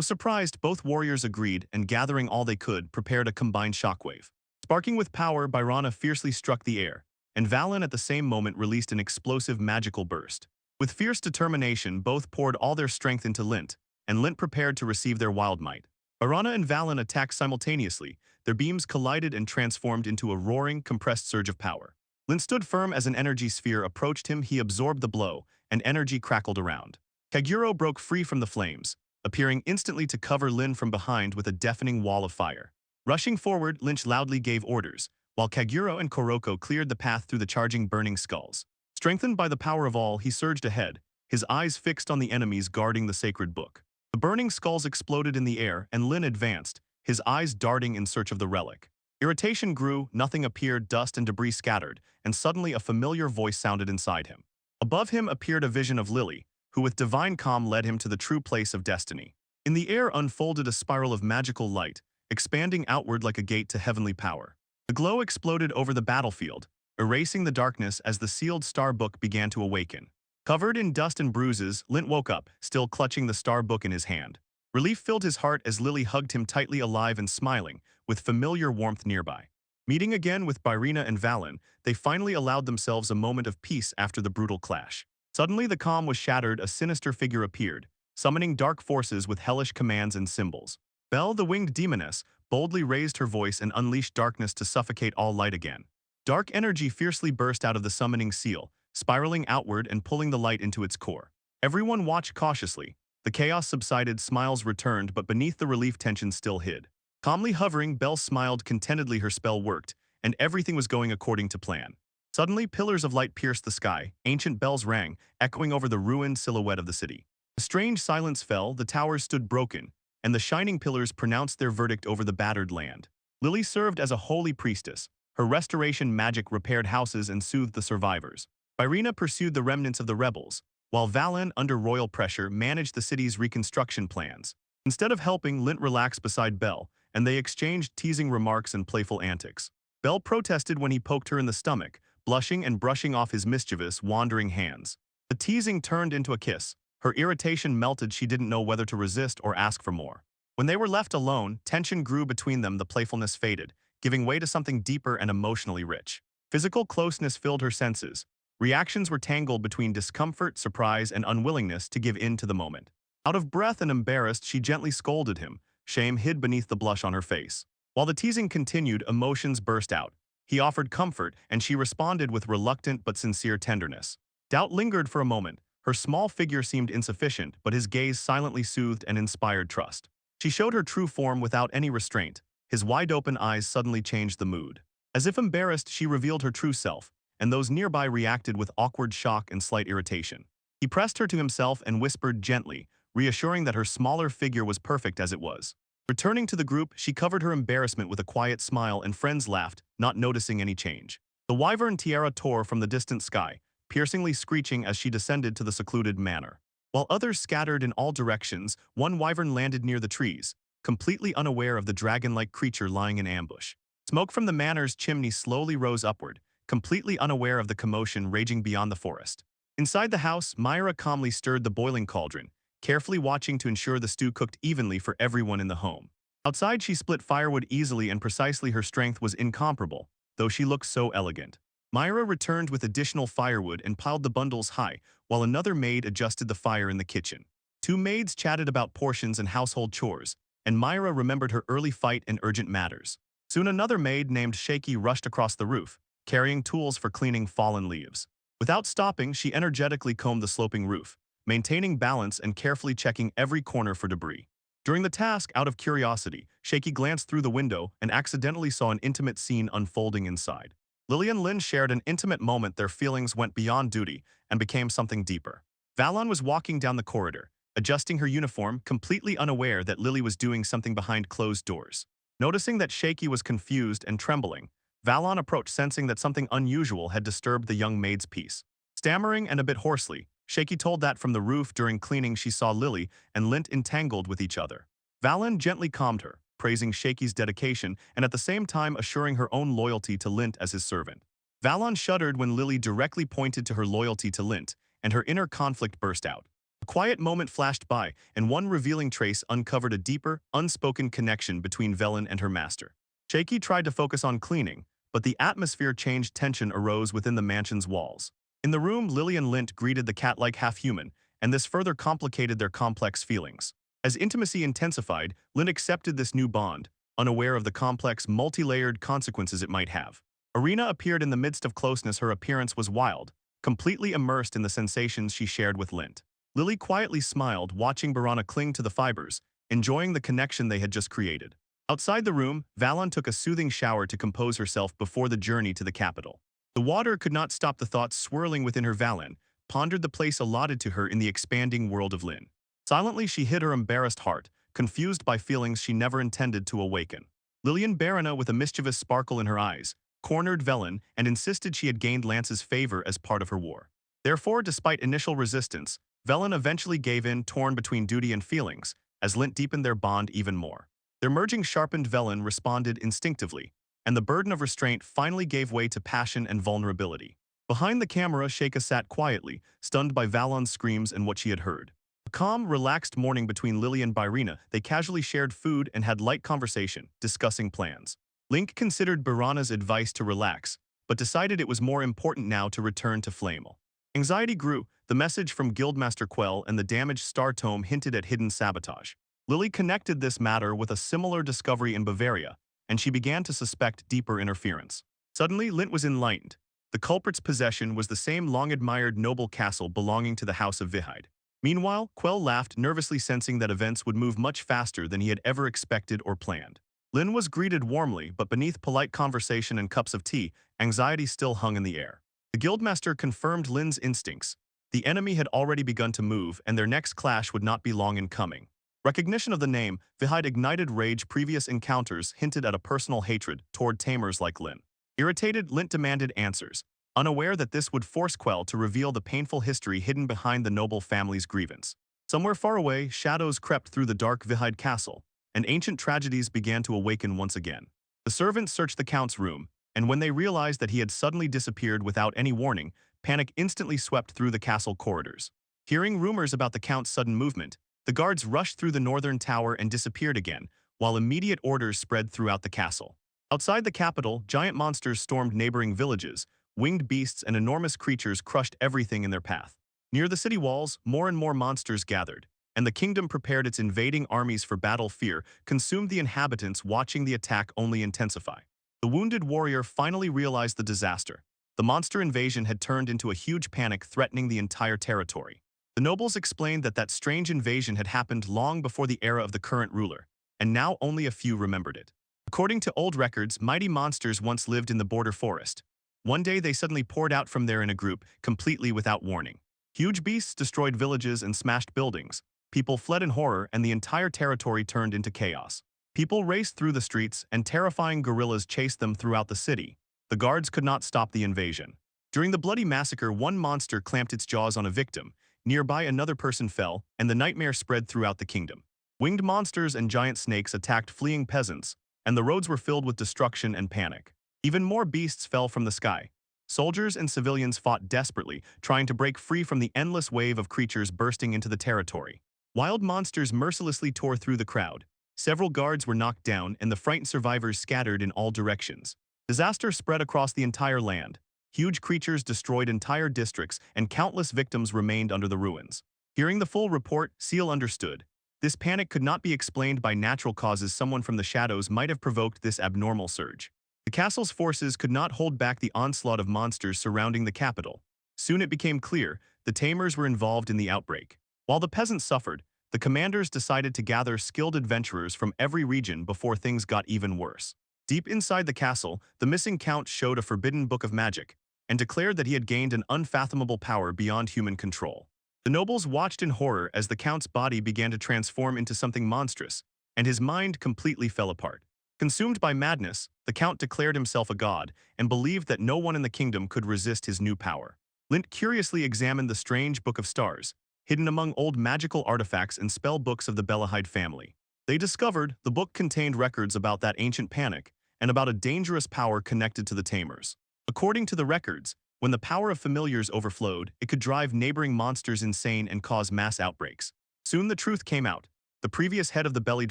surprised, both warriors agreed and, gathering all they could, prepared a combined shockwave. Sparking with power, Byrana fiercely struck the air, and Valen at the same moment released an explosive magical burst. With fierce determination, both poured all their strength into Lint, and Lint prepared to receive their wild might. Byrana and Valen attacked simultaneously, their beams collided and transformed into a roaring, compressed surge of power. Lint stood firm as an energy sphere approached him. He absorbed the blow, and energy crackled around. Kaguro broke free from the flames, appearing instantly to cover Lin from behind with a deafening wall of fire. Rushing forward, Lynch loudly gave orders, while Kaguro and Koroko cleared the path through the charging burning skulls. Strengthened by the power of all, he surged ahead, his eyes fixed on the enemies guarding the sacred book. The burning skulls exploded in the air, and Lin advanced, his eyes darting in search of the relic. Irritation grew, nothing appeared, dust and debris scattered, and suddenly a familiar voice sounded inside him. Above him appeared a vision of Lily, who with divine calm led him to the true place of destiny. In the air unfolded a spiral of magical light, expanding outward like a gate to heavenly power. The glow exploded over the battlefield, erasing the darkness as the sealed star book began to awaken. Covered in dust and bruises, Lint woke up, still clutching the star book in his hand. Relief filled his heart as Lily hugged him tightly, alive and smiling, with familiar warmth nearby. Meeting again with Byrina and Valen, they finally allowed themselves a moment of peace after the brutal clash. Suddenly the calm was shattered, a sinister figure appeared, summoning dark forces with hellish commands and symbols. Belle, the winged demoness, boldly raised her voice and unleashed darkness to suffocate all light again. Dark energy fiercely burst out of the summoning seal, spiraling outward and pulling the light into its core. Everyone watched cautiously. The chaos subsided, smiles returned, but beneath the relief tension still hid. Calmly hovering, Belle smiled contentedly. Her spell worked, and everything was going according to plan. Suddenly, pillars of light pierced the sky, ancient bells rang, echoing over the ruined silhouette of the city. A strange silence fell, the towers stood broken, and the shining pillars pronounced their verdict over the battered land. Lily served as a holy priestess. Her restoration magic repaired houses and soothed the survivors. Byrina pursued the remnants of the rebels, while Valen, under royal pressure, managed the city's reconstruction plans. Instead of helping, Lint relaxed beside Belle, and they exchanged teasing remarks and playful antics. Belle protested when he poked her in the stomach, blushing and brushing off his mischievous, wandering hands. The teasing turned into a kiss. Her irritation melted. She didn't know whether to resist or ask for more. When they were left alone, tension grew between them. The playfulness faded, giving way to something deeper and emotionally rich. Physical closeness filled her senses. Reactions were tangled between discomfort, surprise, and unwillingness to give in to the moment. Out of breath and embarrassed, she gently scolded him. Shame hid beneath the blush on her face. While the teasing continued, emotions burst out. He offered comfort, and she responded with reluctant but sincere tenderness. Doubt lingered for a moment. Her small figure seemed insufficient, but his gaze silently soothed and inspired trust. She showed her true form without any restraint. His wide-open eyes suddenly changed the mood. As if embarrassed, she revealed her true self, and those nearby reacted with awkward shock and slight irritation. He pressed her to himself and whispered gently, reassuring that her smaller figure was perfect as it was. Returning to the group, she covered her embarrassment with a quiet smile, and friends laughed, not noticing any change. The wyvern tiara tore from the distant sky, piercingly screeching as she descended to the secluded manor. While others scattered in all directions, one wyvern landed near the trees, completely unaware of the dragon-like creature lying in ambush. Smoke from the manor's chimney slowly rose upward, completely unaware of the commotion raging beyond the forest. Inside the house, Myra calmly stirred the boiling cauldron, carefully watching to ensure the stew cooked evenly for everyone in the home. Outside, she split firewood easily and precisely. Her strength was incomparable, though she looked so elegant. Myra returned with additional firewood and piled the bundles high, while another maid adjusted the fire in the kitchen. Two maids chatted about portions and household chores, and Myra remembered her early fight and urgent matters. Soon another maid named Shaky rushed across the roof, carrying tools for cleaning fallen leaves. Without stopping, she energetically combed the sloping roof, maintaining balance and carefully checking every corner for debris. During the task, out of curiosity, Shaky glanced through the window and accidentally saw an intimate scene unfolding inside. Lily and Lynn shared an intimate moment. Their feelings went beyond duty and became something deeper. Valon was walking down the corridor, adjusting her uniform, completely unaware that Lily was doing something behind closed doors. Noticing that Shaky was confused and trembling, Valon approached, sensing that something unusual had disturbed the young maid's peace. Stammering and a bit hoarsely, Shaky told that from the roof during cleaning she saw Lily and Lint entangled with each other. Valon gently calmed her, praising Shaky's dedication and at the same time assuring her own loyalty to Lint as his servant. Valon shuddered when Lily directly pointed to her loyalty to Lint, and her inner conflict burst out. A quiet moment flashed by, and one revealing trace uncovered a deeper, unspoken connection between Velen and her master. Shaky tried to focus on cleaning, but the atmosphere changed. Tension arose within the mansion's walls. In the room, Lily and Lint greeted the cat-like half-human, and this further complicated their complex feelings. As intimacy intensified, Lint accepted this new bond, unaware of the complex, multi-layered consequences it might have. Arena appeared in the midst of closeness. Her appearance was wild, completely immersed in the sensations she shared with Lint. Lily quietly smiled, watching Barana cling to the fibers, enjoying the connection they had just created. Outside the room, Valon took a soothing shower to compose herself before the journey to the capital. The water could not stop the thoughts swirling within her. Valon pondered the place allotted to her in the expanding world of Lin. Silently, she hid her embarrassed heart, confused by feelings she never intended to awaken. Lillian Barana, with a mischievous sparkle in her eyes, cornered Velen and insisted she had gained Lance's favor as part of her war. Therefore, despite initial resistance, Velen eventually gave in, torn between duty and feelings, as Lint deepened their bond even more. Their merging sharpened. Velen responded instinctively, and the burden of restraint finally gave way to passion and vulnerability. Behind the camera, Sheikah sat quietly, stunned by Valon's screams and what she had heard. A calm, relaxed morning between Lily and Byrina. They casually shared food and had light conversation, discussing plans. Link considered Barana's advice to relax, but decided it was more important now to return to Flamel. Anxiety grew. The message from Guildmaster Quell and the damaged star tome hinted at hidden sabotage. Lily connected this matter with a similar discovery in Bavaria, and she began to suspect deeper interference. Suddenly, Lint was enlightened. The culprit's possession was the same long-admired noble castle belonging to the House of Vihide. Meanwhile, Quell laughed, nervously sensing that events would move much faster than he had ever expected or planned. Lin was greeted warmly, but beneath polite conversation and cups of tea, anxiety still hung in the air. The Guildmaster confirmed Lin's instincts. The enemy had already begun to move, and their next clash would not be long in coming. Recognition of the name, Vihide ignited rage. Previous encounters hinted at a personal hatred toward tamers like Lin. Irritated, Lint demanded answers, unaware that this would force Quell to reveal the painful history hidden behind the noble family's grievance. Somewhere far away, shadows crept through the dark Vihide castle, and ancient tragedies began to awaken once again. The servants searched the count's room, and when they realized that he had suddenly disappeared without any warning, panic instantly swept through the castle corridors. Hearing rumors about the count's sudden movement, the guards rushed through the northern tower and disappeared again, while immediate orders spread throughout the castle. Outside the capital, giant monsters stormed neighboring villages, winged beasts and enormous creatures crushed everything in their path. Near the city walls, more and more monsters gathered, and the kingdom prepared its invading armies for battle. Fear consumed the inhabitants, watching the attack only intensify. The wounded warrior finally realized the disaster. The monster invasion had turned into a huge panic threatening the entire territory. The nobles explained that strange invasion had happened long before the era of the current ruler, and now only a few remembered it. According to old records, mighty monsters once lived in the border forest. One day they suddenly poured out from there in a group, completely without warning. Huge beasts destroyed villages and smashed buildings. People fled in horror and the entire territory turned into chaos. People raced through the streets and terrifying gorillas chased them throughout the city. The guards could not stop the invasion. During the bloody massacre, one monster clamped its jaws on a victim. Nearby, another person fell, and the nightmare spread throughout the kingdom. Winged monsters and giant snakes attacked fleeing peasants, and the roads were filled with destruction and panic. Even more beasts fell from the sky. Soldiers and civilians fought desperately, trying to break free from the endless wave of creatures bursting into the territory. Wild monsters mercilessly tore through the crowd. Several guards were knocked down, and the frightened survivors scattered in all directions. Disaster spread across the entire land. Huge creatures destroyed entire districts, and countless victims remained under the ruins. Hearing the full report, Seal understood. This panic could not be explained by natural causes. Someone from the shadows might have provoked this abnormal surge. The castle's forces could not hold back the onslaught of monsters surrounding the capital. Soon it became clear the tamers were involved in the outbreak. While the peasants suffered, the commanders decided to gather skilled adventurers from every region before things got even worse. Deep inside the castle, the missing count showed a forbidden book of magic and declared that he had gained an unfathomable power beyond human control. The nobles watched in horror as the count's body began to transform into something monstrous, and his mind completely fell apart. Consumed by madness, the count declared himself a god and believed that no one in the kingdom could resist his new power. Lint curiously examined the strange Book of Stars, hidden among old magical artifacts and spell books of the Belahide family. They discovered the book contained records about that ancient panic and about a dangerous power connected to the tamers. According to the records, when the power of familiars overflowed, it could drive neighboring monsters insane and cause mass outbreaks. Soon the truth came out. The previous head of the Bellied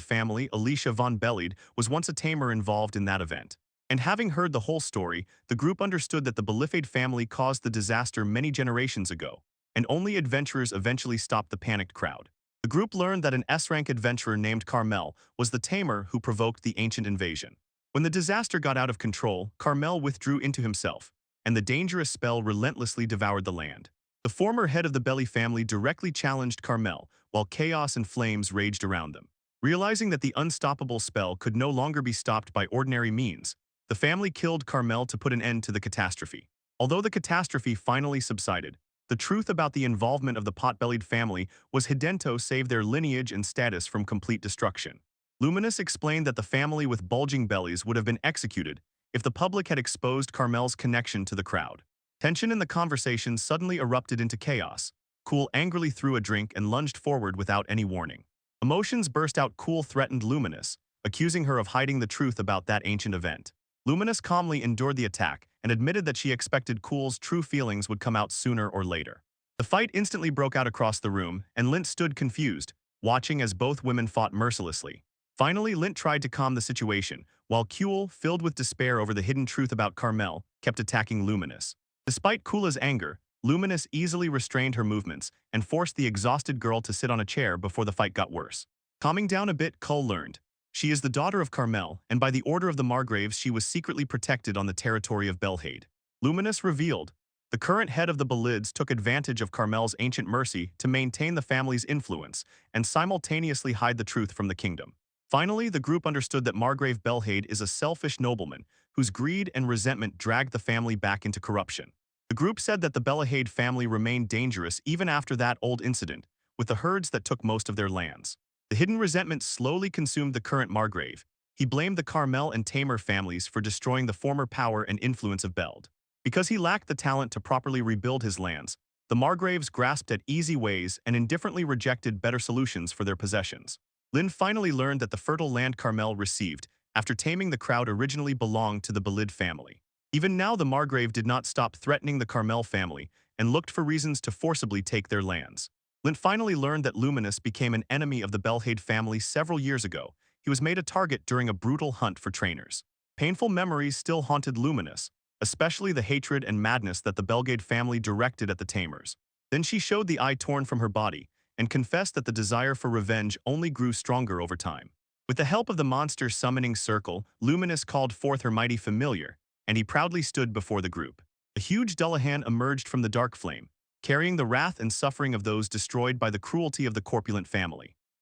family, Alicia von Bellied, was once a tamer involved in that event. And having heard the whole story, the group understood that the Belifade family caused the disaster many generations ago, and only adventurers eventually stopped the panicked crowd. The group learned that an S-rank adventurer named Carmel was the tamer who provoked the ancient invasion. When the disaster got out of control, Carmel withdrew into himself, and the dangerous spell relentlessly devoured the land. The former head of the Belly family directly challenged Carmel, while chaos and flames raged around them. Realizing that the unstoppable spell could no longer be stopped by ordinary means, the family killed Carmel to put an end to the catastrophe. Although the catastrophe finally subsided, the truth about the involvement of the pot-bellied family was Hidento saved their lineage and status from complete destruction. Luminous explained that the family with bulging bellies would have been executed if the public had exposed Carmel's connection to the crowd. Tension in the conversation suddenly erupted into chaos. Cool angrily threw a drink and lunged forward without any warning. Emotions burst out. Cool threatened Luminous, accusing her of hiding the truth about that ancient event. Luminous calmly endured the attack and admitted that she expected Cool's true feelings would come out sooner or later. The fight instantly broke out across the room, and Lint stood confused, watching as both women fought mercilessly. Finally, Lint tried to calm the situation, while Cool, filled with despair over the hidden truth about Carmel, kept attacking Luminous. Despite Kula's anger, Luminous easily restrained her movements and forced the exhausted girl to sit on a chair before the fight got worse. Calming down a bit, Kull learned. She is the daughter of Carmel, and by the order of the Margraves she was secretly protected on the territory of Belhade. Luminous revealed. The current head of the Belids took advantage of Carmel's ancient mercy to maintain the family's influence and simultaneously hide the truth from the kingdom. Finally, the group understood that Margrave Belhade is a selfish nobleman whose greed and resentment dragged the family back into corruption. The group said that the Belahade family remained dangerous even after that old incident, with the herds that took most of their lands. The hidden resentment slowly consumed the current Margrave. He blamed the Carmel and Tamer families for destroying the former power and influence of Beld. Because he lacked the talent to properly rebuild his lands, The Margraves grasped at easy ways and indifferently rejected better solutions for their possessions. Lin finally learned that the fertile land Carmel received after taming the crowd originally belonged to the Belid family. Even now, the Margrave did not stop threatening the Carmel family and looked for reasons to forcibly take their lands. Lin finally learned that Luminous became an enemy of the Belhade family several years ago. He was made a target during a brutal hunt for trainers. Painful memories still haunted Luminous, especially the hatred and madness that the Belgade family directed at the Tamers. Then she showed the eye torn from her body and confessed that the desire for revenge only grew stronger over time. With the help of the monster summoning circle, Luminous called forth her mighty familiar, and he proudly stood before the group. A huge Dullahan emerged from the dark flame, carrying the wrath and suffering of those destroyed by the cruelty of the corpulent family.